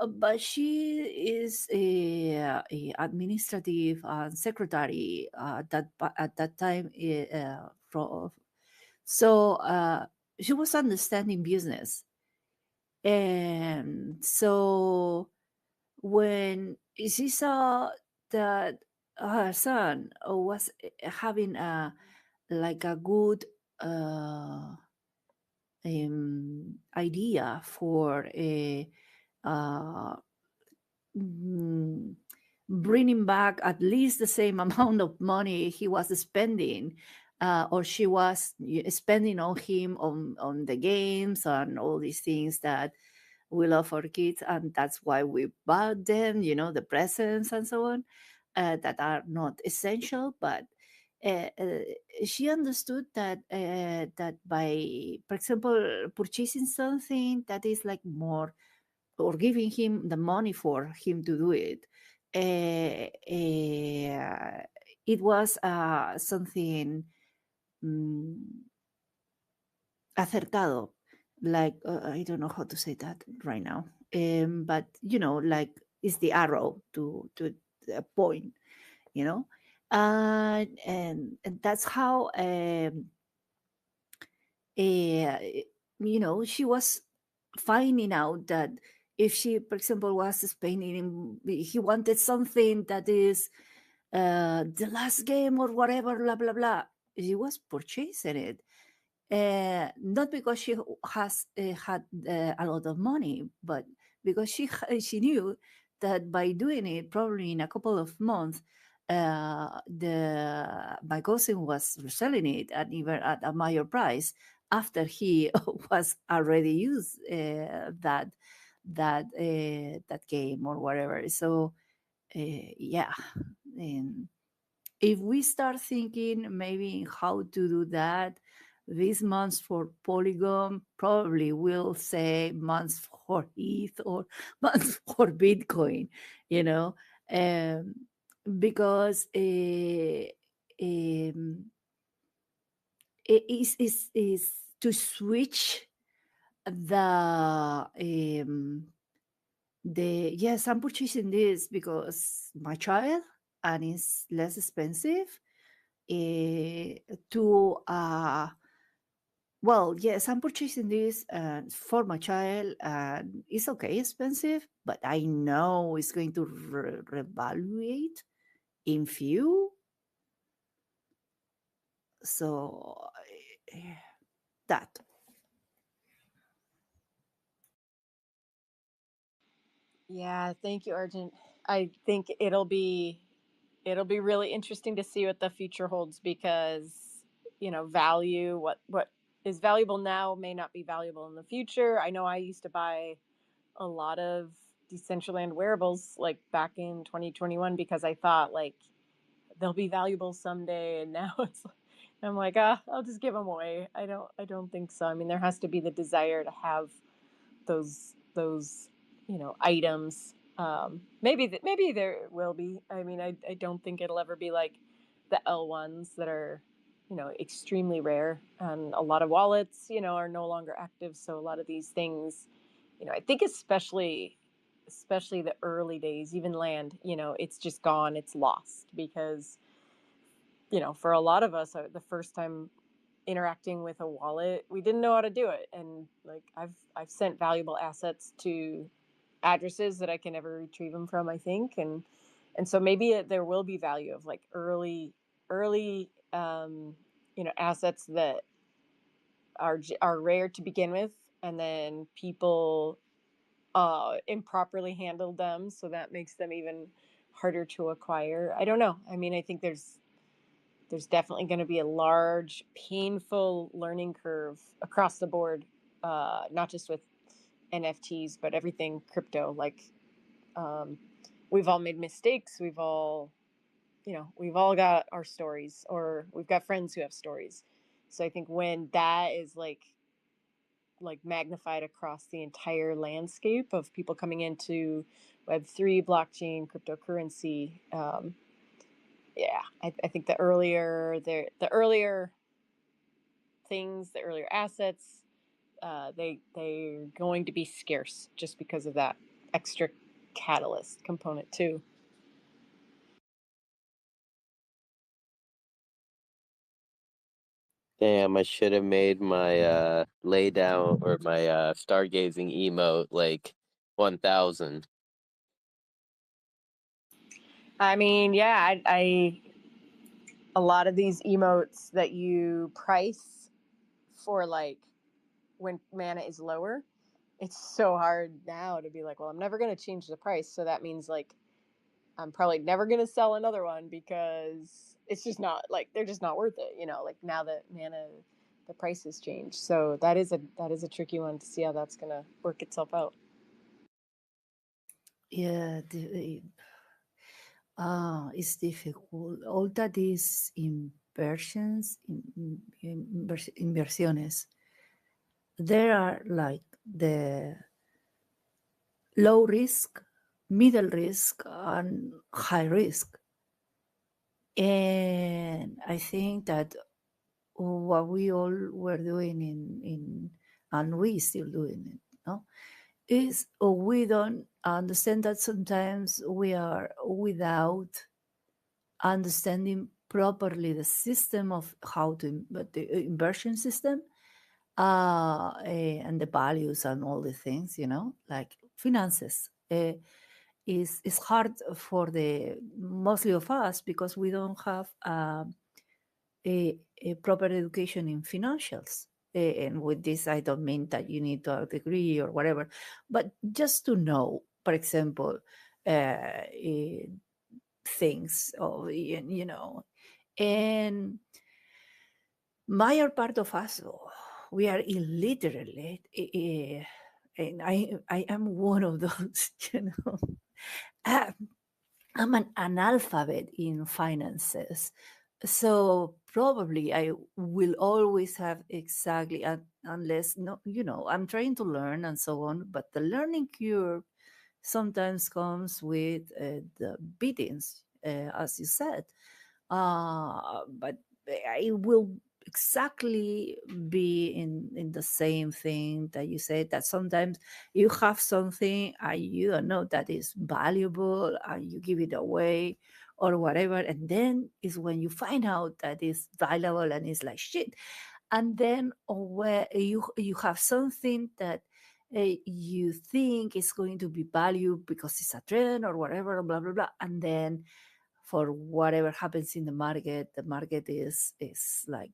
But she is a administrative secretary at that time. So she was understanding business, and so when she saw that her son was having a like a good uh, idea for a uh, mm, bringing back at least the same amount of money he was spending, or she was spending on him on the games and all these things that we love our kids, and that's why we bought them, the presents and so on, that are not essential, but uh, uh, she understood that by, for example, purchasing something that is like more, or giving him the money for him to do it, it was something mm, acertado, like I don't know how to say that right now, but like it's the arrow to a point, you know and that's how uh, she was finding out that if she, for example, was spending, he wanted something that is the last game or whatever, blah blah blah, she was purchasing it, not because she has had a lot of money, but because she knew that by doing it, probably in a couple of months, the my cousin was reselling it at even at a higher price after he was already used that game or whatever. So yeah, and if we start thinking maybe how to do that, these months for Polygon probably will say months for ETH or months for Bitcoin, you know, um, because it is to switch the yes, I'm purchasing this because my child, and it's less expensive, to well, yes, I'm purchasing this for my child, and it's okay, expensive, but I know it's going to revaluate in few. So that. Yeah, thank you, Argent. I think it'll be really interesting to see what the future holds, because value, what is valuable now may not be valuable in the future. I know I used to buy a lot of Decentraland wearables like back in 2021 because I thought like they'll be valuable someday, and now I'm like, I'll just give them away. I don't think so. I mean, there has to be the desire to have those items. Maybe there will be. I mean, I don't think it'll ever be like the L1s that are extremely rare, and a lot of wallets are no longer active. So a lot of these things, I think especially the early days, even land, it's just gone, it's lost, because for a lot of us, the first time interacting with a wallet, we didn't know how to do it, and like I've sent valuable assets to addresses that I can never retrieve them from, I think, and so maybe there will be value of like early assets that are rare to begin with, and then people improperly handled them, so that makes them even harder to acquire. I don't know. I mean, I think there's definitely going to be a large, painful learning curve across the board, not just with NFTs, but everything crypto. Like, um, we've all made mistakes. We've all got our stories, or we've got friends who have stories. So I think when that is like magnified across the entire landscape of people coming into Web3, blockchain, cryptocurrency, yeah, I think the earlier things, the earlier assets, they're going to be scarce just because of that extra catalyst component too. Damn, I should have made my lay down or my stargazing emote like 1000. I mean, yeah, I a lot of these emotes that you price for like when mana is lower, it's so hard now to be like, well, I'm never going to change the price, so that means like I'm probably never going to sell another one because it's just not like they're just not worth it, you know, like now that mana the price has changed. So that is a tricky one to see how that's going to work itself out. Yeah, it's difficult. All that is inversions, inversiones. There are like the low risk, middle risk, and high risk. And I think that what we all were doing in and we still doing it, no, is we don't understand that sometimes we are without understanding properly the system of how to, but the inversion system, and the values and all the things, you know, like finances. Is hard for the mostly of us because we don't have a proper education in financials. And with this, I don't mean that you need to have a degree or whatever, but just to know, for example, things of, you know, and major part of us, we are illiterate, and I am one of those, you know. I'm an analphabet in finances. So probably I will always have exactly, unless, no, you know, I'm trying to learn and so on, but the learning curve sometimes comes with the beatings, as you said. But I will exactly be in the same thing that you said, that sometimes you have something and you don't know that is valuable and you give it away or whatever, and then is when you find out that it's valuable and it's like shit. And then where you have something that you think is going to be valued because it's a trend or whatever, blah blah blah, and then for whatever happens in the market is like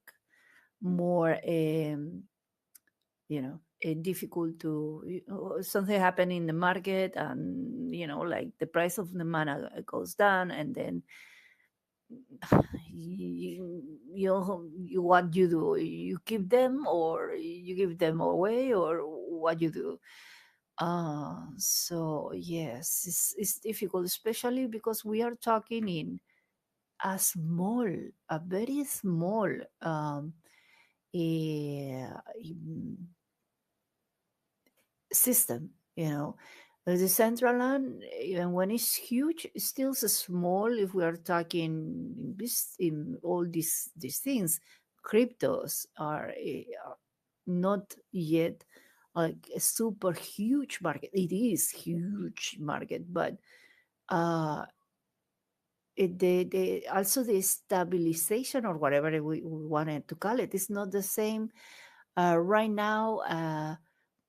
more you know, difficult to, something happen in the market, and you know, like the price of the mana goes down, and then you what you do, you keep them or you give them away or what you do. So yes, it's difficult, especially because we are talking in a very small eh, system, you know. The Decentraland, even when it's huge, it's still so small if we are talking in, this, in all these things. Cryptos are not yet like a super huge market. It is huge market, but uh, the also the stabilization or whatever we wanted to call it is not the same right now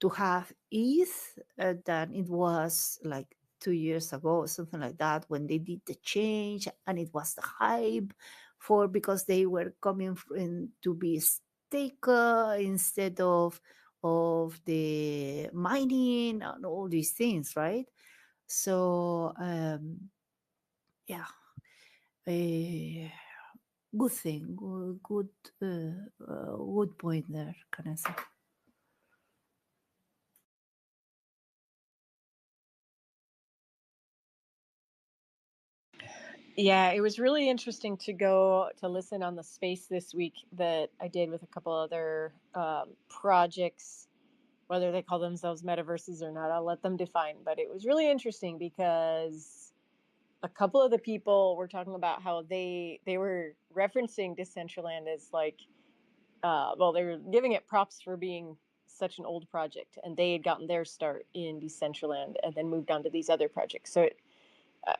to have ETH than it was like 2 years ago or something like that, when they did the change and it was the hype for, because they were coming in to be staker instead of the mining and all these things, right? So yeah, a good thing, good point there, can I say? Yeah, it was really interesting to go to listen on the space this week that I did with a couple other projects, whether they call themselves metaverses or not, I'll let them define. But it was really interesting because a couple of the people were talking about how they were referencing Decentraland as like, well, they were giving it props for being such an old project, and they had gotten their start in Decentraland and then moved on to these other projects. So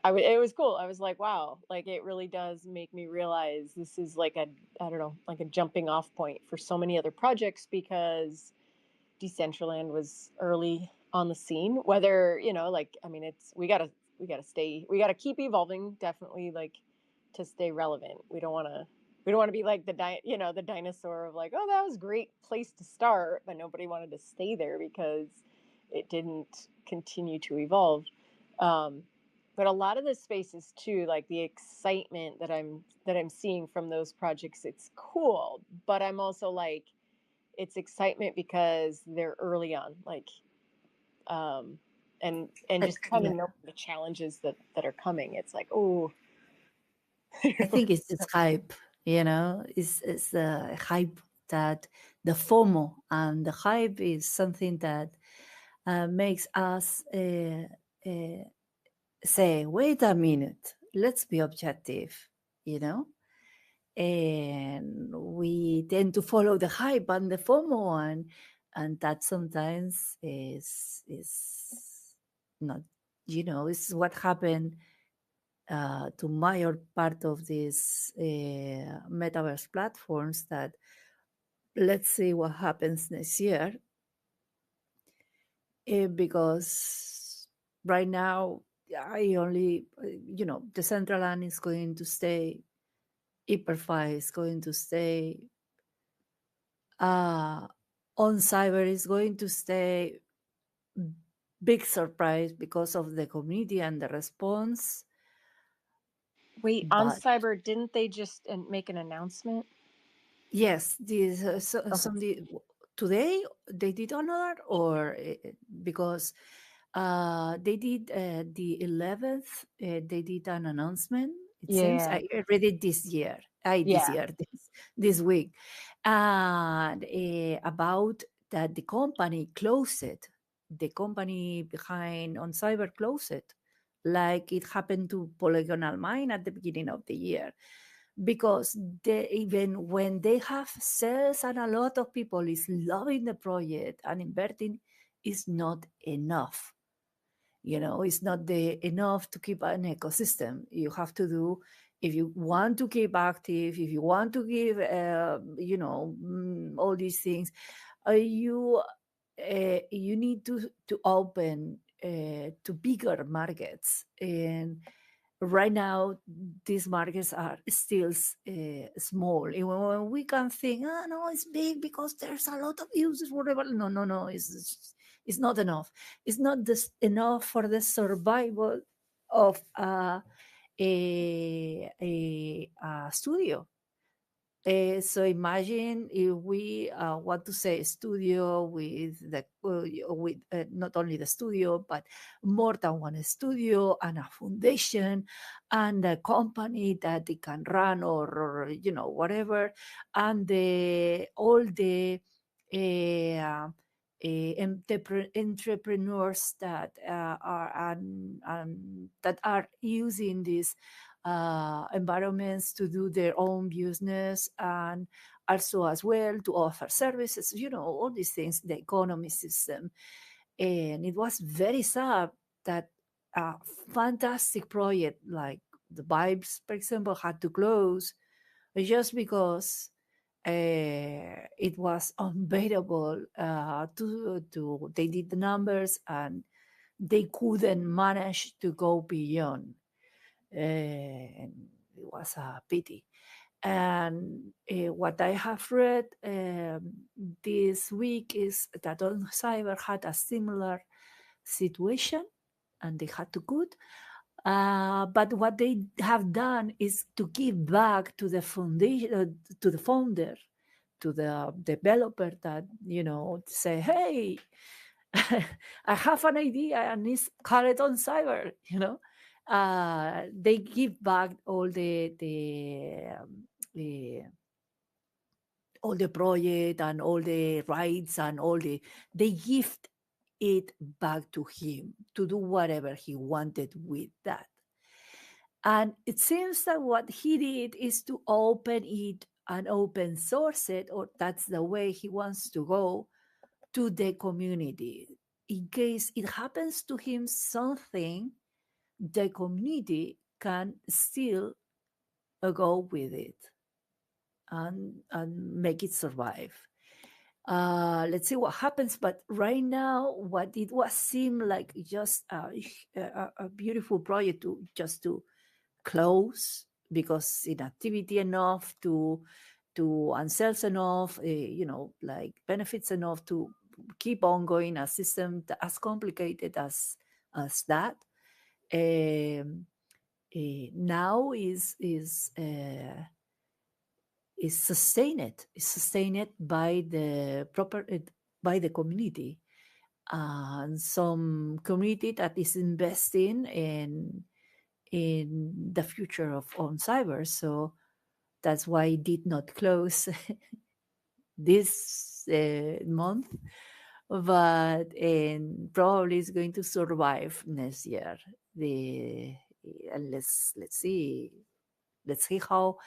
it was cool. I was like, wow, like it really does make me realize this is like a, I don't know, like a jumping off point for so many other projects, because Decentraland was early on the scene. Whether, you know, like, I mean, it's, we gotta keep evolving, definitely, like, to stay relevant. We don't want to be like the dinosaur of like, oh, that was a great place to start, but nobody wanted to stay there because it didn't continue to evolve. Um, but a lot of the spaces too, like the excitement that I'm seeing from those projects, it's cool. But I'm also like, it's excitement because they're early on, like, um, and just kind of Yeah, know the challenges that are coming. It's like, oh, I think it's this hype, you know, it's the hype that the FOMO, and the hype is something that makes us say, wait a minute, let's be objective, you know? And we tend to follow the hype and the FOMO, and that sometimes is not, you know, is what happened to major part of these metaverse platforms. That let's see what happens next year, because right now I only, you know, Decentraland is going to stay, Hyperfi is going to stay, on cyber is going to stay. Big surprise because of the community and the response. wait, on But Cyber, didn't they just make an announcement? yes, this Okay. today they did another, or because they did the 11th, they did an announcement. It seems Yeah. I read it this year. This Yeah. year, this week, and about that the company closed it. The company behind on cyber closed it, like it happened to Polygonal Mine at the beginning of the year, because they, even when they have sales and a lot of people is loving the project and inverting, is not enough. You know, it's not the enough to keep an ecosystem. You have to do, if you want to keep active, if you want to give you know, all these things, you need to open to bigger markets. And right now these markets are still small. And when we can think, oh no, it's big because there's a lot of users, whatever. No, no, no, it's not enough. It's not this enough for the survival of a studio. So imagine if we want to say studio with the with not only the studio, but more than one studio and a foundation and a company that they can run, or you know, whatever, and the all the uh, entrepreneurs that are that are using this environments to do their own business, and also as well to offer services, you know, all these things, the economy system. And it was very sad that a fantastic project like the Vibes, for example, had to close just because it was unbearable to they did the numbers and they couldn't manage to go beyond. And it was a pity. And what I have read this week is that on cyber had a similar situation and they had to cut. But what they have done is to give back to the foundation, to the founder, to the developer, that, you know, say, hey, I have an idea and it's call it on cyber, you know. They give back the all the project and all the rights and all the, they gift it back to him to do whatever he wanted with that. And it seems that what he did is to open it and open source it, or that's the way he wants to go, to the community. In case it happens to him something, the community can still go with it and make it survive. Let's see what happens. But right now, what it was seemed like just a beautiful project to close, because inactivity enough to and sales enough, like benefits enough to keep on going a system as complicated as that. Now is sustained by the proper by the community, and some community that is investing in the future of on cyber. So that's why it did not close this month, but and probably is going to survive next year. And let's see how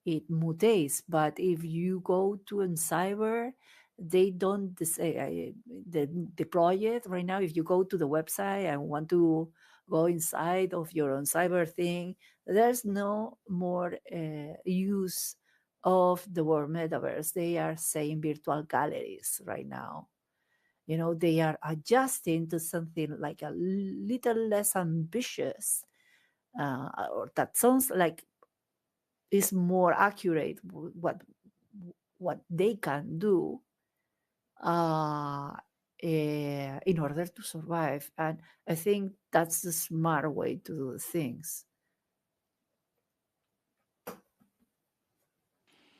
it mutates. But if you go to cyber, they don't say the project right now. If you go to the website and want to go inside of your own cyber thing, there's no more use of the word metaverse. They are saying virtual galleries right now. They are adjusting to something like a little less ambitious, or that sounds like is more accurate what they can do in order to survive. And I think that's the smart way to do things.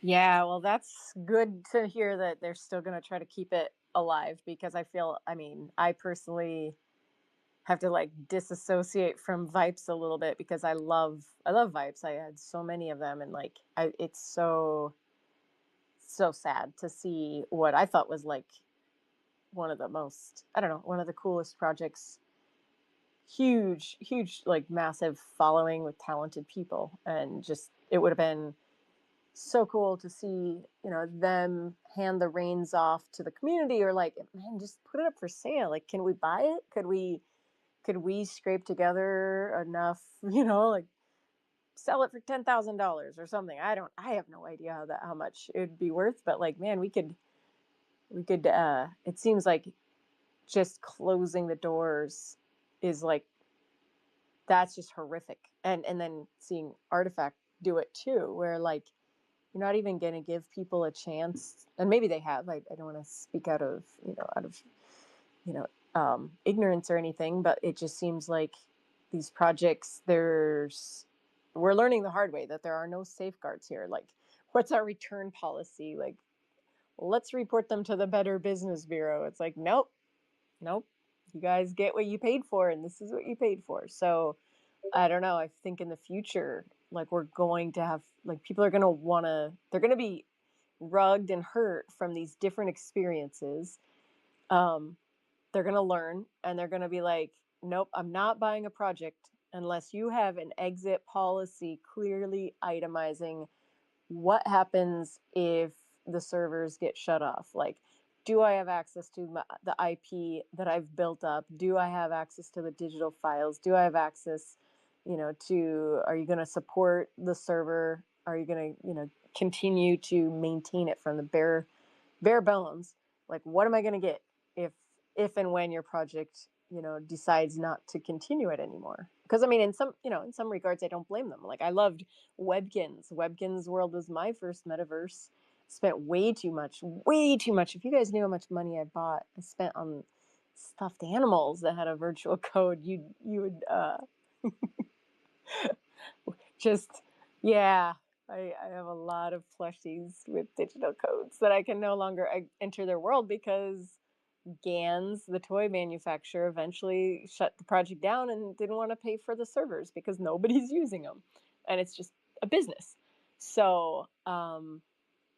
Yeah, well, that's good to hear that they're still going to try to keep it alive, because I personally have to like disassociate from Vipes a little bit, because I love Vipes. I had so many of them, and like it's so sad to see what I thought was like one of the most, I don't know, one of the coolest projects. Huge, like massive following with talented people, and just it would have been so cool to see, them hand the reins off to the community, or like, man, just put it up for sale. Like, can we buy it? Could we scrape together enough, like sell it for $10,000 or something? I have no idea how much it would be worth, but like, man, we could it seems like just closing the doors is like, that's just horrific. And then seeing Artifact do it too, where like, you're not even going to give people a chance, and maybe they have. I don't want to speak out of ignorance or anything, but it just seems like these projects, we're learning the hard way that there are no safeguards here. Like, what's our return policy? Like, let's report them to the Better Business Bureau. It's like, nope, you guys get what you paid for, and this is what you paid for. So I don't know. I think in the future, like, we're going to have, like, people are going to they're going to be rugged and hurt from these different experiences. They're going to learn, and they're going to be like, nope, I'm not buying a project unless you have an exit policy clearly itemizing what happens if the servers get shut off. Like, do I have access to the IP that I've built up? Do I have access to the digital files? Do I have access, are you going to support the server? Are you going to, continue to maintain it from the bare bones? Like, what am I going to get if and when your project, decides not to continue it anymore? Because in some regards, I don't blame them. Like, I loved Webkinz World was my first metaverse. Spent way too much. If you guys knew how much money I spent on stuffed animals that had a virtual code, you would just, yeah. I have a lot of plushies with digital codes that I can no longer enter their world, because Gans, the toy manufacturer, eventually shut the project down and didn't want to pay for the servers because nobody's using them, and it's just a business. So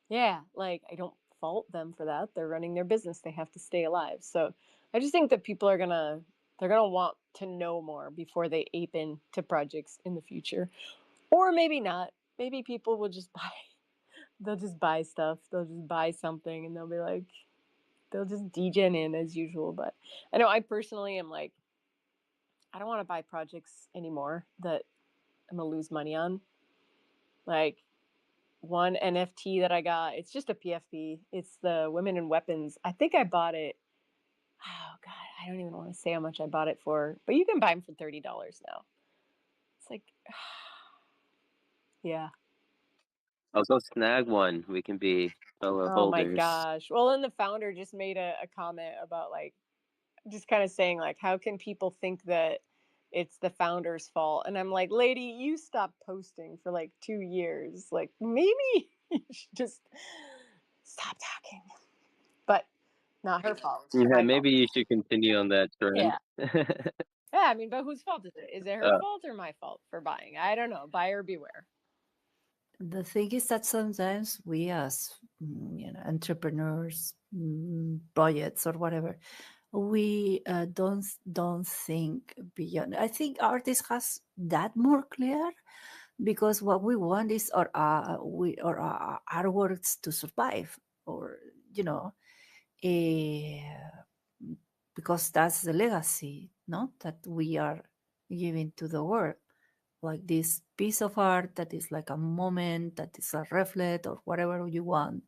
yeah, like, I don't fault them for that. They're running their business. They have to stay alive. So I just think that people are gonna They're going to want to know more before they ape into projects in the future. Or maybe not. Maybe people will just buy, they'll just buy stuff. They'll just buy something and they'll be like, they'll just degen in as usual. But I know I personally am like, I don't want to buy projects anymore that I'm going to lose money on. Like, one NFT that I got, it's just a PFP. It's the Women in Weapons. I think I bought it. Oh, God, I don't even want to say how much I bought it for, but you can buy them for $30 now. It's like, yeah. I'll go snag one. We can be fellow Oh my holders. gosh. Well, and the founder just made a comment about like, just kind of saying like, how can people think that it's the founder's fault? And I'm like, lady, you stopped posting for like 2 years. Like, maybe you should just stop talking. But not her fault. It's Yeah, my maybe fault. you should continue on that trend. Yeah. Yeah, I mean, but whose fault is it? Is it her fault or my fault for buying? I don't know. Buyer beware. The thing is that sometimes we as entrepreneurs, projects or whatever, we don't think beyond. I think artists has that more clear, because what we want is our artworks to survive, or because that's the legacy, no, that we are giving to the world, like this piece of art that is like a moment, that is a reflect or whatever you want,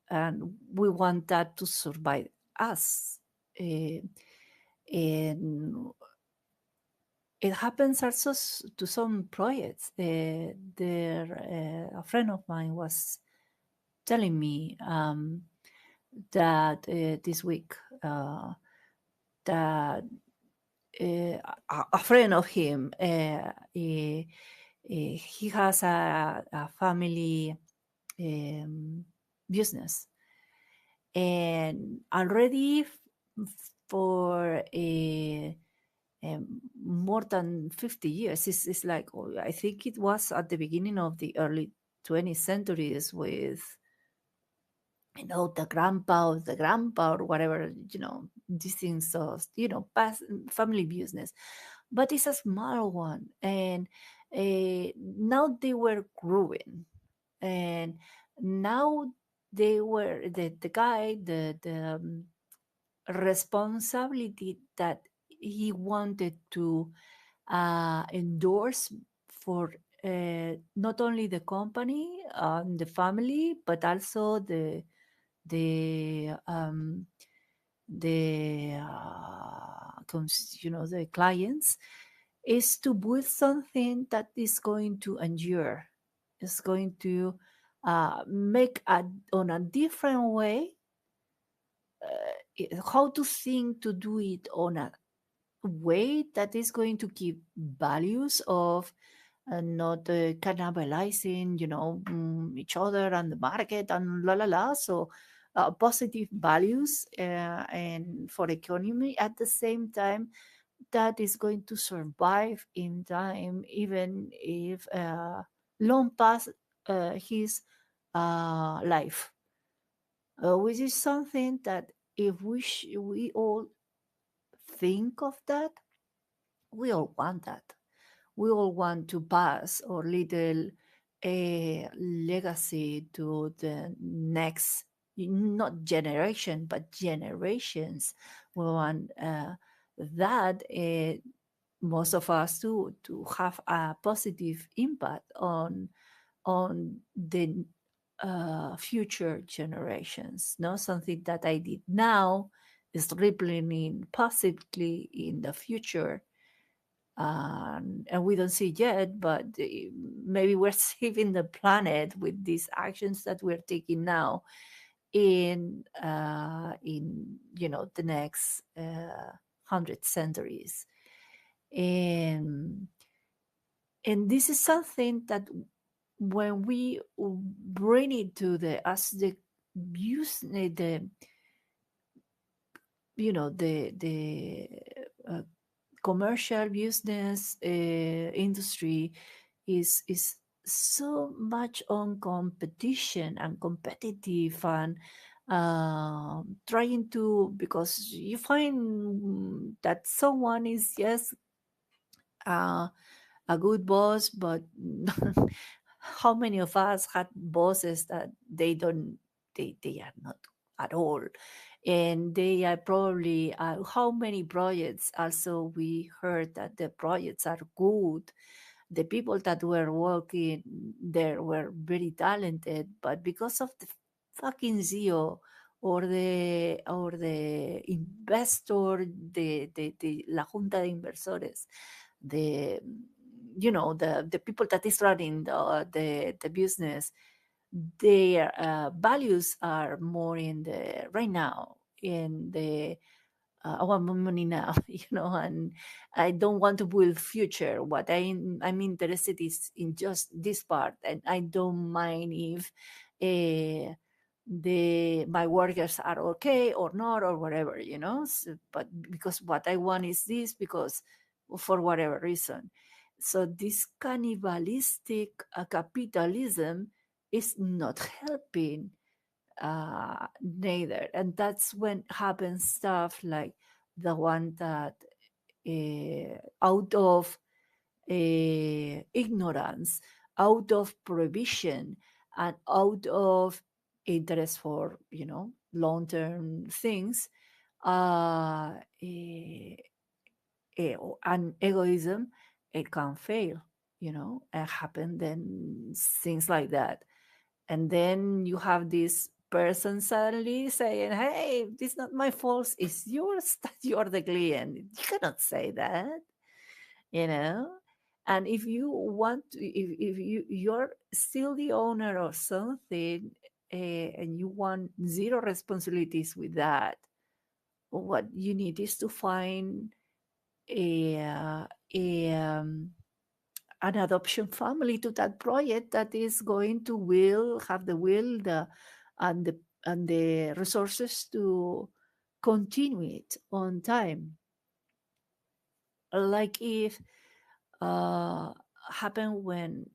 and we want that to survive us. And it happens also to some projects. A friend of mine was telling me that this week that a friend of him, he has a family business, and already for more than 50 years. It's like, I think it was at the beginning of the early 20th centuries with, the grandpa or whatever, these things of, past family business. But it's a small one. And now they were growing. And now they were, the guy, the responsibility that he wanted to endorse for not only the company, the family, but also the the the clients, is to build something that is going to endure, is going to make on a different way, how to think to do it on a way that is going to keep values of not cannibalizing, each other and the market and la la la. So positive values and for economy at the same time, that is going to survive in time, even if long past his life, which is something that if we all think of that, we all want that. We all want to pass our little legacy to the next, not generation, but generations. We want that most of us to have a positive impact on the future generations. No, something that I did now is rippling in positively in the future, and we don't see it yet, but maybe we're saving the planet with these actions that we're taking now in the next 100 centuries. And this is something that when we bring it to the as the use the commercial business industry is so much on competition and competitive, and trying to, because you find that someone is, yes, a good boss, but how many of us had bosses that they are not at all, and they are probably, how many projects also we heard that the projects are good, the people that were working there were very talented, but because of the fucking CEO or the investor, the la junta de inversores, the, the people that is running the business, their values are more in the right now, in the I want my money now, and I don't want to build future. What I'm interested is in just this part, and I don't mind if the my workers are okay or not or whatever, but because what I want is this, because for whatever reason. So this cannibalistic capitalism is not helping neither, and that's when happens stuff like the one that out of ignorance, out of prohibition, and out of interest for long-term things, uh, eh, and egoism, it can fail, and happen then things like that. And then you have this person suddenly saying, hey, this is not my fault, it's yours, that you're the client. You cannot say that, you know and if you want to, if you're still the owner of something, and you want zero responsibilities with that, what you need is to find a, a an adoption family to that project that is going to have the will, and the resources to continue it on time. Like if uh happen when,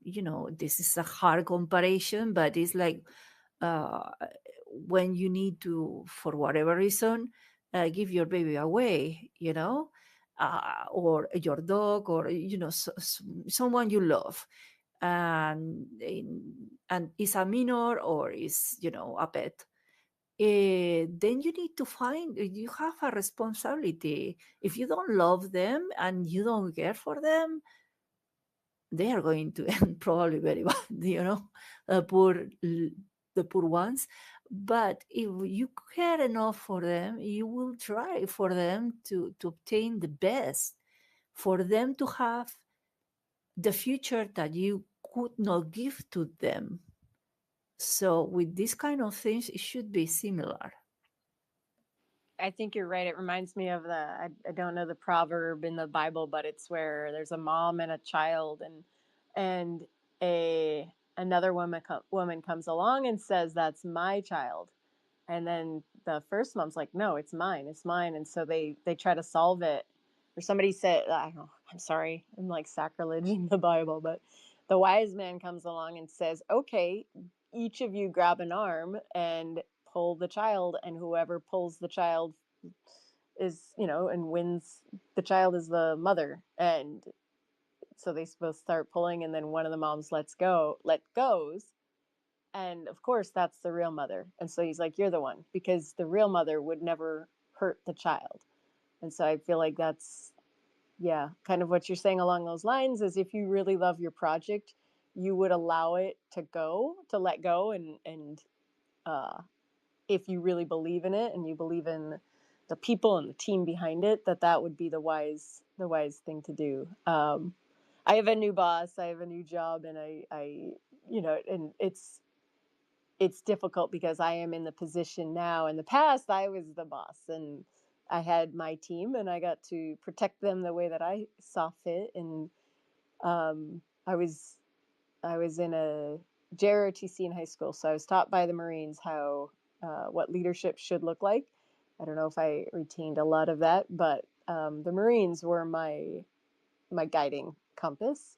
this is a hard comparison, but it's like uh when you need to, for whatever reason, give your baby away, or your dog, or someone you love, and and is a minor, or is, a pet. Then you need to find, you have a responsibility. If you don't love them and you don't care for them, they are going to end probably very bad, uh, poor the poor ones. But if you care enough for them, you will try for them to obtain the best, for them to have the future that you could not give to them. So with these kind of things, it should be similar. I think you're right. It reminds me of I don't know the proverb in the Bible, but it's where there's a mom and a child, and a another woman comes along and says, "That's my child," and then the first mom's like, "No, it's mine," and so they try to solve it. Or somebody said, I don't know, I'm sorry, I'm like sacrilege the Bible, but the wise man comes along and says, "Okay, each of you grab an arm and pull the child, and whoever pulls the child is, and wins, the child is the mother." And so they both start pulling, and then one of the moms let goes, and of course that's the real mother. And so he's like, "You're the one," because the real mother would never hurt the child. And so I feel like that's, yeah, kind of what you're saying along those lines, is if you really love your project, you would allow it to let go, and uh if you really believe in it and you believe in the people and the team behind it, that would be the wise thing to do. I have a new boss, I have a new job, and I and it's difficult because I am in the position now. In the past, I was the boss, and I had my team, and I got to protect them the way that I saw fit. And um, I was I was in a JROTC in high school, so I was taught by the Marines how what leadership should look like. I don't know if I retained a lot of that, but the Marines were my guiding compass.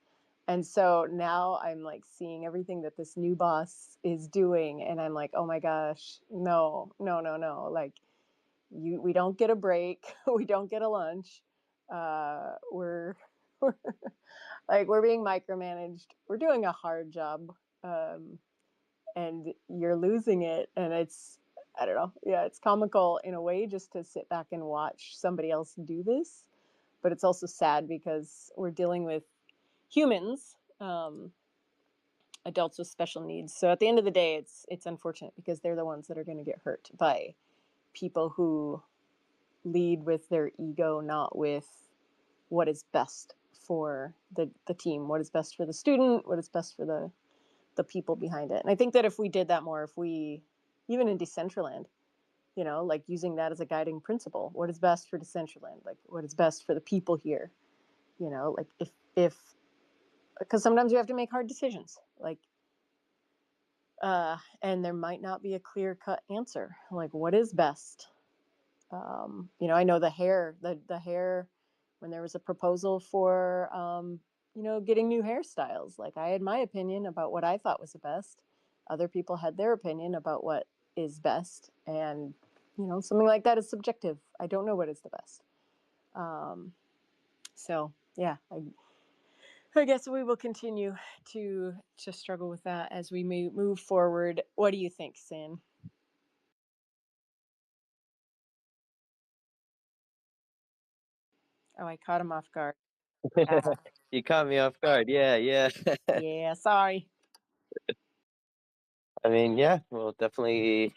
And so now I'm like seeing everything that this new boss is doing, and I'm like, oh my gosh, no, no, no, no. Like, we don't get a break, we don't get a lunch. We're we're being micromanaged. We're doing a hard job, and you're losing it. And it's, I don't know. Yeah, it's comical in a way just to sit back and watch somebody else do this, but it's also sad because we're dealing with humans, adults with special needs. So at the end of the day, it's unfortunate because they're the ones that are going to get hurt by people who lead with their ego, not with what is best for the team, what is best for the student, what is best for the people behind it. And I think that if we did that more, if we, even in Decentraland, like using that as a guiding principle, what is best for Decentraland, like what is best for the people here, like if because sometimes you have to make hard decisions, like and there might not be a clear cut answer, like what is best. I know the hair, when there was a proposal for, getting new hairstyles. Like I had my opinion about what I thought was the best. Other people had their opinion about what is best. And, something like that is subjective. I don't know what is the best. So yeah, I guess we will continue to struggle with that as we move forward. What do you think, Sin? Oh, I caught him off guard. You caught me off guard. Yeah, yeah. Yeah, sorry. I mean, yeah, well, definitely.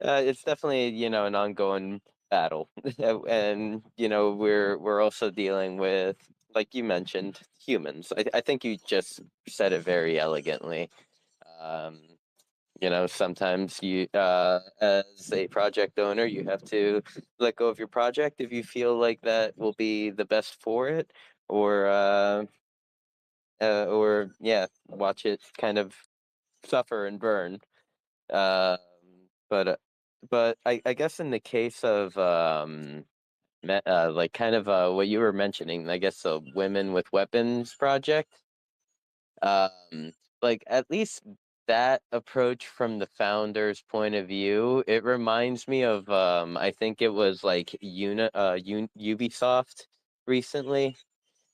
It's definitely, an ongoing battle, and we're also dealing with, like you mentioned, humans. I think you just said it very elegantly. Um, sometimes as a project owner, you have to let go of your project if you feel like that will be the best for it, or yeah, watch it kind of suffer and burn. Um, but I guess in the case of like kind of what you were mentioning, I guess the Women with Weapons project, um, like at least that approach from the founder's point of view, it reminds me of I think it was like Ubisoft recently,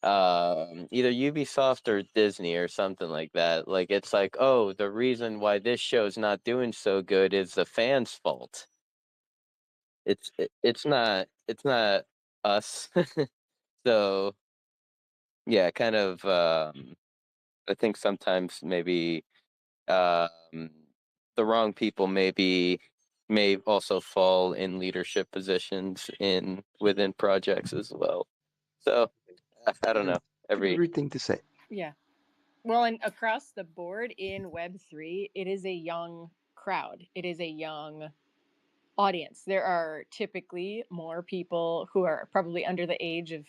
either Ubisoft or Disney or something like that. Like it's like, oh, the reason why this show's not doing so good is the fans' fault. It's not us. So yeah, kind of. I think sometimes maybe um, the wrong people may also fall in leadership positions within projects as well. So I don't know. Favorite thing to say. Yeah. Well, and across the board in Web3, it is a young crowd. It is a young audience. There are typically more people who are probably under the age of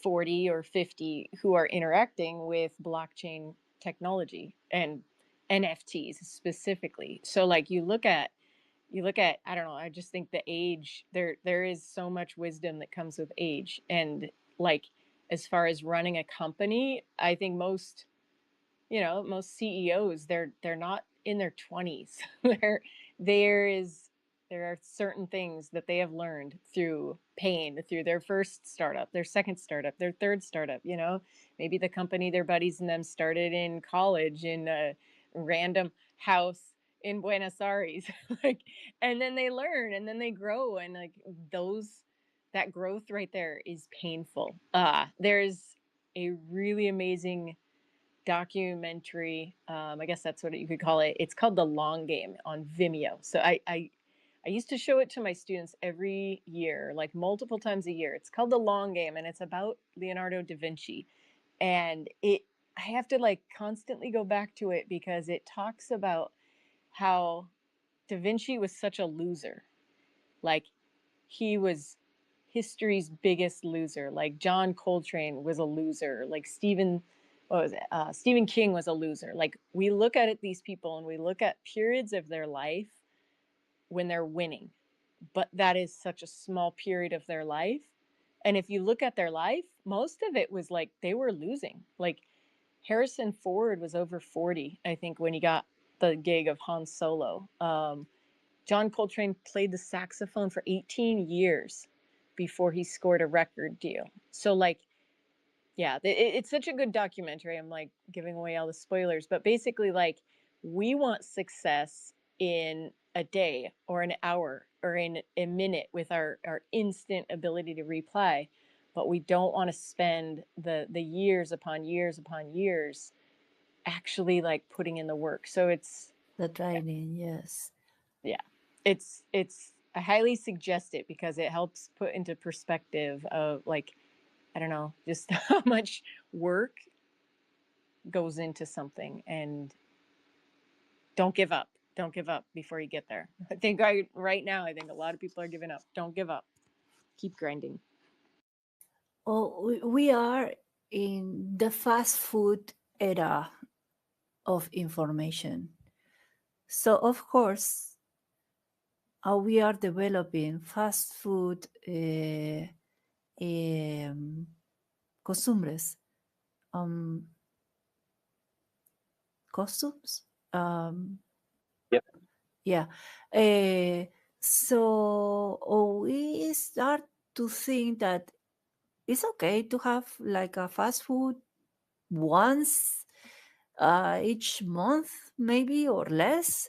40 or 50 who are interacting with blockchain technology and NFTs specifically. So like you look at, I don't know, I just think the age, there is so much wisdom that comes with age. And like as far as running a company, I think most CEOs, they're not in their 20s. there there is there are certain things that they have learned through pain, through their first startup, their second startup, their third startup. Maybe the company their buddies and them started in college in a random house in Buenos Aires. like and then they learn and then they grow, and like those that growth right there is painful. There's a really amazing documentary. I guess that's what you could call it. It's called The Long Game on Vimeo. So I used to show it to my students every year, like multiple times a year. It's called The Long Game, and it's about Leonardo da Vinci. And I have to like constantly go back to it because it talks about how da Vinci was such a loser. Like he was history's biggest loser. Like John Coltrane was a loser. Like what was it? Stephen King was a loser. Like we look at these people and we look at periods of their life when they're winning, but that is such a small period of their life. And if you look at their life, most of it was like they were losing. Like Harrison Ford was over 40, I think, when he got the gig of Han Solo. John Coltrane played the saxophone for 18 years before he scored a record deal. So, like, yeah, it's such a good documentary. I'm like giving away all the spoilers, but basically, like, we want success in a day or an hour or in a minute with our instant ability to reply, but we don't want to spend the years upon years upon years actually like putting in the work. So it's The training, yes. yeah, it's I highly suggest it because it helps put into perspective of like I don't know, just how much work goes into something and don't give up. Don't give up before you get there. Right now I think a lot of people are giving up. Don't give up. Keep grinding. Oh, we are in the fast food era of information. So, of course, we are developing fast food costumbres, um, costumes. Yep. Yeah. So we start to think that it's okay to have like a fast food once each month, maybe or less,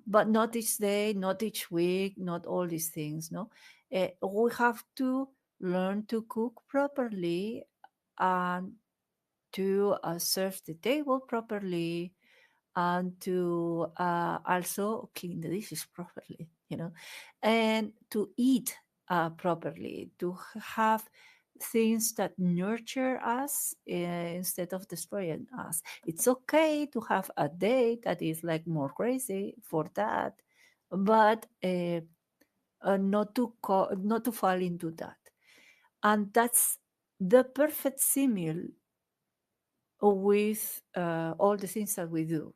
but not each day, not each week, not all these things. No, we have to learn to cook properly and to serve the table properly and to also clean the dishes properly, and to eat properly, to have things that nurture us instead of destroying us. It's okay to have a day that is like more crazy for that, but not to fall into that. And that's the perfect simile with all the things that we do,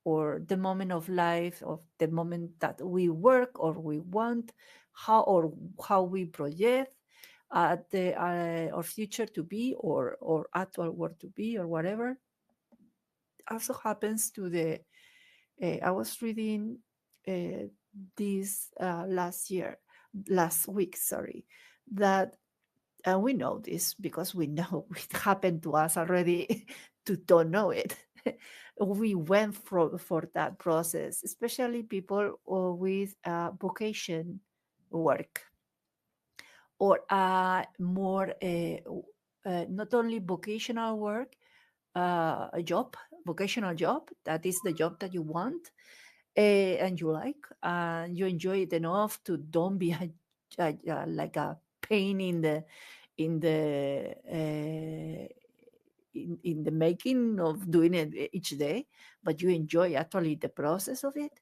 or the moment of life, of the moment that we work or we want, how we project our future to be, or actual work to be, or whatever. Also happens to the. I was reading this last week, sorry, that and we know this because we know it happened to us already to don't know it. We went for that process, especially people with vocation work, or more not only vocational work, a job, vocational job, that is the job that you want and you like, and you enjoy it enough to don't be like a pain in the in the making of doing it each day, but you enjoy actually the process of it.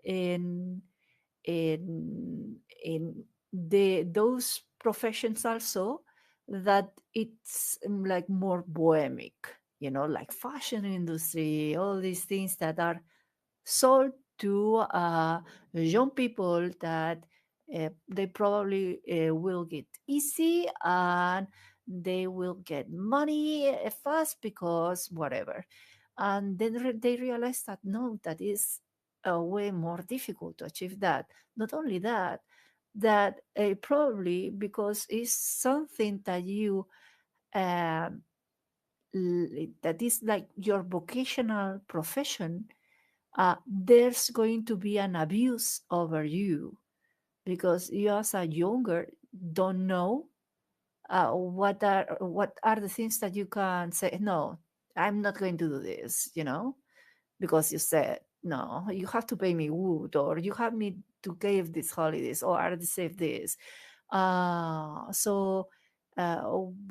In in those professions also, that it's like more bohemic, like fashion industry, all these things that are sold to young people that they probably will get easy, and they will get money fast because whatever. And then they realize that no, that is way more difficult to achieve that. Not only that, that probably because it's something that you um, that is like your vocational profession, there's going to be an abuse over you because you as a younger don't know what are the things that you can say, no, I'm not going to do this, because you said no, you have to pay me wood, or you have me to give these holidays, or I save this. So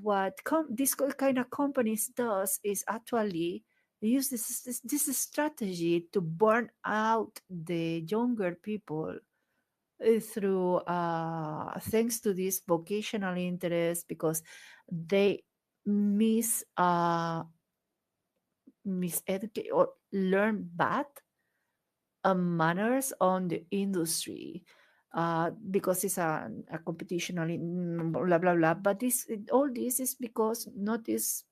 what this kind of companies does is actually use this strategy to burn out the younger people through thanks to this vocational interest, because they miss miseducate or learn bad manners on the industry, because it's a competition, blah blah blah. But all this is because not this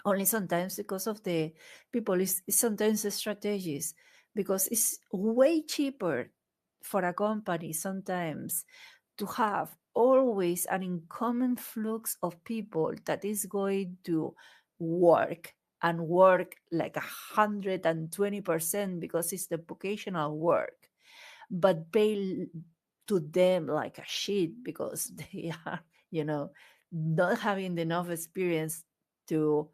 only sometimes because of the people. It's sometimes the strategies, because it's way cheaper for a company sometimes to have always an incoming flux of people that is going to work and work like 120% because it's the vocational work, but pay to them like a shit because they are, not having enough experience to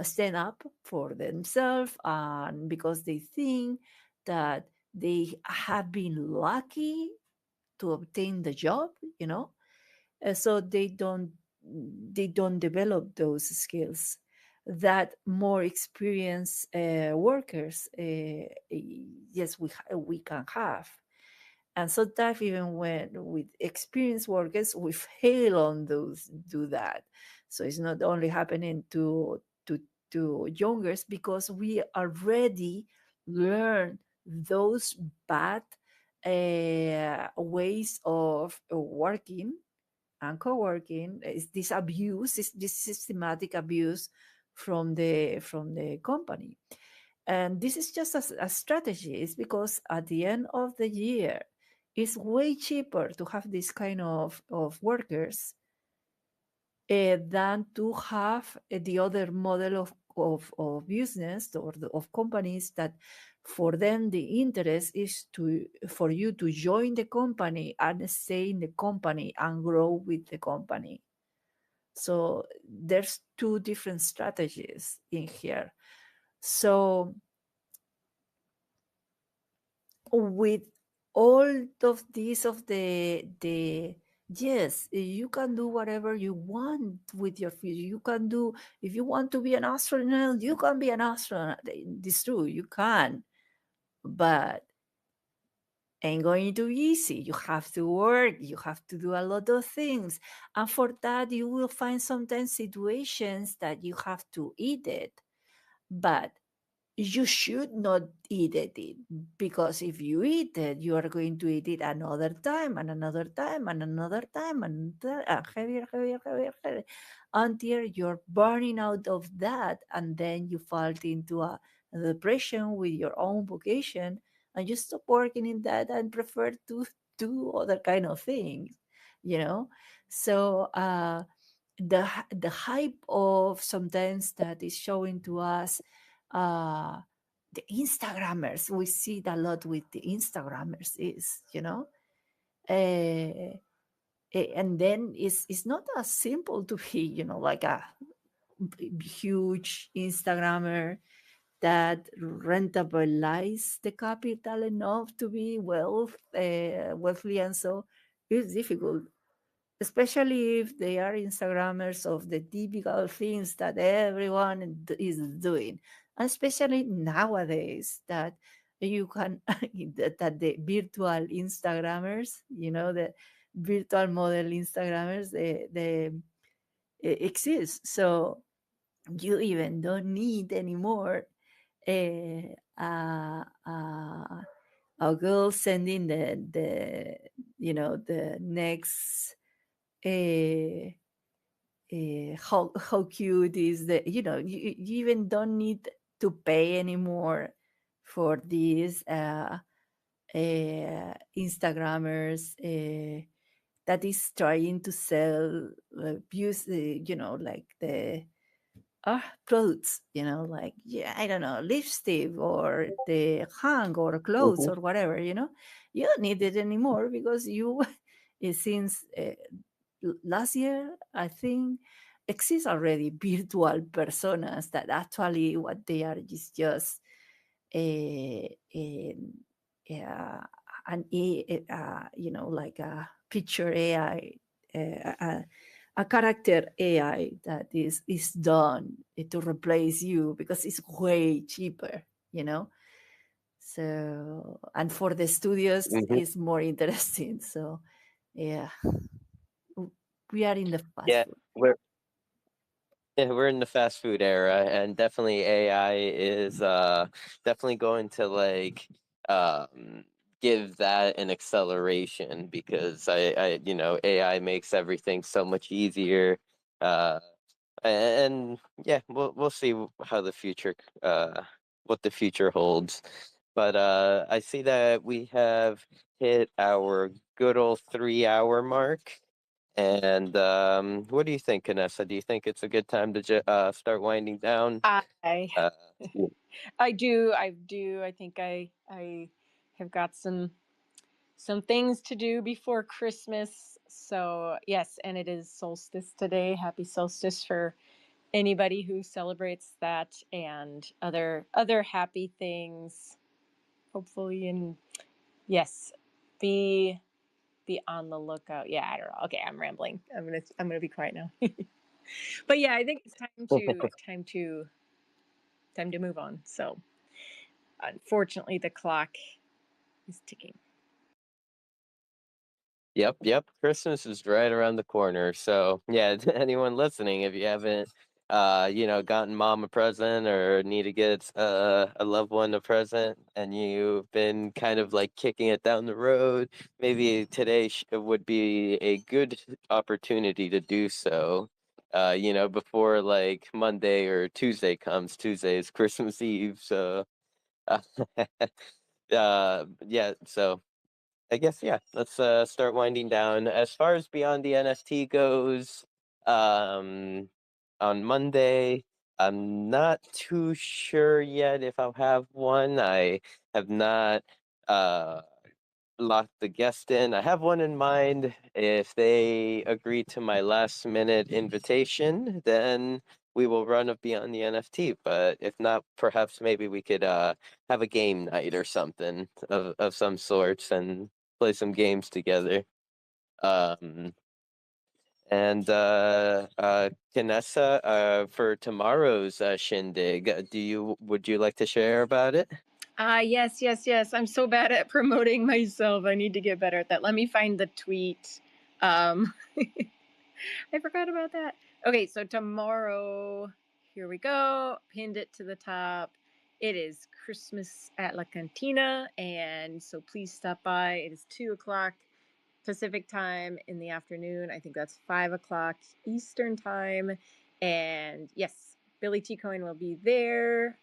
stand up for themselves, and because they think that they have been lucky to obtain the job, you know. So they don't develop those skills that more experienced workers, yes, we can have. And sometimes even when with experienced workers we fail on those do that. So it's not only happening to youngers, because we already learn those bad ways of working and co-working. Is this abuse, is this systematic abuse from the company. And this is just a strategy. It's because at the end of the year, it's way cheaper to have this kind of workers than to have the other model of business or of companies that for them the interest is for you to join the company and stay in the company and grow with the company. So there's two different strategies in here. So with all of these of the yes, you can do whatever you want with your future. You can do, if you want to be an astronaut, you can be an astronaut. It's true, you can, but ain't going to be easy. You have to work, you have to do a lot of things, and for that you will find sometimes situations that you have to eat it. But you should not eat it because if you eat it, you are going to eat it another time and another time and another time and heavier, heavier, heavier, heavier, until you're burning out of that, and then you fall into a depression with your own vocation, and you stop working in that and prefer to do other kind of things, you know. So the hype of sometimes that is showing to us, uh the Instagrammers, we see it a lot with the Instagrammers, is, uh, and then it's not as simple to be, like a huge Instagrammer that rentabilize the capital enough to be wealthy, and so it's difficult, especially if they are Instagrammers of the typical things that everyone is doing, and especially nowadays that you can that the virtual Instagrammers, the virtual model Instagrammers, they exist. So you even don't need anymore a a girl sending the next uh, how cute is the, you even don't need to pay anymore for these Instagrammers that is trying to sell use like the products, like, yeah, I don't know, lipstick or the hang or clothes Hmm. or whatever, you don't need it anymore because you since last year, I think, exist already virtual personas that actually what they are is just a, a, a like a picture AI, a character AI that is done to replace you because it's way cheaper, you know. So, and for the studios, Hmm. it's more interesting. So, yeah, we are in the fast Yeah, food. we're yeah, we're in the fast food era, and definitely AI is definitely going to like um give that an acceleration because AI makes everything so much easier. Uh And yeah, we'll see how the future what the future holds. But I see that we have hit our good old 3 hour mark. And what do you think, Vanessa? Do you think it's a good time to start winding down? I Uh, I do. I think I have got some things to do before Christmas. So, yes, and it is solstice today. Happy solstice for anybody who celebrates that and other happy things. Hopefully, and yes, be be on the lookout. Yeah, I don't know. Okay, I'm rambling. I'm gonna be quiet now. But yeah, I think it's time to move on. So unfortunately, the clock is ticking. Yep. Christmas is right around the corner. So yeah, to anyone listening, if you haven't, gotten mom a present or need to get a loved one a present, and you've been kind of like kicking it down the road, maybe today would be a good opportunity to do so. Before like Monday or Tuesday comes. Tuesday is Christmas Eve, so uh, yeah. So I guess yeah. Let's start winding down. As far as Beyond the NFT goes, um, on Monday, I'm not too sure yet if I'll have one. I have not uh locked the guest in. I have one in mind. If they agree to my last minute invitation, then we will run a Beyond the NFT. But if not, perhaps maybe we could have a game night or something of some sorts and play some games together. Um, and Kanessa, for tomorrow's shindig, would you like to share about it? Yes. I'm so bad at promoting myself. I need to get better at that. Let me find the tweet. Um, I forgot about that. Okay, so tomorrow, here we go. Pinned it to the top. It is Christmas at La Cantina, and so please stop by. It is 2 o'clock Pacific time in the afternoon. I think that's 5 o'clock Eastern time. And yes, Billy T Coin will be there.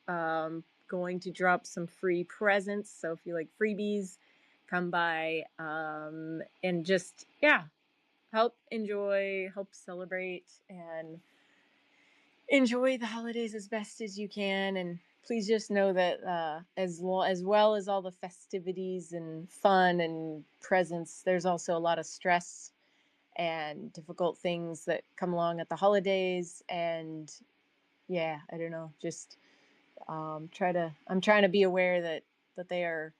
Going to drop some free presents. So if you like freebies, come by and just, yeah, help celebrate, and enjoy the holidays as best as you can. And please just know that as well as all the festivities and fun and presents, there's also a lot of stress and difficult things that come along at the holidays. And yeah, I don't know, just I'm trying to be aware that they are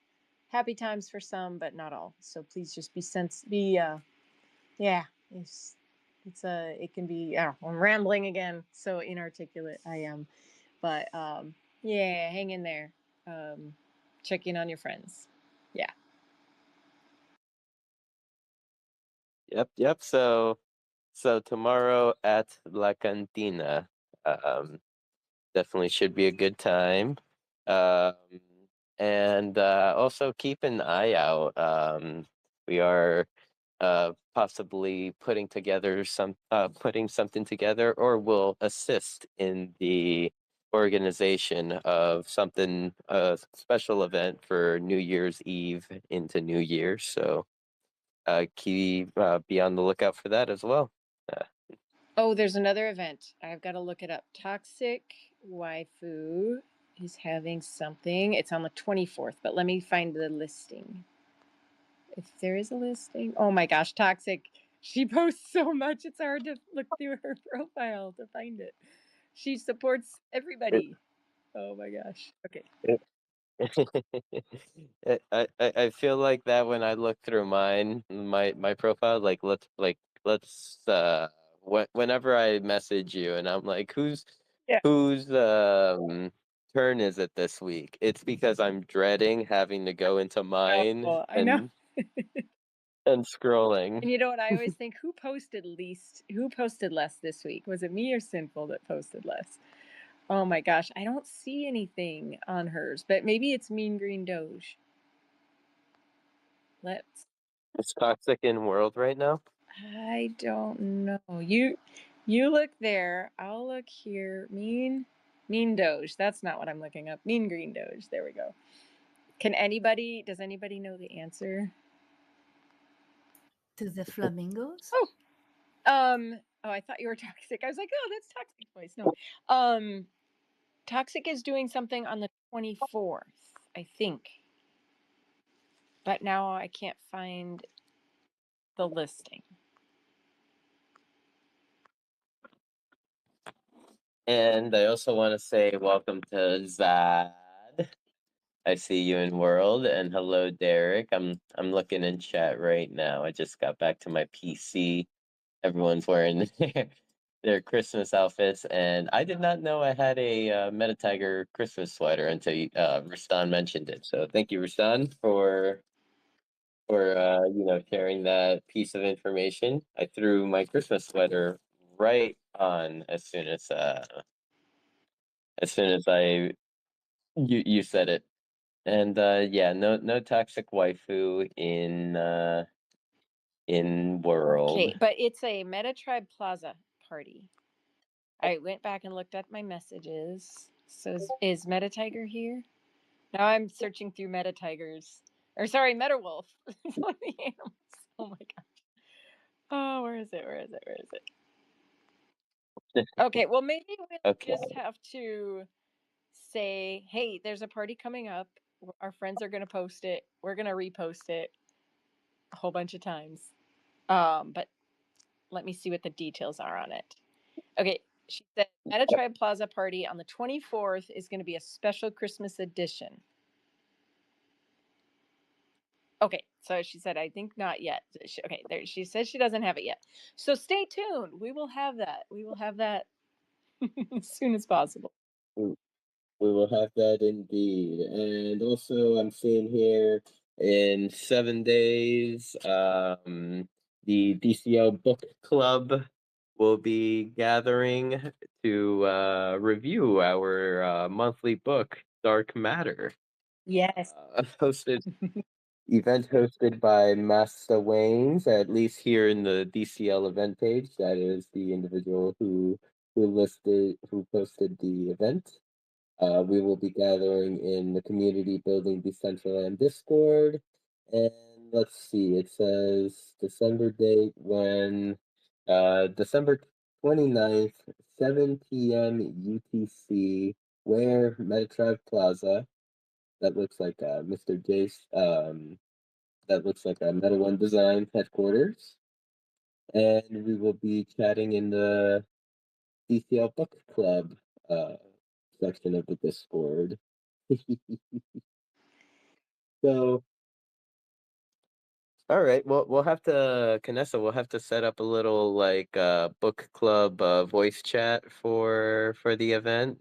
happy times for some, but not all. So please just yeah, it can be, I'm rambling again, so inarticulate I am. But yeah, hang in there. Check in on your friends. Yeah. Yep. So tomorrow at La Cantina, um, definitely should be a good time. Um, and also keep an eye out. We are possibly putting something together, or will assist in the organization of something, a special event for New Year's Eve into New Year. So be on the lookout for that as well. Uh, Oh, there's another event. I've got to look it up. Toxic Waifu is having something. It's on the 24th, but let me find the listing. If there is a listing. Oh my gosh, Toxic. She posts so much, it's hard to look through her profile to find it. She supports it, everybody. Oh my gosh. Okay. it, I feel like that when I look through my profile, like let's whenever I message you and I'm like, Yeah. whose turn is it this week? It's because I'm dreading having to go into mine Oh, I know. and scrolling. And you know what? I always think, who posted less this week? Was it me or Sinful that posted less? Oh my gosh, I don't see anything on hers, but maybe it's Mean Green Doge. Let's It's toxic in world right now. I don't know. You You look there. I'll look here. Mean Doge. That's not what I'm looking up. Mean Green Doge. There we go. Does anybody know the answer? To the flamingos? Oh, I thought you were Toxic. I was like, oh, that's Toxic voice. No. Toxic is doing something on the 24th, I think. But now I can't find the listing. And I also want to say welcome to Zad. I see you in World, and hello, Derek. I'm looking in chat right now. I just got back to my PC. Everyone's wearing their Christmas outfits, and I did not know I had a Meta Tiger Christmas sweater until Rustan mentioned it. So thank you, Rustan, for sharing that piece of information. I threw my Christmas sweater right on as soon as you said it. And yeah, no toxic waifu in World. Okay, but it's a Meta Tribe Plaza party. I went back and looked at my messages. So is Meta Tiger here? Now I'm searching through Meta Tigers. Or sorry, Meta Wolf. It's one of the animals. Oh my gosh. Oh, where is it? Where is it? Where is it? Okay, well maybe we'll Okay. just have to say, hey, there's a party coming up. Our friends are gonna post it. We're gonna repost it a whole bunch of times. But let me see what the details are on it. Okay, she said Meta Tribe Plaza party on the 24th is going to be a special Christmas edition. Okay, so she said, I think not yet. Okay, there she says she doesn't have it yet. So stay tuned. We will have that. We will have that as soon as possible. We will have that indeed. And also, I'm seeing here in 7 days, the DCO Book Club will be gathering to review our monthly book, Dark Matter. Yes. Event hosted by Master Waynes, at least here in the DCL event page. That is the individual who posted the event. We will be gathering in the community building Decentraland Discord. And let's see, it says December date when December 29th, 7 p.m. UTC, where Metatribe Plaza. That looks like Mr. Jace. That looks like a Meta One Design headquarters. And we will be chatting in the DCL Book Club section of the Discord. So, all right, well, we'll have to, Canessa, we'll have to set up a little like book club voice chat for the event.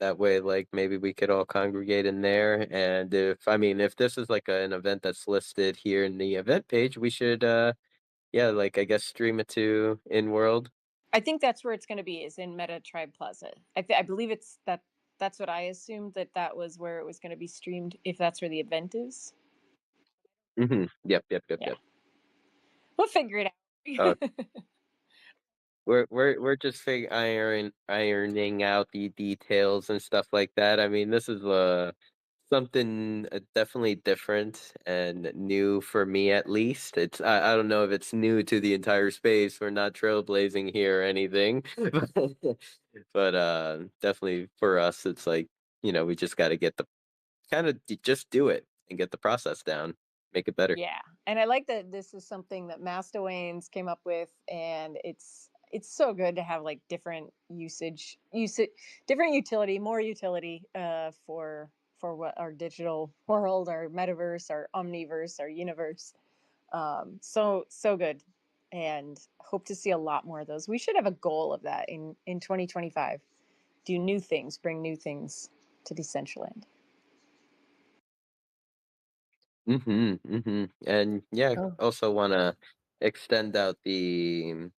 That way, like maybe we could all congregate in there. And if this is like an event that's listed here in the event page, we should, yeah, like I guess stream it to in world. I think that's where it's going to be, is in Meta Tribe Plaza. I believe it's that. That's what I assumed, that was where it was going to be streamed, if that's where the event is. Mm-hmm. Yep. Yeah. We'll figure it out. We're just ironing out the details and stuff like that. I mean, this is something definitely different and new for me, at least. I don't know if it's new to the entire space. We're not trailblazing here or anything, but definitely for us, it's like we just got to get the just do it and get the process down, make it better. Yeah, and I like that this is something that Master Wayne's came up with, and it's so good to have like different different utility, more utility for what our digital world, our metaverse, our omniverse, our universe. So good, and hope to see a lot more of those. We should have a goal of that in 2025. Do new things, bring new things to Decentraland. And yeah, Oh. also want to extend out the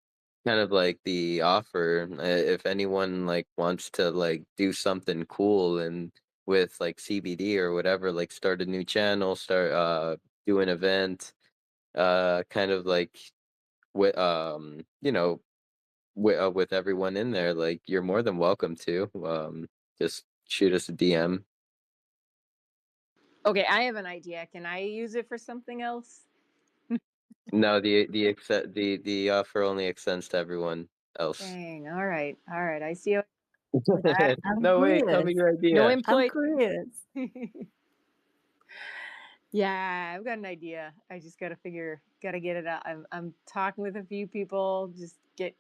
kind of like the offer if anyone like wants to like do something cool and with like CBD or whatever, like start a new channel, start do an event, kind of like with with everyone in there, like you're more than welcome to. Just shoot us a DM. Okay, I have an idea. Can I use it for something else? No, the offer only extends to everyone else. Dang. All right. All right. I see. I'm No, wait, tell me curious. your No idea. I'm employee. curious. Yeah, I've got an idea. I just gotta get it out. I'm talking with a few people, just get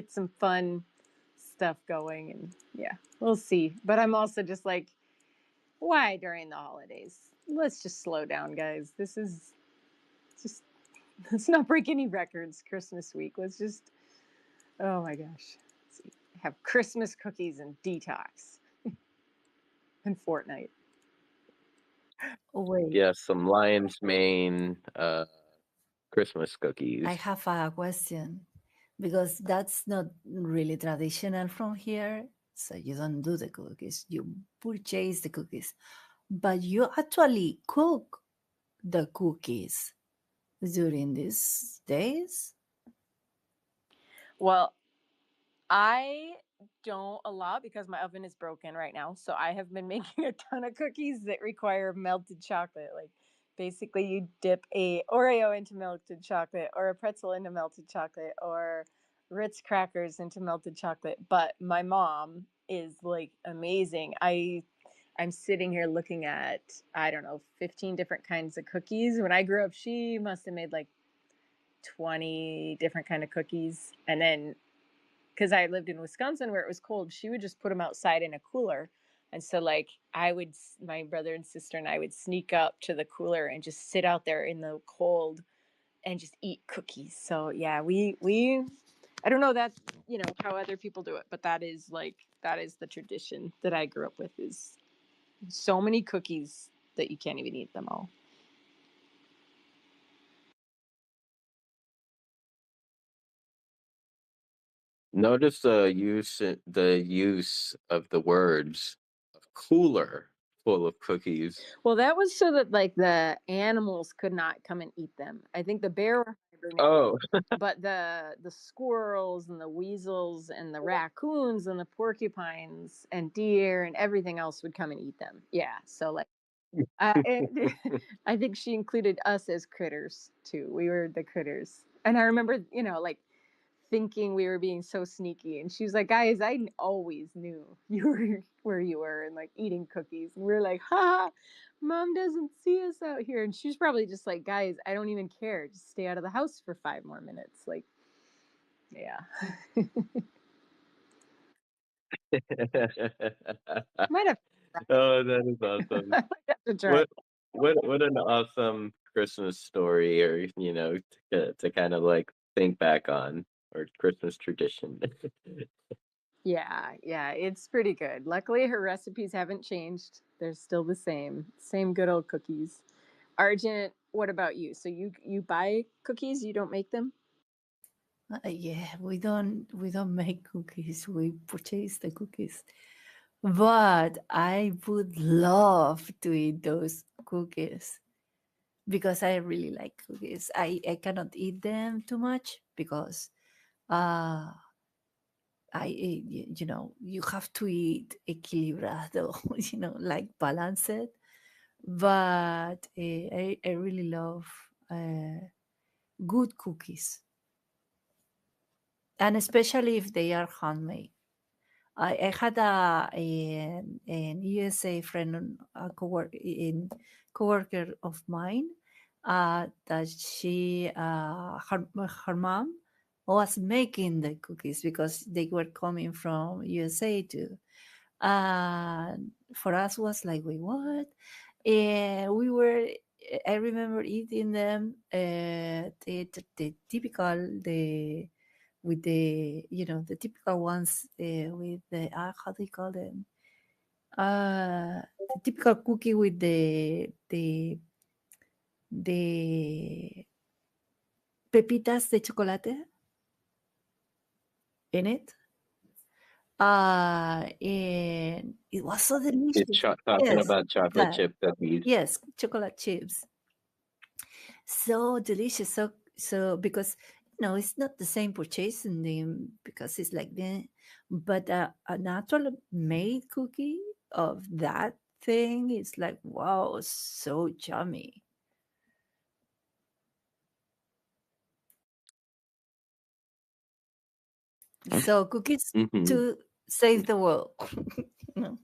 some fun stuff going, and yeah, we'll see. But I'm also just like, why during the holidays? Let's just slow down, guys. This is just let's not break any records Christmas week. Let's just oh my gosh. Let's see. Have Christmas cookies and detox and Fortnite. Wait, Yeah, some lion's mane Christmas I cookies. have a question because that's not really traditional from here. So you don't do the cookies, you purchase the cookies, but you actually cook the cookies during these days. Well, I don't a lot because my oven is broken right now. So I have been making a ton of cookies that require melted chocolate. Like basically you dip a Oreo into melted chocolate or a pretzel into melted chocolate or Ritz crackers into melted chocolate. But my mom is like amazing. I'm sitting here looking at I don't know 15 different kinds of cookies. When I grew up, she must have made like 20 different kind of cookies, and then because I lived in Wisconsin where it was cold, she would just put them outside in a cooler. And so, like, my brother and sister and I would sneak up to the cooler and just sit out there in the cold and just eat cookies. So, yeah, I don't know that, how other people do it, but that is the tradition that I grew up with is so many cookies that you can't even eat them all. Notice the use of the words cooler full of cookies. Well, that was so that like the animals could not come and eat them. I think the bear were hibernating, Oh, but the squirrels and the weasels and the raccoons and the porcupines and deer and everything else would come and eat them. Yeah, so like I think she included us as critters too. We were the critters, and I remember like thinking we were being so sneaky, and she was like, guys, I always knew you were where you were and like eating cookies, and we were like, ha, mom doesn't see us out here. And she's probably just like, guys, I don't even care, just stay out of the house for 5 more minutes. Like, yeah. Might have Oh, that is awesome. I might have to try. What an awesome Christmas story, or to kind of like think back on, or Christmas tradition. Yeah, it's pretty good. Luckily her recipes haven't changed, they're still the same good old cookies. Argent, what about you? So you buy cookies, you don't make them? Yeah, we don't make cookies. We purchase the cookies. But I would love to eat those cookies because I really like cookies. I cannot eat them too much because uh you have to eat equilibrado, like balance it. But I really love good cookies, and especially if they are handmade. I had an USA friend, coworker of mine, that her mom was making the cookies because they were coming from USA too. And for us was like, wait, what? And I remember eating them, the typical, with the typical ones, with the how do you call them, the typical cookie with the pepitas de chocolate in it, and it was so delicious. Talking Yes, about chocolate that, chip cookies. yes, chocolate chips, so delicious. So because No, it's not the same purchasing them because it's like the, but a natural made cookie of that thing is like wow, so yummy. So cookies Hmm. to save the world. No.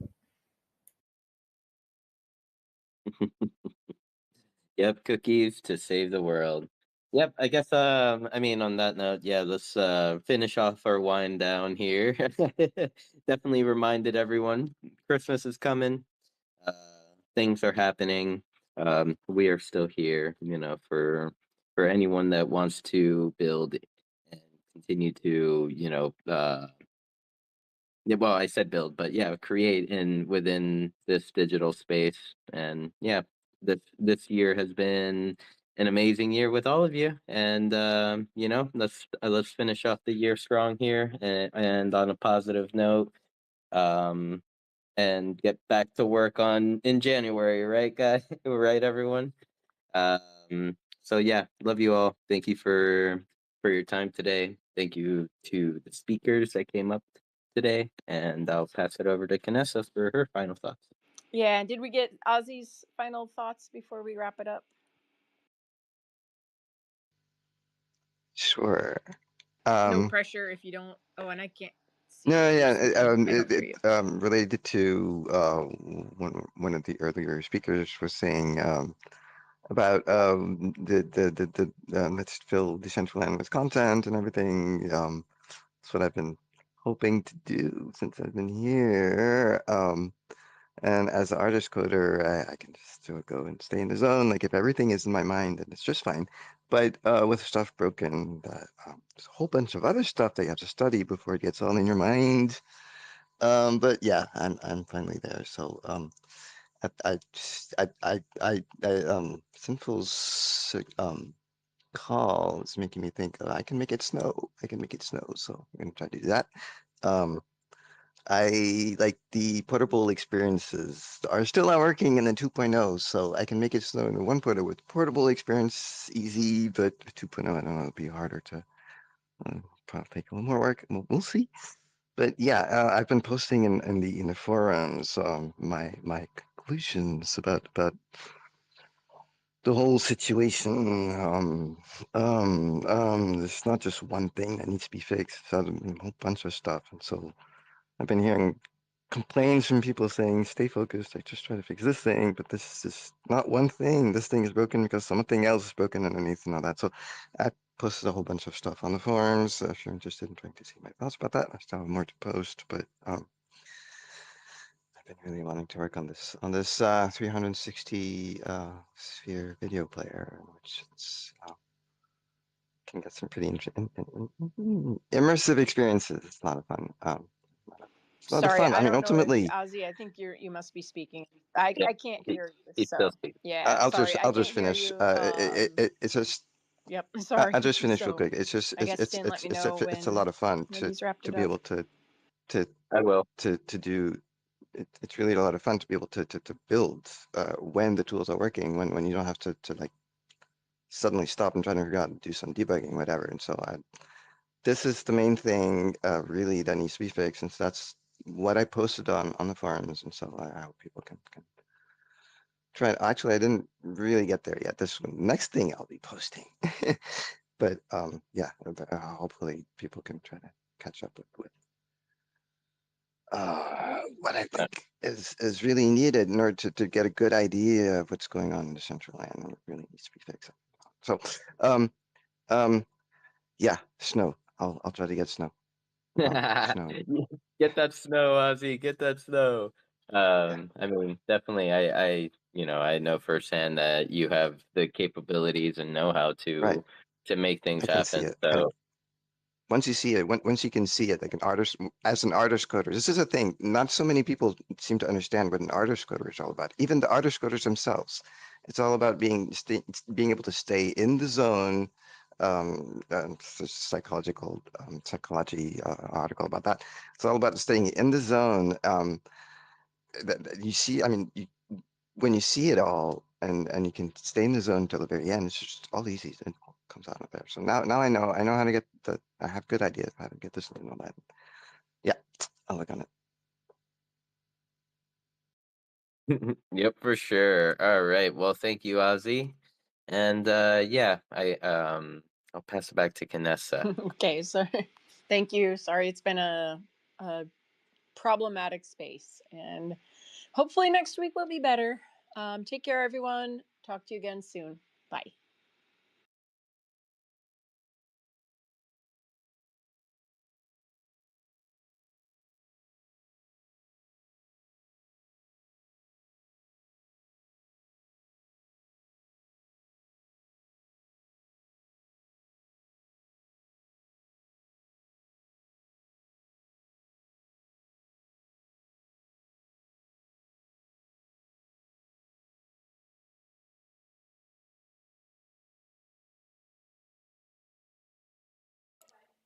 Yep, cookies to save the world. Yep, I guess I mean on that note, yeah, let's finish off our wind down here. Definitely reminded everyone Christmas is coming. Uh things are happening. We are still here, for anyone that wants to build and continue to, yeah, well, I said build, but yeah, create in within this digital space. And yeah, this year has been an amazing year with all of you. And let's finish off the year strong here and on a positive note. Um, and get back to work on in January, right, guys? Right, everyone. So yeah, love you all. Thank you for your time today. Thank you to the speakers that came up today, and I'll pass it over to Canessa for her final thoughts. Yeah, and did we get Ozzy's final thoughts before we wrap it up? Sure. No pressure if you don't. Oh, and I can't see No, if you're yeah, speaking. I don't hear you. related to one of the earlier speakers was saying about let's fill Decentraland with content and everything. That's what I've been hoping to do since I've been here. And as an artist coder, I can just go and stay in the zone. Like if everything is in my mind, then it's just fine. But with stuff broken, there's a whole bunch of other stuff that you have to study before it gets all in your mind. But yeah, I'm finally there. So Sinful's call is making me think I can make it snow. I can make it snow. So I'm gonna try to do that. Um, I like the portable experiences are still not working in the 2.0, so I can make it snow in the 1.0 with portable experience easy, but 2.0, I don't know, it'll be harder to probably take a little more work. We'll see. But yeah, I've been posting in the forums my conclusions about the whole situation. There's not just one thing that needs to be fixed. It's a whole bunch of stuff, and so I've been hearing complaints from people saying, "Stay focused. I just try to fix this thing, but this is just not one thing. This thing is broken because something else is broken underneath and all that." So I posted a whole bunch of stuff on the forums. If you're interested in trying to see my thoughts about that, I still have more to post, but I've been really wanting to work on this 360 sphere video player, which can get some pretty immersive experiences. It's a lot of fun. It's a lot of Sorry, fun. I I mean, don't know if ultimately, Ozzy. I think you must be speaking. I Yeah, I can't hear you. he's still So speaking. yeah, sorry, I I'll just can't hear finish. you. It's just Yep, sorry. I'll just finish real So quick. It's just I guess Sin, let me know it's a lot of fun when he's wrapped to it be up. able to I will. to do. It's really a lot of fun to be able to build when the tools are working, when you don't have to like suddenly stop and try to figure out and do some debugging, whatever. And so this is the main thing really that needs to be fixed, and so that's what I posted on the forums. And so I hope people can try. Actually, I didn't really get there yet. This one, next thing I'll be posting. But yeah, hopefully people can try to catch up with what I Uh, think is really needed in order to get a good idea of what's going on in the central land and what really needs to be fixed. So um um yeah, snow. I'll try to get snow. Snow. Get that snow, Ozzy. Get that snow. Yeah, I mean, definitely. I know firsthand that you have the capabilities and know how right. to make things I can see happen. it. And So once you see it, once you can see it, like an artist, as an artist coder, this is a thing. Not so many people seem to understand what an artist coder is all about. Even the artist coders themselves, it's all about being able to stay in the zone. There's a psychology article about that. It's all about staying in the zone. That you see, I mean, when you see it all and you can stay in the zone until the very end, it's just all easy. And comes out of there. So now I know how to get the. I have good ideas how to get this and all that. Yeah, I'll work on it. Yep, for sure. All right. Well, thank you, Ozzy. And yeah, I'll pass it back to Kanessa. Okay, so thank you. Sorry, it's been a problematic space, and hopefully next week will be better. Take care, everyone. Talk to you again soon. Bye.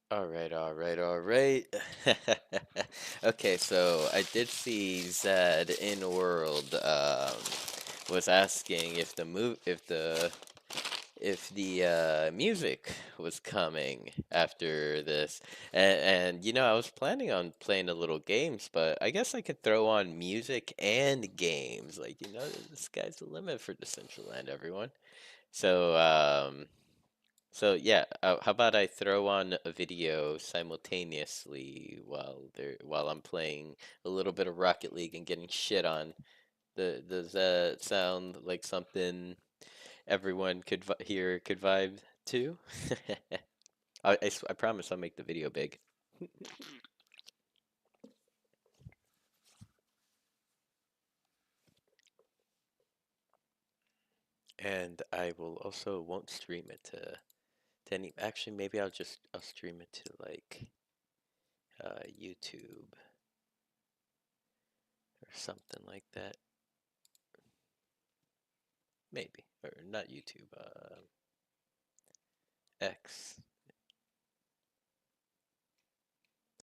All right, all right, all right. Okay, so I did see Zed in World was asking if the music was coming after this. And you know, I was planning on playing a little games, but I guess I could throw on music and games. Like, you know, the sky's the limit for Decentraland, everyone. So, so yeah, how about I throw on a video simultaneously while I'm playing a little bit of Rocket League and getting shit on. Does that sound like something everyone could vibe to? I promise I'll make the video big. And I will also won't stream it to any. Actually, maybe I'll stream it to like YouTube or something like that. Maybe, or not YouTube. X.